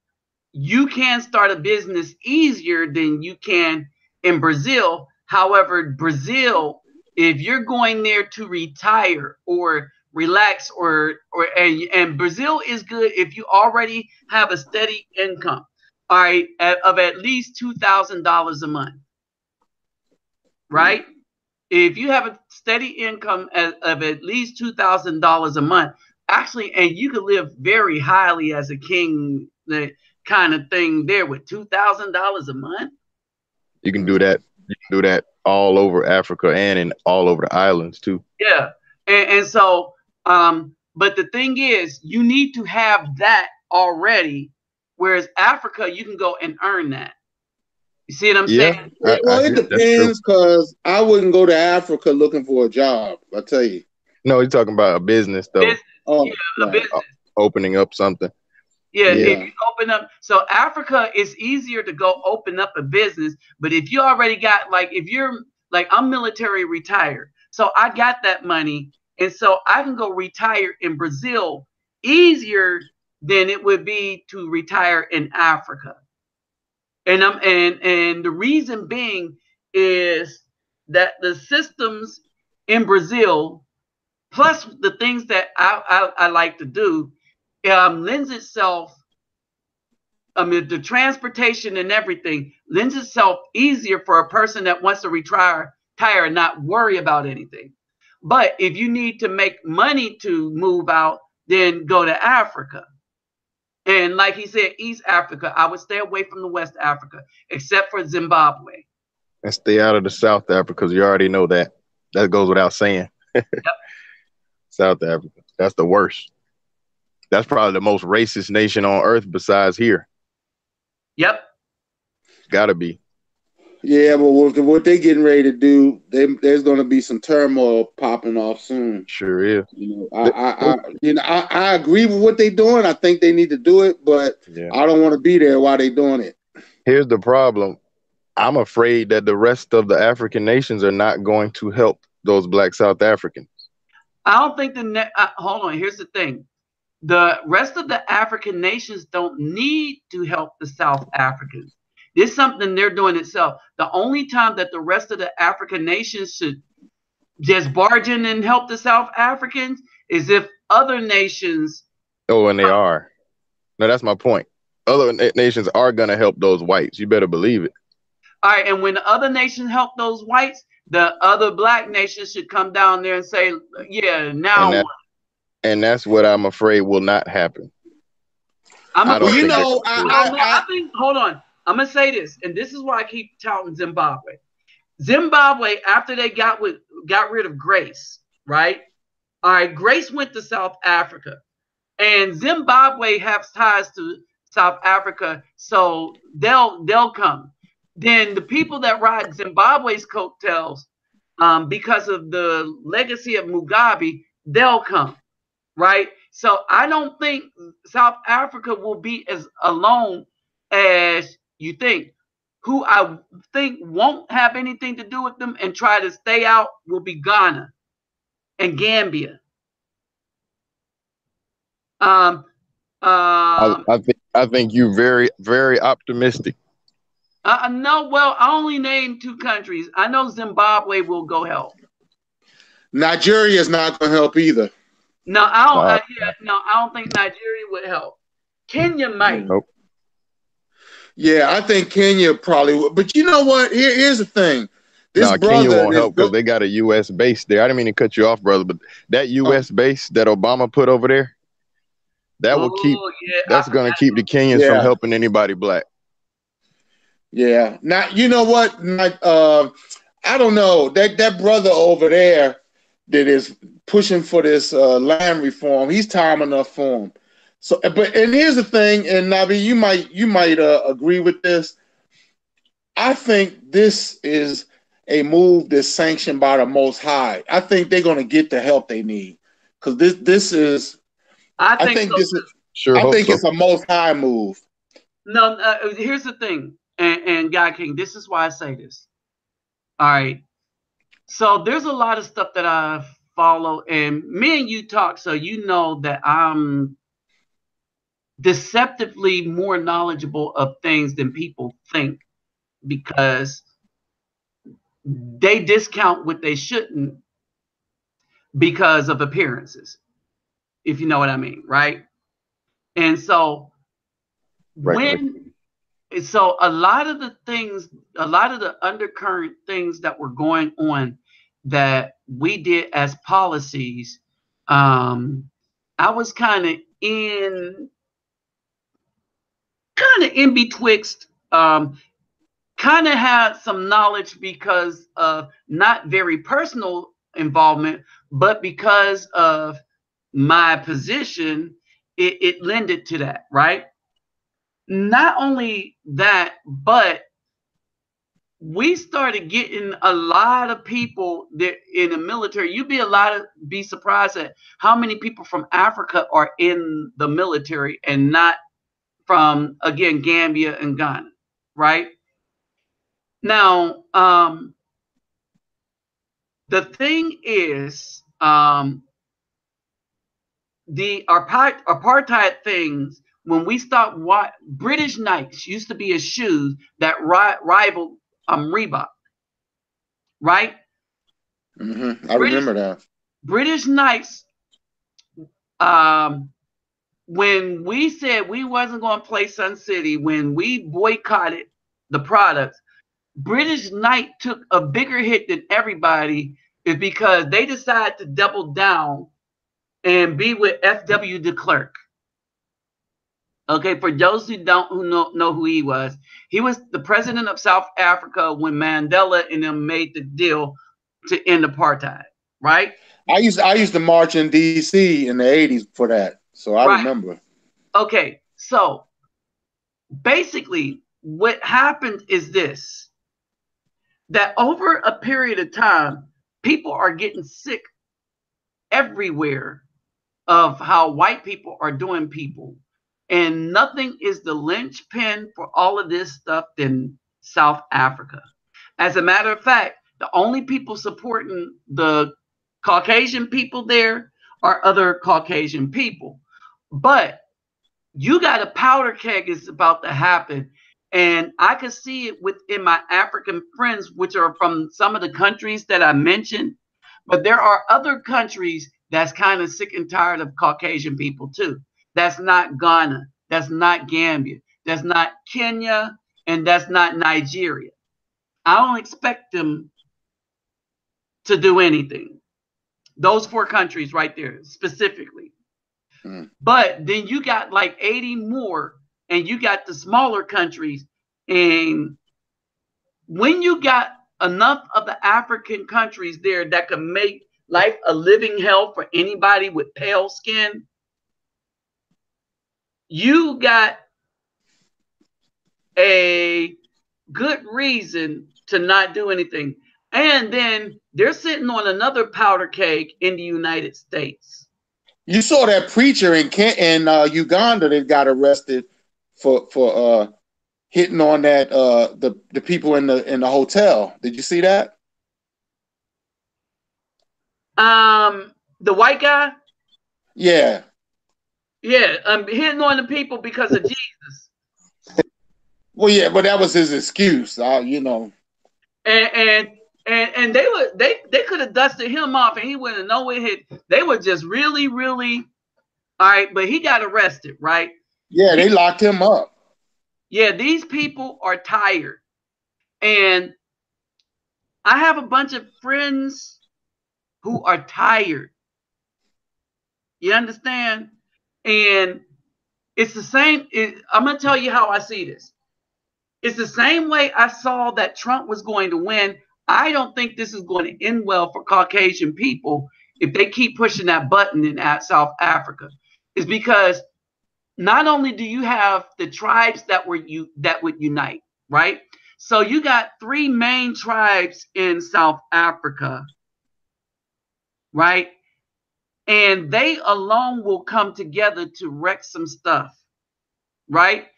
you can start a business easier than you can in Brazil. However, Brazil, if you're going there to retire or relax and Brazil is good if you already have a steady income, all right, of at least $2,000 a month, right? If you have a steady income of at least $2,000 a month, actually, and you can live very highly as a king, the kind of thing there with $2,000 a month. You can do that. You can do that all over Africa and in all over the islands too. Yeah, and so, but the thing is, you need to have that already, whereas Africa, you can go and earn that. You see what I'm Yeah, saying? I Well, it agree. That's true. depends because I wouldn't go to Africa looking for a job. I tell you. No, you're talking about a business though, Business, yeah, Oh, a right. business. opening up something. Yeah, Yeah, if Yeah. you open up, so Africa is easier to go open up a business, but if you already got like if you're like I'm military retired, so I got that money, and so I can go retire in Brazil easier than it would be to retire in Africa. And the reason being is that the systems in Brazil, plus the things that I like to do, lends itself I mean, the transportation and everything lends itself easier for a person that wants to retire and not worry about anything. But if you need to make money to move out, then go to Africa. And like he said, East Africa, I would stay away from the West Africa, except for Zimbabwe. And stay out of the South Africa, because you already know that. That goes without saying. Yep. South Africa. That's the worst. That's probably the most racist nation on earth besides here. Yep. Gotta be. Yeah, but what they getting ready to do, there's going to be some turmoil popping off soon. Sure is. I agree with what they're doing. I think they need to do it, but I don't want to be there while they're doing it. Here's the problem. I'm afraid that the rest of the African nations are not going to help those Black South Africans. I don't think hold on. Here's the thing. The rest of the African nations don't need to help the South Africans. This is something they're doing itself. The only time that the rest of the African nations should just barge in and help the South Africans is if other nations. Oh, and they are. No, that's my point. Other nations are going to help those whites. You better believe it. All right. And when the other nations help those whites, the other Black nations should come down there and say, yeah, now. And that's what I'm afraid will not happen. I think, hold on. I'm going to say this, and this is why I keep touting Zimbabwe. Zimbabwe, after they got rid of Grace, right? All right, Grace went to South Africa, and Zimbabwe has ties to South Africa, so they'll come. Then the people that ride Zimbabwe's coattails, because of the legacy of Mugabe, they'll come, right? So I don't think South Africa will be as alone as you think. Who I think won't have anything to do with them and try to stay out will be Ghana and Gambia. I think you're very, very optimistic. No, well, I only named 2 countries. I know Zimbabwe will go help. Nigeria is not going to help either. No, I don't think Nigeria would help. Kenya might. Nope. Yeah, I think Kenya probably would. But you know what? Here's the thing. Kenya won't help because they got a U.S. base there. I didn't mean to cut you off, brother, but that U.S. base that Obama put over there, that's going to keep the Kenyans from helping anybody Black. Yeah. Now, you know what? I don't know. That brother over there that is pushing for this land reform, he's time enough for him. So, and here's the thing, and Nabi, you might agree with this. I think this is a move that's sanctioned by the Most High. I think they're going to get the help they need because this is. I think it's a Most High move. No, here's the thing, and God King, this is why I say this. All right, so there's a lot of stuff that I follow, and me and you talk, so you know that I'm deceptively more knowledgeable of things than people think because they discount what they shouldn't because of appearances, if you know what I mean, right? And so so a lot of the undercurrent things that were going on that we did as policies, I was kind of in betwixt, kind of had some knowledge because of not very personal involvement, but because of my position, it lended to that, right? Not only that, but we started getting a lot of people that in the military. You'd be surprised at how many people from Africa are in the military and not from, again, Gambia and Ghana, right? Now, the thing is, the apartheid things, when we stopped, British Knights used to be a shoes that rivaled Reebok, right? Mm-hmm. I remember that. British Knights when we said we wasn't going to play Sun City, when we boycotted the products, British Knight took a bigger hit than everybody is because they decided to double down and be with F.W. de Klerk. Okay, for those who know who he was the president of South Africa when Mandela and them made the deal to end apartheid, right? I used to march in D.C. in the 80s for that, so I remember. Okay, so basically what happened is this, that over a period of time, people are getting sick everywhere of how white people are doing people. And nothing is the linchpin for all of this stuff than South Africa. As a matter of fact, the only people supporting the Caucasian people there are other Caucasian people. But you got a powder keg is about to happen. And I can see it within my African friends, which are from some of the countries that I mentioned. But there are other countries that's kind of sick and tired of Caucasian people too. That's not Ghana. That's not Gambia. That's not Kenya. And that's not Nigeria. I don't expect them to do anything. Those 4 countries right there, specifically. But then you got like 80 more, and you got the smaller countries. And when you got enough of the African countries there that can make life a living hell for anybody with pale skin, you got a good reason to not do anything. And then they're sitting on another powder keg in the United States. You saw that preacher in Uganda that got arrested for hitting on that the people in the hotel. Did you see that? The white guy? Yeah. Yeah, hitting on the people because of Jesus. Well, yeah, but that was his excuse, you know. And they could have dusted him off and he wouldn't know what hit. They were just really, really all right, but he got arrested, right? Yeah, they locked him up. Yeah, these people are tired. And I have a bunch of friends who are tired. You understand? And it's the same. I'm going to tell you how I see this. It's the same way I saw that Trump was going to win. I don't think this is going to end well for Caucasian people if they keep pushing that button in South Africa. It's because not only do you have the tribes that would unite, right? So you got 3 main tribes in South Africa, right? And they alone will come together to wreck some stuff, right?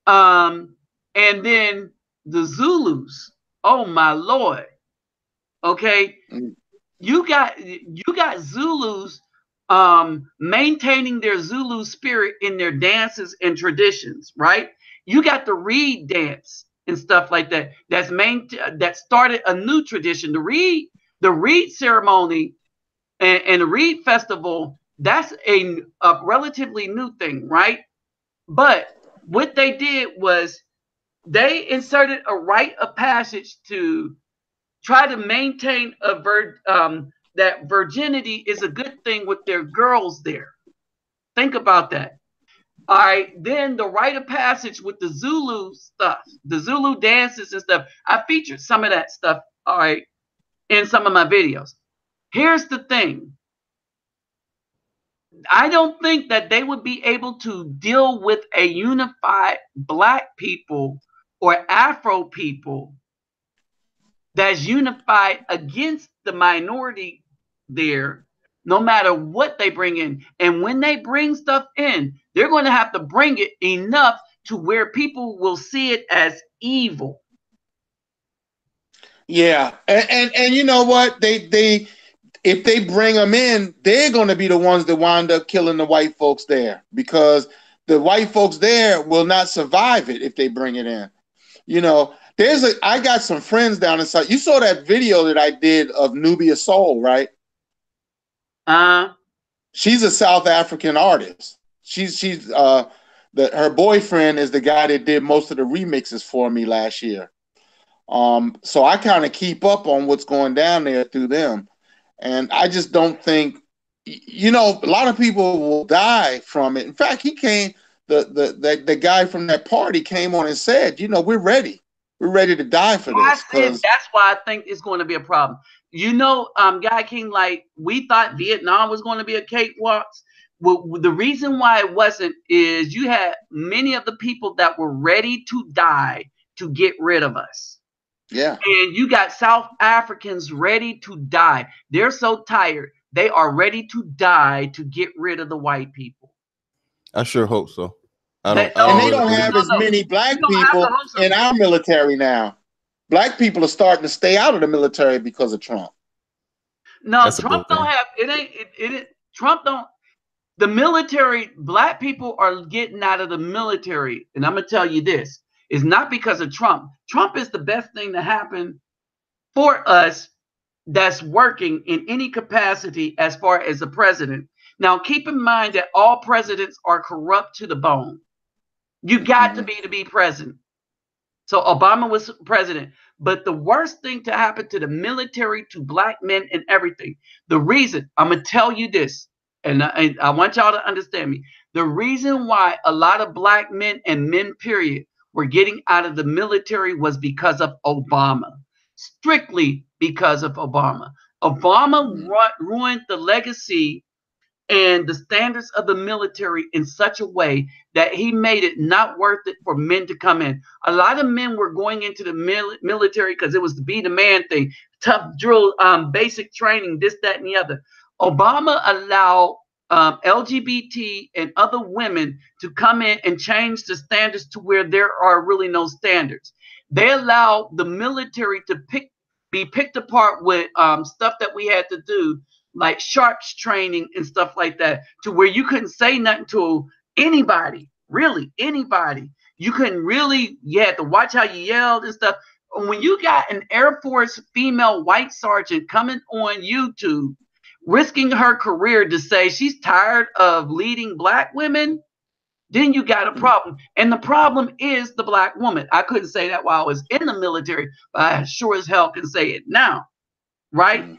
And then the Zulus, oh my Lord. Okay. You got Zulus maintaining their Zulu spirit in their dances and traditions, right? You got the Reed dance and stuff like that. That started a new tradition. The Reed ceremony and the Reed festival, that's a relatively new thing, right? But what they did was they inserted a rite of passage to try to maintain that virginity is a good thing with their girls there. Think about that. All right. Then the rite of passage with the Zulu stuff, the Zulu dances and stuff. I featured some of that stuff, all right, in some of my videos. Here's the thing. I don't think that they would be able to deal with a unified Black people or Afro people that's unified against the minority there, no matter what they bring in. And when they bring stuff in, they're going to have to bring it enough to where people will see it as evil. Yeah, and you know what? They if they bring them in, they're going to be the ones that wind up killing the white folks there, because the white folks there will not survive it if they bring it in. You know, I got some friends down in South. You saw that video that I did of Nubia Soul, right? She's a South African artist. she's her boyfriend is the guy that did most of the remixes for me last year. So I kind of keep up on what's going down there through them, and I just don't think, a lot of people will die from it. In fact, he came, the guy from that party came on and said, we're ready to die for this. That's why I think it's going to be a problem. Guy King, like, we thought Vietnam was going to be a cakewalk. Well, the reason why it wasn't is you had many of the people that were ready to die to get rid of us. Yeah. And you got South Africans ready to die. They're so tired. They are ready to die to get rid of the white people. I sure hope so. And they don't have as many black people in our military now. Black people are starting to stay out of the military because of Trump. No, Trump don't have it. Trump don't. The military, black people are getting out of the military, and I'm gonna tell you this: it's not because of Trump. Trump is the best thing to happen for us that's working in any capacity as far as the president. Now, keep in mind that all presidents are corrupt to the bone. You got to be president. So Obama was president. But the worst thing to happen to the military, to black men and everything, the reason, I'm going to tell you this, and I want y'all to understand me. The reason why a lot of black men and men, period, were getting out of the military was because of Obama. Strictly because of Obama. Obama ruined the legacy and the standards of the military in such a way that he made it not worth it for men to come in. A lot of men were going into the military because it was the be the man thing, tough drill, basic training, this, that, and the other. Obama allowed LGBT and other women to come in and change the standards to where there are really no standards. They allowed the military to be picked apart with stuff that we had to do, like sharps training and stuff like that, to where you couldn't say nothing to anybody, really anybody. You couldn't really, you had to watch how you yelled and stuff. When you got an Air Force female white sergeant coming on YouTube, risking her career to say she's tired of leading black women, then you got a problem. And the problem is the black woman. I couldn't say that while I was in the military, but I sure as hell can say it now, right?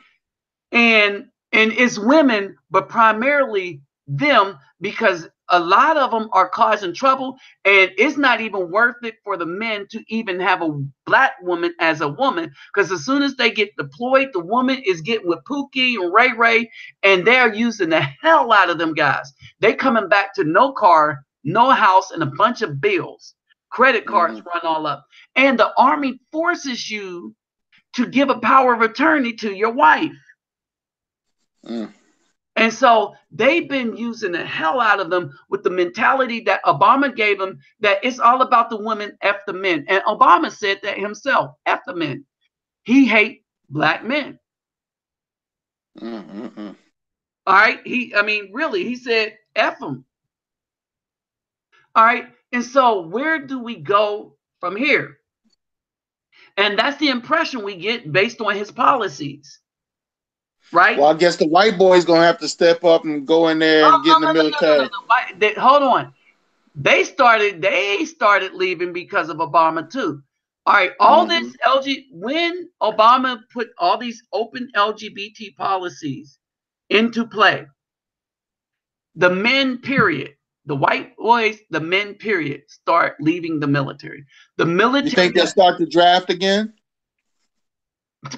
And it's women, but primarily them, because a lot of them are causing trouble, and it's not even worth it for the men to even have a black woman as a woman, because as soon as they get deployed, the woman is getting with Pookie and Ray Ray, and they're using the hell out of them guys. They coming back to no car, no house, and a bunch of bills. Credit cards run all up. And the Army forces you to give a power of attorney to your wife. And so they've been using the hell out of them with the mentality that Obama gave them, that it's all about the women, F the men. And Obama said that himself, F the men. He hate black men. All right. Really, he said, F them. All right. And so where do we go from here? And that's the impression we get based on his policies. Right. Well, I guess the white boy's gonna have to step up and go in there and get in the military. Hold on. They started leaving because of Obama too. All right. All this when Obama put all these open LGBT policies into play, the men, period, the white boys, the men, period, start leaving the military. The military. You think they'll start to draft again?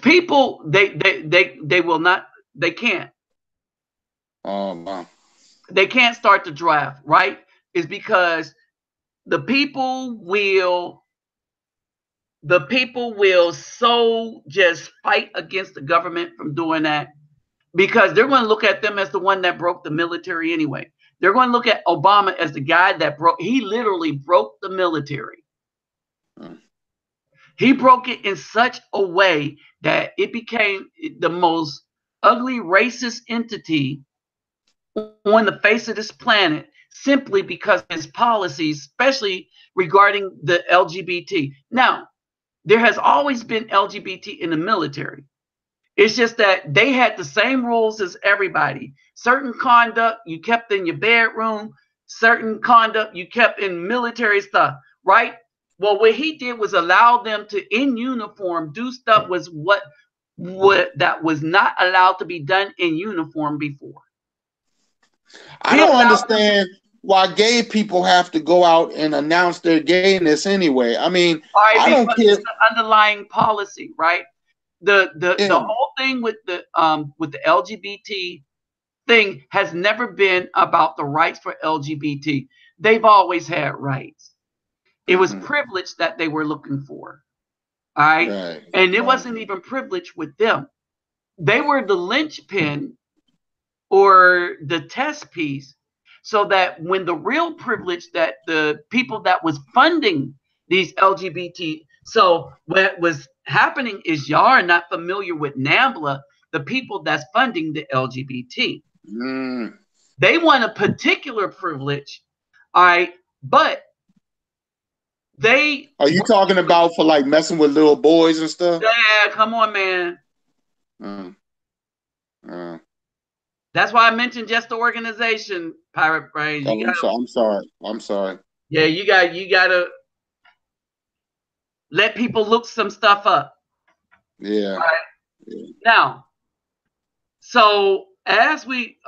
People, they will not. They can't. Oh wow. They can't start the draft, right? It's because the people will so just fight against the government from doing that, because they're going to look at them as the one that broke the military anyway. They're going to look at Obama as the guy that he literally broke the military. He broke it in such a way that it became the most ugly racist entity on the face of this planet, simply because of his policies, especially regarding the LGBT. Now, there has always been LGBT in the military. It's just that they had the same rules as everybody. Certain conduct you kept in your bedroom, certain conduct you kept in military stuff, right? Well, what he did was allow them to, in uniform, do stuff was what that was not allowed to be done in uniform before. I don't understand why gay people have to go out and announce their gayness anyway. I mean, I don't care. It's the underlying policy, right? The whole thing with the LGBT thing has never been about the rights for LGBT. They've always had rights. It was privilege that they were looking for. All right. And it wasn't even privilege with them. They were the linchpin or the test piece, so that when the real privilege that the people that was funding these LGBT, so what was happening is y'all are not familiar with NAMBLA, the people that's funding the LGBT. They want a particular privilege, all right, but they... Are you talking about for like messing with little boys and stuff? Yeah, come on, man. That's why I mentioned just the organization, Pirate Brain. I'm sorry. Yeah, you gotta let people look some stuff up. Yeah. Right? Now, so as we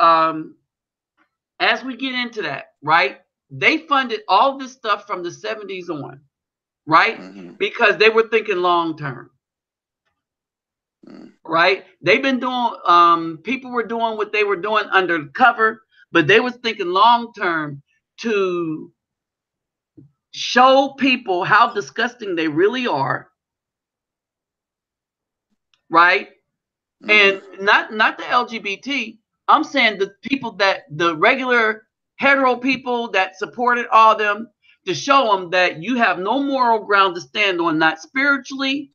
get into that, right? They funded all this stuff from the 70s on, right? Because they were thinking long term. Right? They've been doing, people were doing what they were doing undercover, but they was thinking long term to show people how disgusting they really are. Right? And not the LGBT. I'm saying the people that the regular hetero people that supported all them, to show them that you have no moral ground to stand on, not spiritually,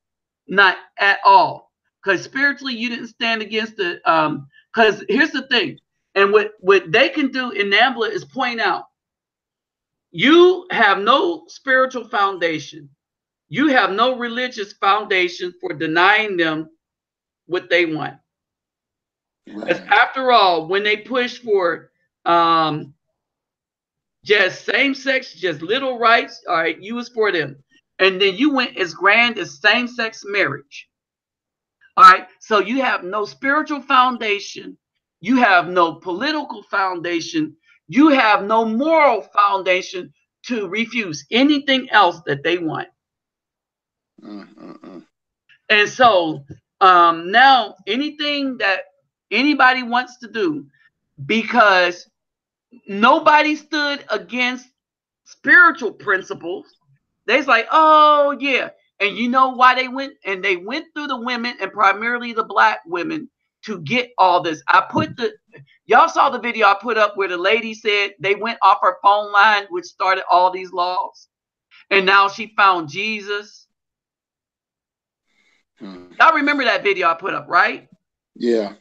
not at all. Because spiritually, you didn't stand against it. Because here's the thing, and what they can do in NAMBLA is point out, you have no spiritual foundation. You have no religious foundation for denying them what they want. Because after all, when they push for just same sex, just little rights, all right, you was for them. And then you went as grand as same sex marriage. All right, so you have no spiritual foundation, you have no political foundation, you have no moral foundation to refuse anything else that they want. And so now anything that anybody wants to do, because nobody stood against spiritual principles, they's like, oh yeah. And you know why they went? And they went through the women, and primarily the black women, to get all this. Y'all saw the video I put up where the lady said they went off her phone line, which started all these laws. And now she found Jesus. Y'all remember that video I put up, right? Yeah.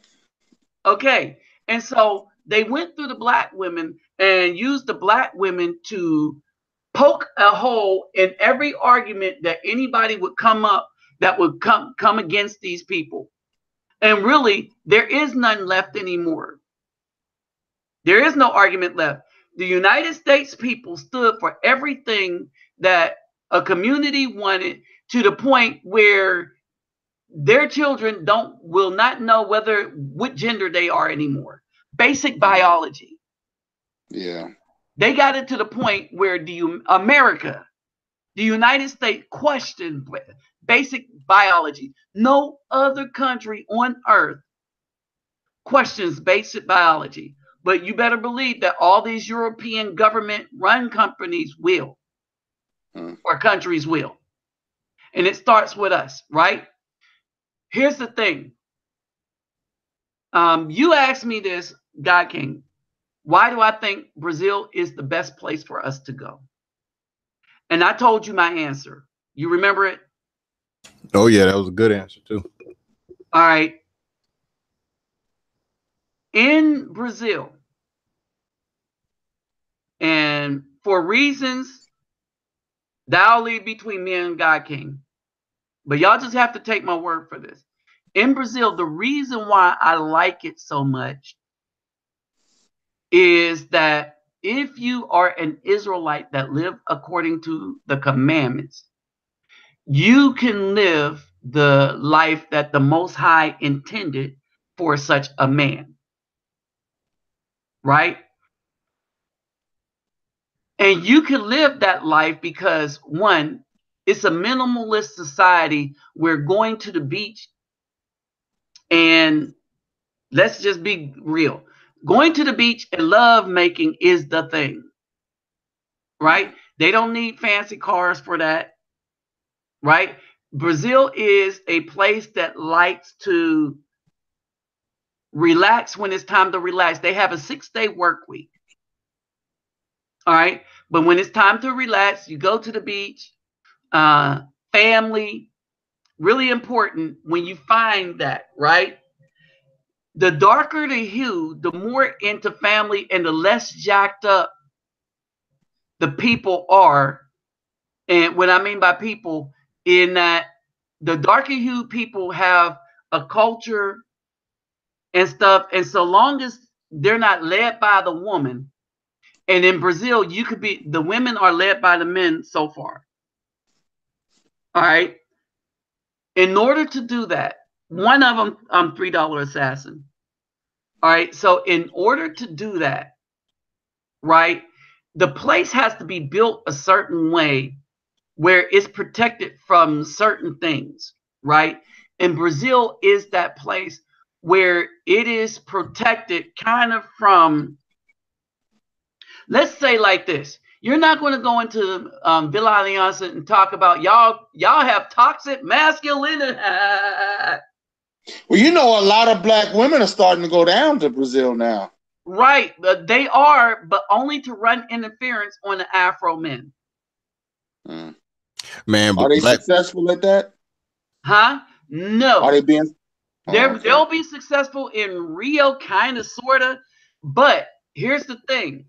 Okay. And so they went through the black women and used the black women to poke a hole in every argument that anybody would come up that would come against these people. And really, there is none left anymore. There is no argument left. The United States people stood for everything that a community wanted, to the point where their children will not know what gender they are anymore. Basic biology. Yeah. They got it to the point where the United States questioned basic biology. No other country on earth questions basic biology. But you better believe that all these European government-run companies will, or countries will. And it starts with us, right? Here's the thing. You asked me this, God King. Why do I think Brazil is the best place for us to go? And I told you my answer. You remember it? Oh, yeah, that was a good answer, too. All right. In Brazil, and for reasons that I'll leave between me and God King, but y'all just have to take my word for this. In Brazil, the reason why I like it so much is that if you are an Israelite that live according to the commandments, you can live the life that the Most High intended for such a man, right? And you can live that life because, one, it's a minimalist society. We're going to the beach, and let's just be real. Going to the beach and love making is the thing, right? They don't need fancy cars for that, right? Brazil is a place that likes to relax when it's time to relax. They have a 6-day work week. All right. But when it's time to relax, you go to the beach, family, really important when you find that, right? The darker the hue, the more into family and the less jacked up the people are. And what I mean by people, in that the darker hue people have a culture and stuff. And so long as they're not led by the woman, and in Brazil, the women are led by the men so far. All right. In order to do that, one of them, $3 assassin. All right. So in order to do that, right, the place has to be built a certain way where it's protected from certain things, right? And Brazil is that place where it is protected kind of from, let's say like this. You're not going to go into Villa Alianza and talk about y'all have toxic masculinity. Well, you know, a lot of black women are starting to go down to Brazil now. Right. They are, but only to run interference on the Afro men. Mm. Man, but are they successful at that? Huh? No. Are they being? They'll be successful in Rio, kind of, sort of. But here's the thing.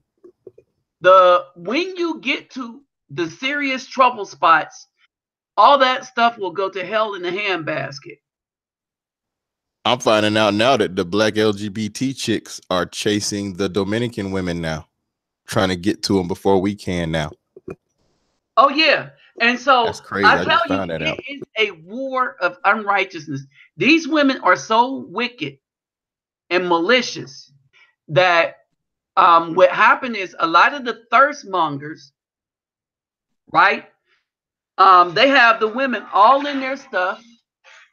When you get to the serious trouble spots, all that stuff will go to hell in the handbasket. I'm finding out now that the black LGBT chicks are chasing the Dominican women now, trying to get to them before we can now. Oh, yeah. And so that's crazy. I tell you, it is a war of unrighteousness. These women are so wicked and malicious that what happened is a lot of the thirst mongers, right? They have the women all in their stuff.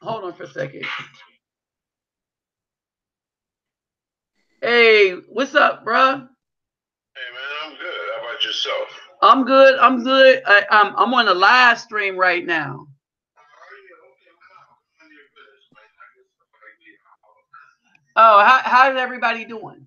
Hold on for a second. Hey, what's up, bruh? Hey, man, I'm good. How about yourself? I'm good. I'm good. I'm on a live stream right now. Oh, how's everybody doing?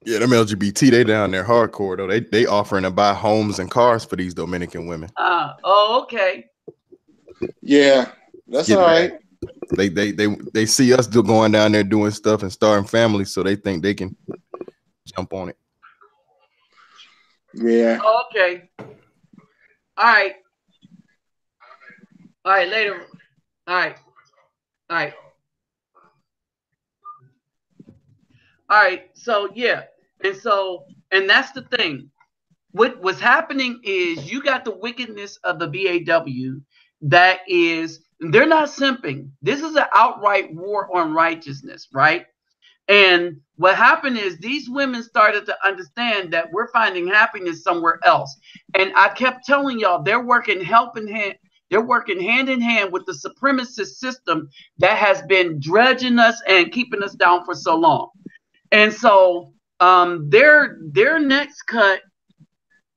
Yeah, them LGBT, they down there hardcore though. They offering to buy homes and cars for these Dominican women. Oh, okay. Yeah, that's all right. They see us going down there doing stuff and starting families, so they think they can jump on it. Yeah. Okay. All right. All right. Later. All right. All right. All right. So yeah, and that's the thing. What was happening is you got the wickedness of the BAW. That is, they're not simping. This is an outright war on righteousness, right? And what happened is these women started to understand that we're finding happiness somewhere else. And I kept telling y'all they're working hand in hand with the supremacist system that has been dredging us and keeping us down for so long. And so their next cut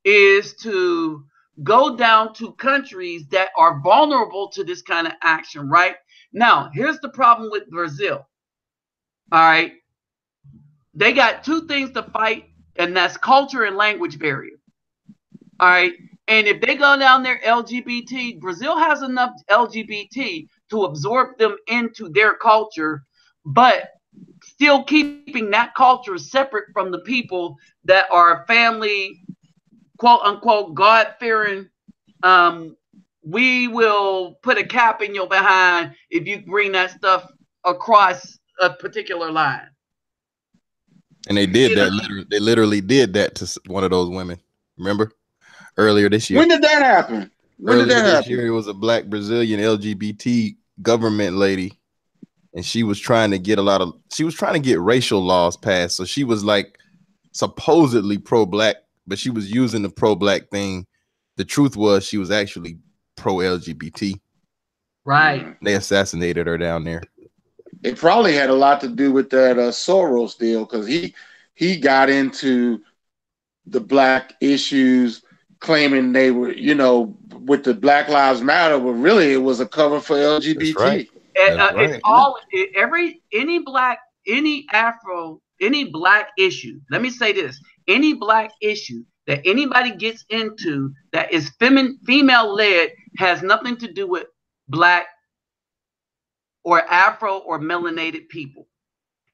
is to go down to countries that are vulnerable to this kind of action, right? Now, here's the problem with Brazil. All right. They got two things to fight, and that's culture and language barrier. All right. And if they go down there LGBT, Brazil has enough LGBT to absorb them into their culture, but still keeping that culture separate from the people that are family, quote unquote, God-fearing we will put a cap in your behind if you bring that stuff across a particular line. And they did that. They literally did that to one of those women. Remember earlier this year? When did that happen? Earlier this year, it was a black Brazilian LGBT government lady, and she was trying to get racial laws passed. So she was like supposedly pro-black, but she was using the pro-black thing. The truth was she was actually pro-LGBT. Right. They assassinated her down there. It probably had a lot to do with that Soros deal, because he got into the black issues, claiming they were, with the Black Lives Matter, but really it was a cover for LGBT. That's right. It's all any Afro, any black issue. Let me say this: any black issue that anybody gets into that is female led has nothing to do with black or Afro or melanated people.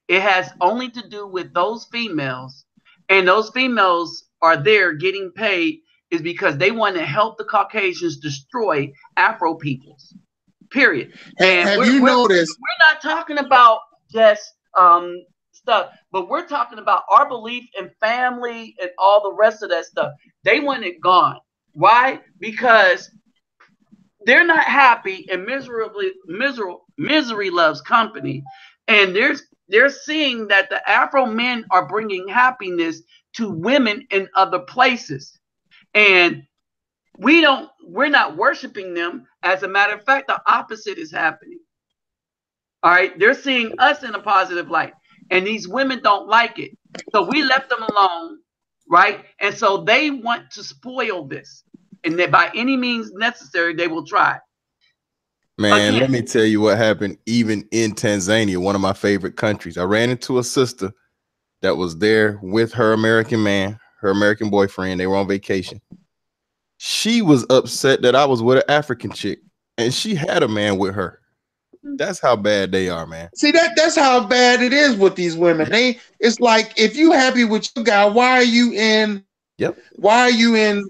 It has only to do with those females, and those females are there getting paid is because they want to help the Caucasians destroy Afro peoples. Period. And have you noticed? We're not talking about just stuff, but we're talking about our belief in family and all the rest of that stuff. They want it gone. Why? Because they're not happy, and misery loves company. And they're seeing that the Afro men are bringing happiness to women in other places. And we're not worshiping them. As a matter of fact, the opposite is happening. All right. They're seeing us in a positive light, and these women don't like it. So we left them alone. Right. And so they want to spoil this, and that by any means necessary, they will try. Man, let me tell you what happened even in Tanzania, one of my favorite countries. I ran into a sister that was there with her American man, her American boyfriend. They were on vacation. She was upset that I was with an African chick, and she had a man with her. That's how bad they are, man. See, that's how bad it is with these women. It's like, if you happy with your guy, why are you in? Yep. Why are you in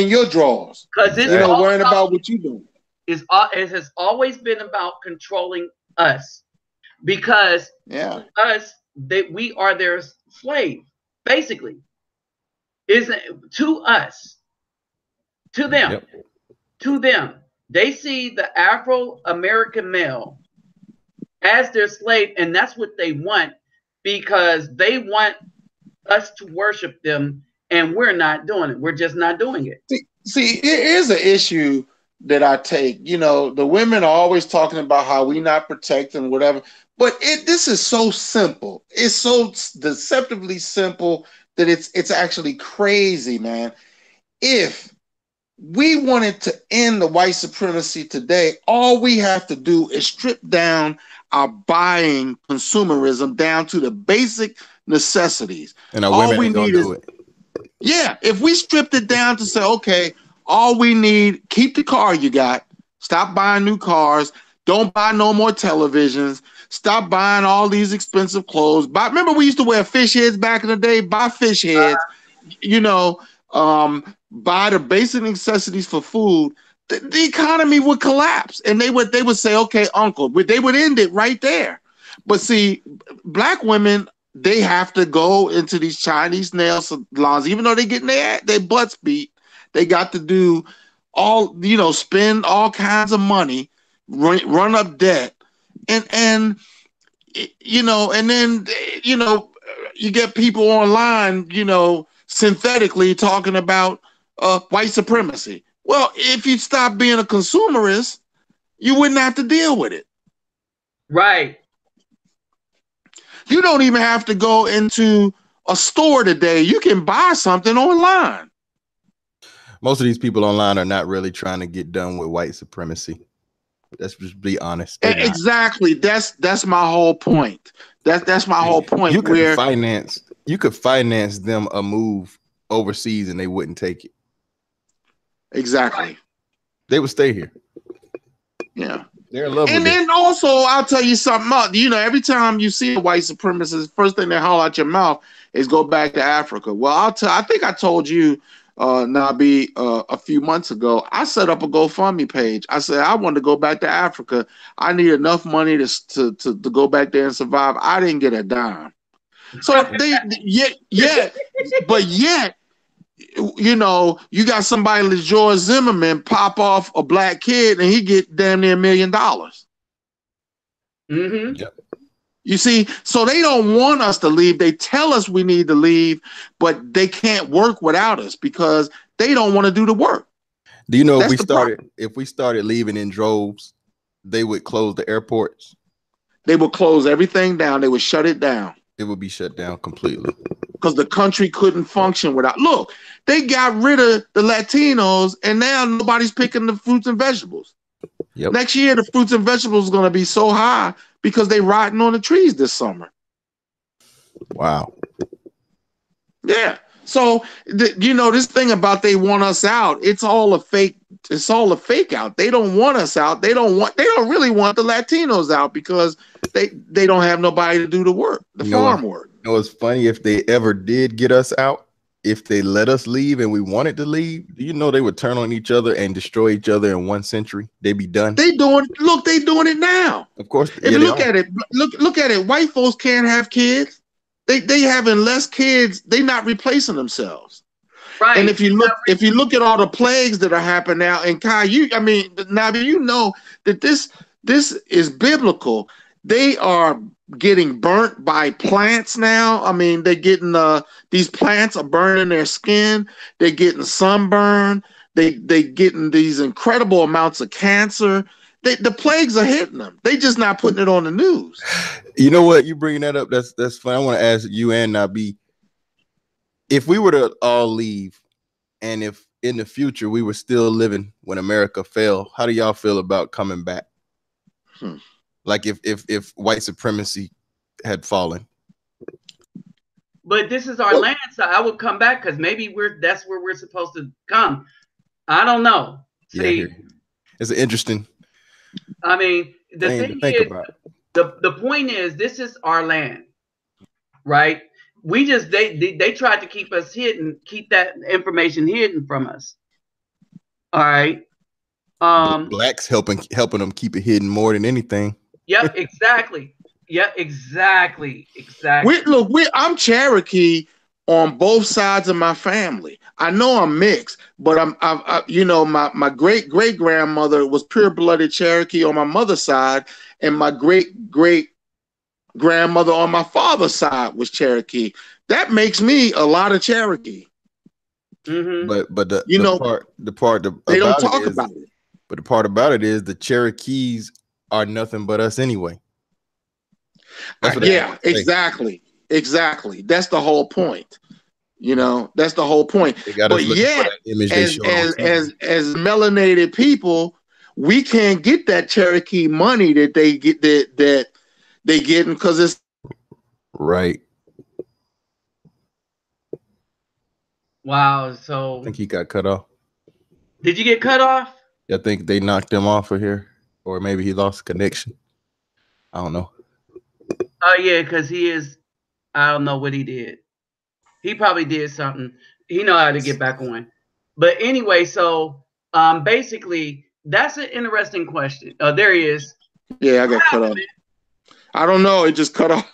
your drawers? Because it's worrying about what you doing. It has always been about controlling us, because we are their slave, basically. Isn't to us, to them, to them. They see the Afro-American male as their slave, and that's what they want, because they want us to worship them, and we're not doing it. We're just not doing it. See, here's an issue that I take. The women are always talking about how we not protect them, whatever. But this is so simple. It's so deceptively simple that it's actually crazy, man. If we wanted to end the white supremacy today, all we have to do is strip down our buying consumerism down to the basic necessities. And all we need is if we stripped it down to say, okay, all we need, keep the car you got, stop buying new cars, don't buy no more televisions, stop buying all these expensive clothes. Remember we used to wear fish heads back in the day? Buy fish heads, buy the basic necessities for food. The economy would collapse, and they would say, okay, uncle, but they would end it right there. But see, black women, they have to go into these Chinese nail salons, even though they're getting their butts beat. They got to do spend all kinds of money, run up debt, and then you get people online, synthetically talking about white supremacy. Well, if you stop being a consumerist, you wouldn't have to deal with it. Right. You don't even have to go into a store today. You can buy something online. Most of these people online are not really trying to get done with white supremacy. Let's just be honest. Exactly. That's my whole point. That's my whole point. You could finance them a move overseas and they wouldn't take it. Exactly. They would stay here. Yeah. They're in love with it. And then also, I'll tell you something else. Every time you see a white supremacist, first thing they haul out your mouth is go back to Africa. Well, I think I told you Nabi, a few months ago. I set up a GoFundMe page. I said I wanted to go back to Africa. I need enough money to go back there and survive. I didn't get a dime. So but yet, you know, you got somebody like George Zimmerman pop off a black kid and he get damn near $1 million. Mm-hmm. Yep. You see, so they don't want us to leave. They tell us we need to leave, but they can't work without us because they don't want to do the work. Do you know That's if we started leaving in droves, they would close the airports? They would close everything down. They would shut it down. It would be shut down completely. Because the country couldn't function without. Look, they got rid of the Latinos, and now nobody's picking the fruits and vegetables. Yep. Next year, the fruits and vegetables are going to be so high because they rotting on the trees this summer. Wow. Yeah. So you know, this thing about they want us out, it's all a fake. It's all a fake out. They don't want us out. They don't really want the Latinos out because they don't have nobody to do the work, the farm work. You know, it's funny, if they ever did get us out, if they let us leave and we wanted to leave, do you know they would turn on each other and destroy each other in 1 century? They'd be done. They doing it now. Of course. If you look at it, look at it. White folks can't have kids. They having less kids. They not replacing themselves. Right. And if you look at all the plagues that are happening now, and Kai, Nabi, you know that this is biblical. They are getting burnt by plants now. I mean, they're getting these plants are burning their skin. They're getting sunburn. They getting these incredible amounts of cancer. The plagues are hitting them. They just not putting it on the news. You know what? You bringing that up. That's fun. I want to ask you and Nabi, if we were to all leave, and if in the future we were still living when America fell, how do y'all feel about coming back? Like if white supremacy had fallen. But this is our land, so I would come back because maybe that's where we're supposed to come. I don't know. See, yeah, it's interesting. I mean, the thing is, the point is, this is our land, right? We just they tried to keep us hidden, keep that information hidden from us. All right. Blacks helping them keep it hidden more than anything. Yep, exactly. Yeah, exactly. I'm Cherokee on both sides of my family. I know I'm mixed, but my great grandmother was pure blooded Cherokee on my mother's side, and my great grandmother on my father's side was Cherokee. That makes me a lot of Cherokee. Mm-hmm. But the part they don't talk about it. But the part about it is the Cherokees are nothing but us anyway. Yeah, exactly. That's the whole point. You know, that's the whole point. But yet, as melanated people, we can't get that Cherokee money that they get that they getting because it's right. Wow. So I think he got cut off. Did you get cut off? I think they knocked him off of here, or maybe he lost connection. I don't know. Oh yeah, because he is. I don't know what he did. He probably did something. He know how to get back on. But anyway, so basically, that's an interesting question. Oh, there he is. Yeah, I got cut off. I don't know. It just cut off.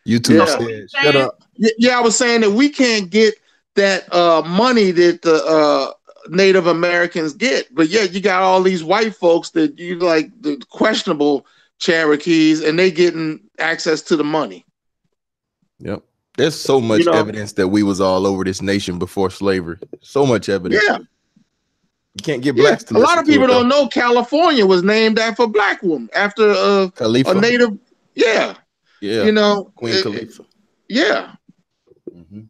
YouTube said, shut up. Yeah, I was saying that we can't get that money that the Native Americans get. But yeah, you got all these white folks that you like, the questionable Cherokees, and they getting access to the money. Yep. There's so much evidence that we was all over this nation before slavery. So much evidence. Yeah. You can't get blacks to a lot of people don't know California was named after a black woman, after a native. Yeah. Yeah. You know, Queen Khalifa. Yeah. Mm-hmm.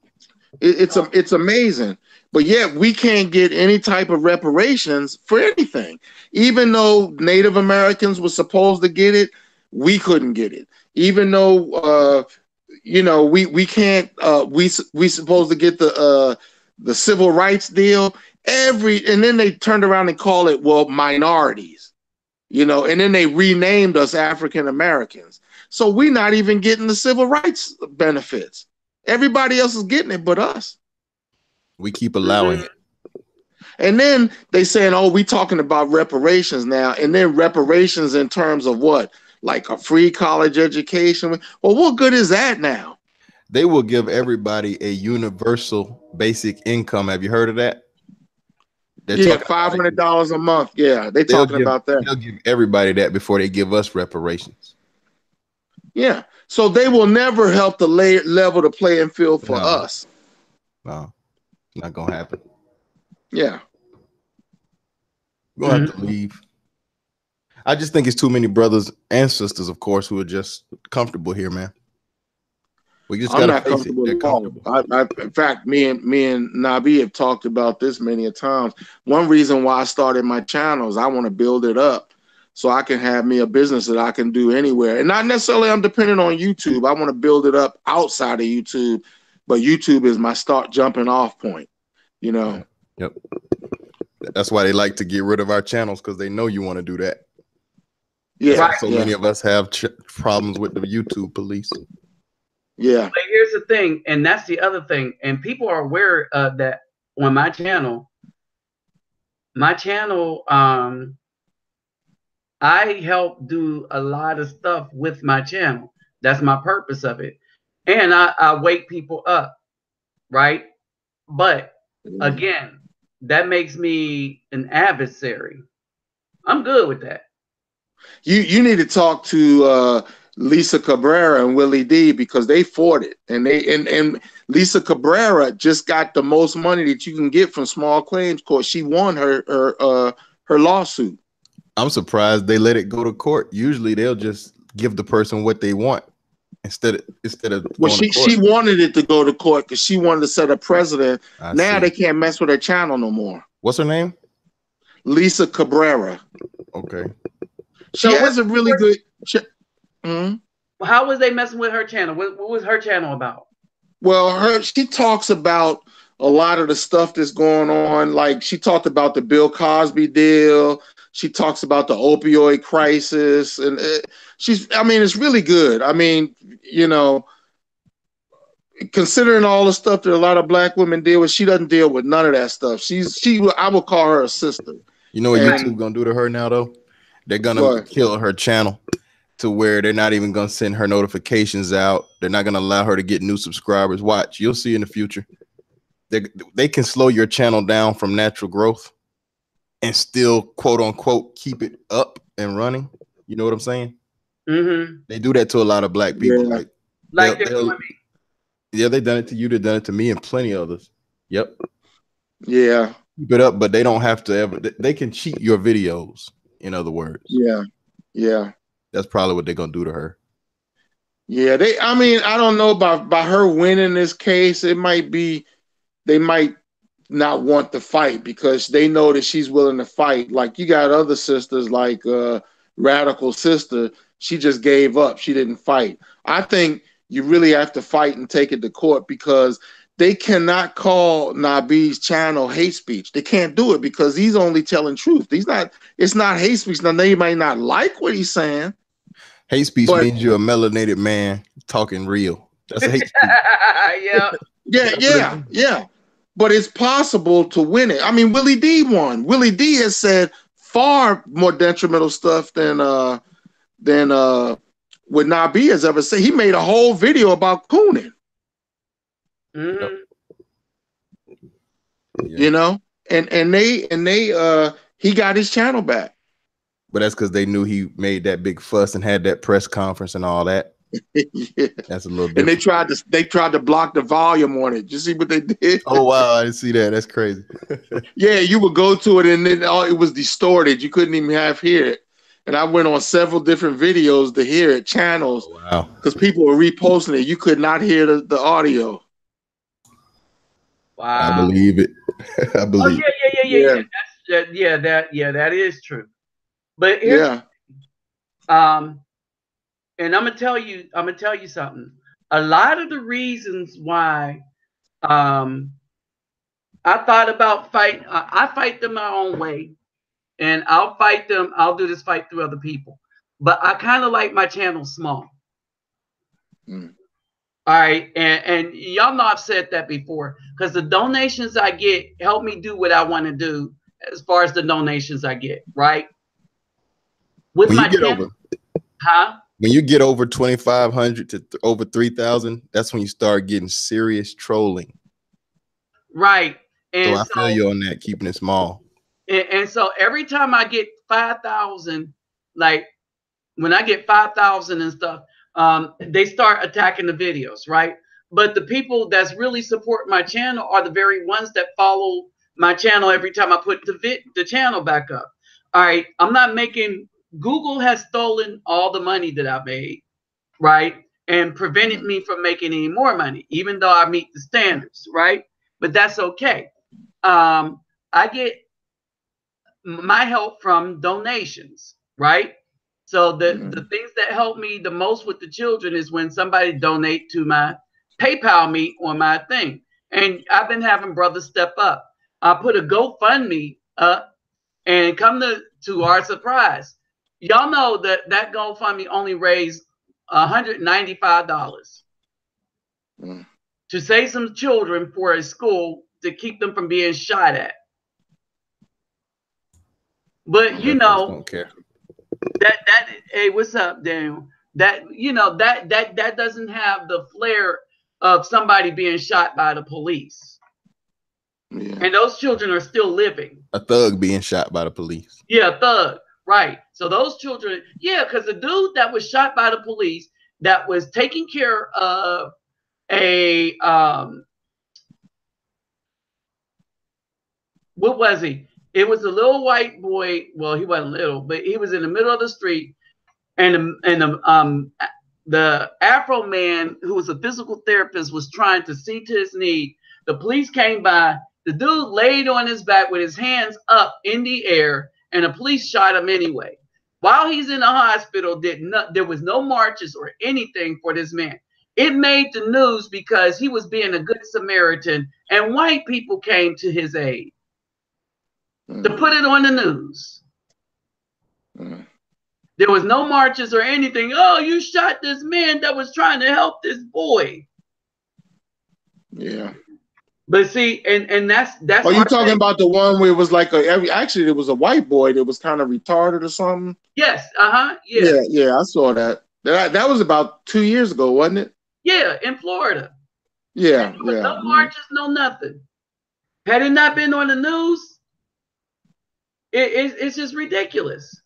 It's amazing. But yet we can't get any type of reparations for anything. Even though Native Americans were supposed to get it, we couldn't get it. Even though we can't we supposed to get the civil rights deal. And then they turned around and call it minorities, and then they renamed us African Americans. So we're not even getting the civil rights benefits. Everybody else is getting it but us. We keep allowing it. And then they saying, oh, we talking about reparations now. And then reparations in terms of what? Like a free college education. Well, what good is that now? They will give everybody a universal basic income. Have you heard of that? They're Yeah, $500 a month. Yeah, they're talking about that. They'll give everybody that before they give us reparations. Yeah, so they will never help to level the playing field for us. No, it's not gonna happen. Yeah, we're gonna have to leave. I just think it's too many brothers and sisters, of course, who are just comfortable here, man. We just gotta face it. They're comfortable. In fact, me and Nabi have talked about this many a times. One reason why I started my channel is I want to build it up so I can have me a business that I can do anywhere. And not necessarily I'm dependent on YouTube. I want to build it up outside of YouTube, but YouTube is my jumping off point, you know. Yep. That's why they like to get rid of our channels, because they know you want to do that. Yeah. So many of us have problems with the YouTube police. Yeah. But here's the thing, and that's the other thing, and people are aware of that on my channel. I help do a lot of stuff with my channel. That's my purpose of it. And I wake people up, right? But again, that makes me an adversary. I'm good with that. You need to talk to Lisa Cabrera and Willie D, because they fought it, and Lisa Cabrera just got the most money that you can get from small claims court. She won her lawsuit. I'm surprised they let it go to court. Usually they'll just give the person what they want instead of well, she wanted it to go to court because she wanted to set a precedent. Now they can't mess with her channel no more. What's her name? Lisa Cabrera. Okay. She has a really good. How was they messing with her channel? What was her channel about? Well, she talks about a lot of the stuff that's going on. Like, she talked about the Bill Cosby deal. She talks about the opioid crisis, and it's really good. I mean, you know, considering all the stuff that a lot of black women deal with, she doesn't deal with none of that stuff. I would call her a sister. You know what YouTube gonna do to her now, though? They're gonna kill her channel to where they're not even gonna send her notifications out. They're not gonna allow her to get new subscribers. Watch, you'll see in the future. They can slow your channel down from natural growth and still, quote unquote, keep it up and running. You know what I'm saying? Mm-hmm. They do that to a lot of black people. Yeah. Like they're doing me. Yeah, they've done it to you. They've done it to me and plenty of others. Yep. Yeah. Keep it up, but they don't have to ever. They can cheat your videos. In other words. Yeah. Yeah. That's probably what they're gonna do to her. Yeah. I don't know about by her winning this case. It might be they might not want to fight because they know that she's willing to fight. Like, you got other sisters like Radical Sister. She just gave up. She didn't fight. I think you really have to fight and take it to court, because they cannot call Nabi's channel hate speech. They can't do it because he's only telling truth. It's not hate speech. Now, they might not like what he's saying. Hate speech means you're a melanated man talking real. That's hate speech. Yeah. But it's possible to win it. I mean, Willie D won. Willie D has said far more detrimental stuff than what Nabi has ever said. He made a whole video about cooning. Mm-hmm. Yeah. You know, and he got his channel back. But that's because they knew he made that big fuss and had that press conference and all that. Yeah. That's a little different. And they tried to block the volume on it. You see what they did? Oh wow, I didn't see that. That's crazy. Yeah, you would go to it and then it was distorted. You couldn't even hear it. And I went on several different videos to hear it, channels. Oh, wow. Because people were reposting it. You could not hear the audio. Wow. I believe it. I believe. Oh, yeah. That is true. But and I'm gonna tell you something. A lot of the reasons why I thought about I fight them my own way, and I'll fight them. I'll do this fight through other people, but I kind of like my channel small. All right, and y'all know I've said that before because the donations I get help me do what I want to do as far as the donations I get, right? With When you my get channel, over, huh? when you get over 2,500 to over 3,000, that's when you start getting serious trolling. Right, So and I feel you on that, keeping it small. and so every time I get 5,000, like when I get 5,000 and stuff, they start attacking the videos, right? But the people that's really support my channel are the very ones that follow my channel every time I put the channel back up. All right, I'm not making. Google has stolen all the money that I made, right, and prevented me from making any more money, even though I meet the standards, right? But that's okay. I get my help from donations, right? So the things that help me the most with the children is when somebody donate to my PayPal me on my thing. And I've been having brothers step up. I put a GoFundMe up and come to our surprise. Y'all know that that GoFundMe only raised $195 to save some children for a school to keep them from being shot at. But you know, Don't care. that hey, what's up, Daniel? That that doesn't have the flair of somebody being shot by the police. Yeah. And those children are still living. A thug being shot by the police. Yeah, thug. Right. So those children, yeah, because the dude that was shot by the police that was taking care of a what was he? It was a little white boy. Well, he wasn't little, but he was in the middle of the street, and the Afro man who was a physical therapist was trying to see to his knee. The police came by. The dude laid on his back with his hands up in the air, and the police shot him anyway. While he's in the hospital, there was no marches or anything for this man. It made the news because he was being a good Samaritan, and white people came to his aid to put it on the news. There was no marches or anything. Oh, you shot this man that was trying to help this boy. Yeah. But see, and that's. Are you talking about the one where it was like actually it was a white boy that was kind of retarded or something? Yes. Yeah. Yeah, I saw that. That was about 2 years ago, wasn't it? Yeah, in Florida. Yeah. There was no marches, no nothing. Had it not been on the news, it's just ridiculous.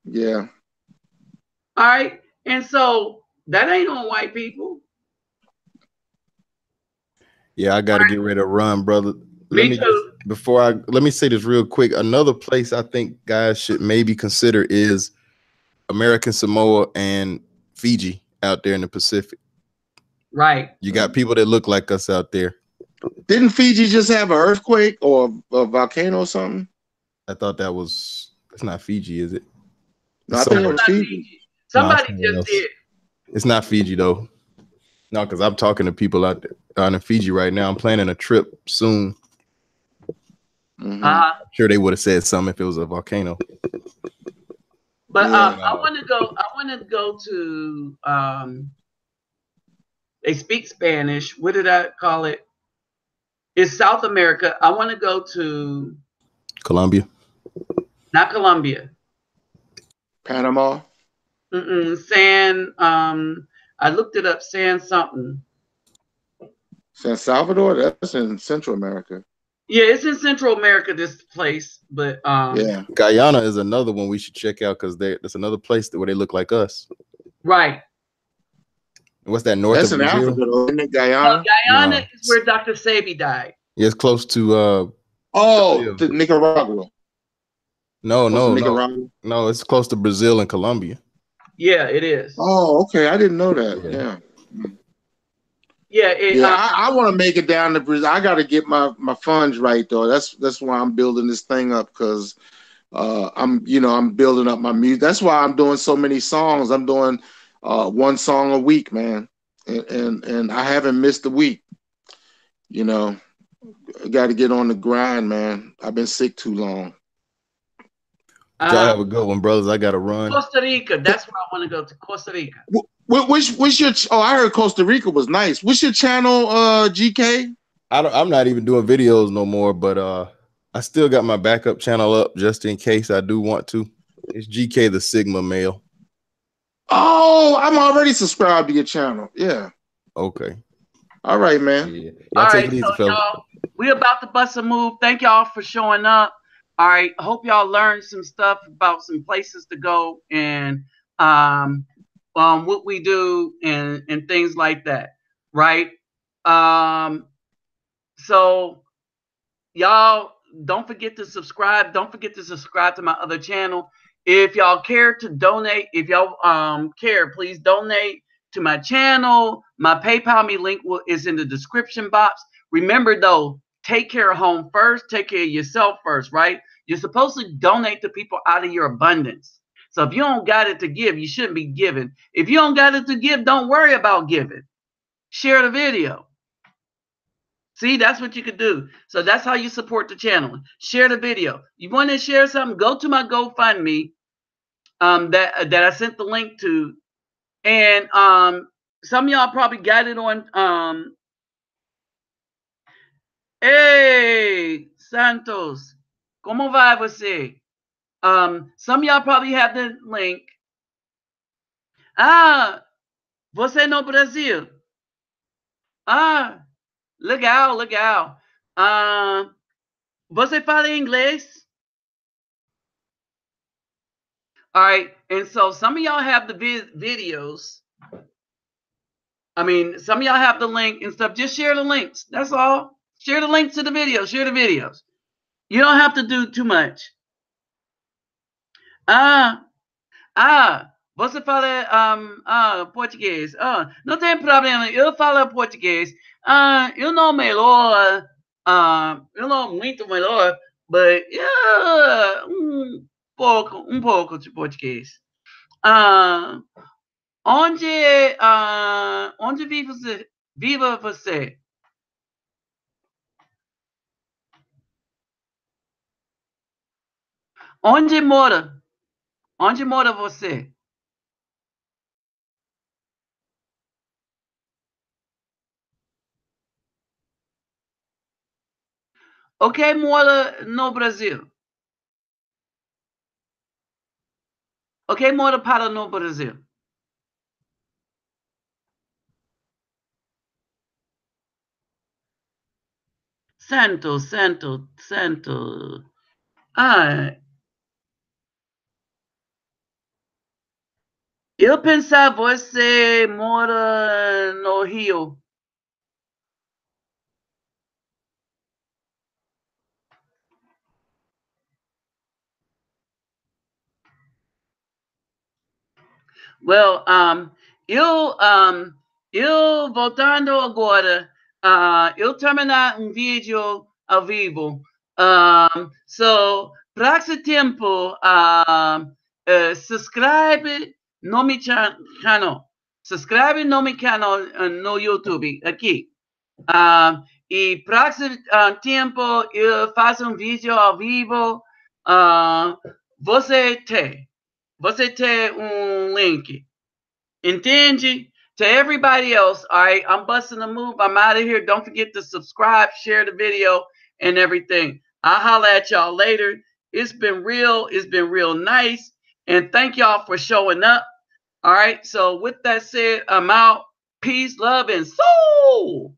Yeah. All right, and so that ain't on white people. Yeah, I got to get ready to run, brother. Me too. Let me say this real quick. Another place I think guys should maybe consider is American Samoa and Fiji out there in the Pacific. Right. You got people that look like us out there. Didn't Fiji just have an earthquake or a volcano or something? I thought that's not Fiji, is it? No, I think it was Fiji. Somebody just did. It's not Fiji though. No, because I'm talking to people out in Fiji right now. I'm planning a trip soon. I'm sure they would have said something if it was a volcano. But I want to go to they speak Spanish. What did I call it? It's South America. I want to go to Colombia. Not Colombia. Panama. I looked it up. San something. San Salvador. That's in Central America. Yeah, it's in Central America. This place, but yeah, Guyana is another one we should check out because there's another place where they look like us. Right. What's that north That's of in Brazil? Africa, though, isn't it? Guyana. Guyana is where Dr. Sebi died. Yeah, it's close to to Nicaragua. No, it's close to Brazil and Colombia. Yeah, it is. Oh, okay. I didn't know that. I want to make it down to Brazil. I got to get my funds right though. That's why I'm building this thing up because I'm building up my music. That's why I'm doing so many songs. I'm doing one song a week, man, and I haven't missed a week. You know, I got to get on the grind, man. I've been sick too long. Y'all have a good one, brothers. I got to run. Costa Rica. That's where I want to go to. Costa Rica. Which your? Oh, I heard Costa Rica was nice. What's your channel, GK? I'm not even doing videos no more, but I still got my backup channel up just in case I do want to. It's GK the Sigma Male. Oh, I'm already subscribed to your channel. Yeah. Okay. All right, man. Yeah. All Y'all take right, it easy, so fellas. y'all, we about to bust a move. Thank y'all for showing up. All right, hope y'all learned some stuff about some places to go and what we do and things like that, right? So y'all don't forget to subscribe. Don't forget to subscribe to my other channel. If y'all care to donate, if y'all care, please donate to my channel. My PayPal me link is in the description box. Remember though, take care of home first. Take care of yourself first, right? You're supposed to donate to people out of your abundance. So if you don't got it to give, you shouldn't be giving. If you don't got it to give, don't worry about giving. Share the video. See, that's what you could do. So that's how you support the channel. Share the video. You want to share something? Go to my GoFundMe that I sent the link to, and some of y'all probably got it on. Hey, Santos, como vai você? Some of y'all probably have the link. Ah, você no Brasil? Ah, legal, legal. Você fala inglês? All right, and so some of y'all have the videos. I mean, some of y'all have the link and stuff. Just share the links. That's all. Share the links to the videos. Share the videos. You don't have to do too much. Ah, você fala português. Não tem problema. Eu falo português. Eu não melhor. Eu não muito melhor, but yeah, um pouco de português. Onde vive você? Onde mora? Onde mora você? Ok, mora no Brasil. Ok, mora para no Brasil. Santo. Eu pensava você mora no Rio. Well, eu voltando agora, eu terminar um vídeo ao vivo. So, para esse tempo, subscribe no meu canal. Subscribe no meu canal no YouTube, aqui. E próximo tempo eu faço um vídeo ao vivo. Você tem link. Entende? To everybody else, all right, I'm busting a move. I'm out of here. Don't forget to subscribe, share the video, and everything. I'll holler at y'all later. It's been real. It's been real nice. And thank y'all for showing up. All right. So with that said, I'm out. Peace, love, and soul.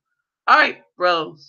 All right, bros.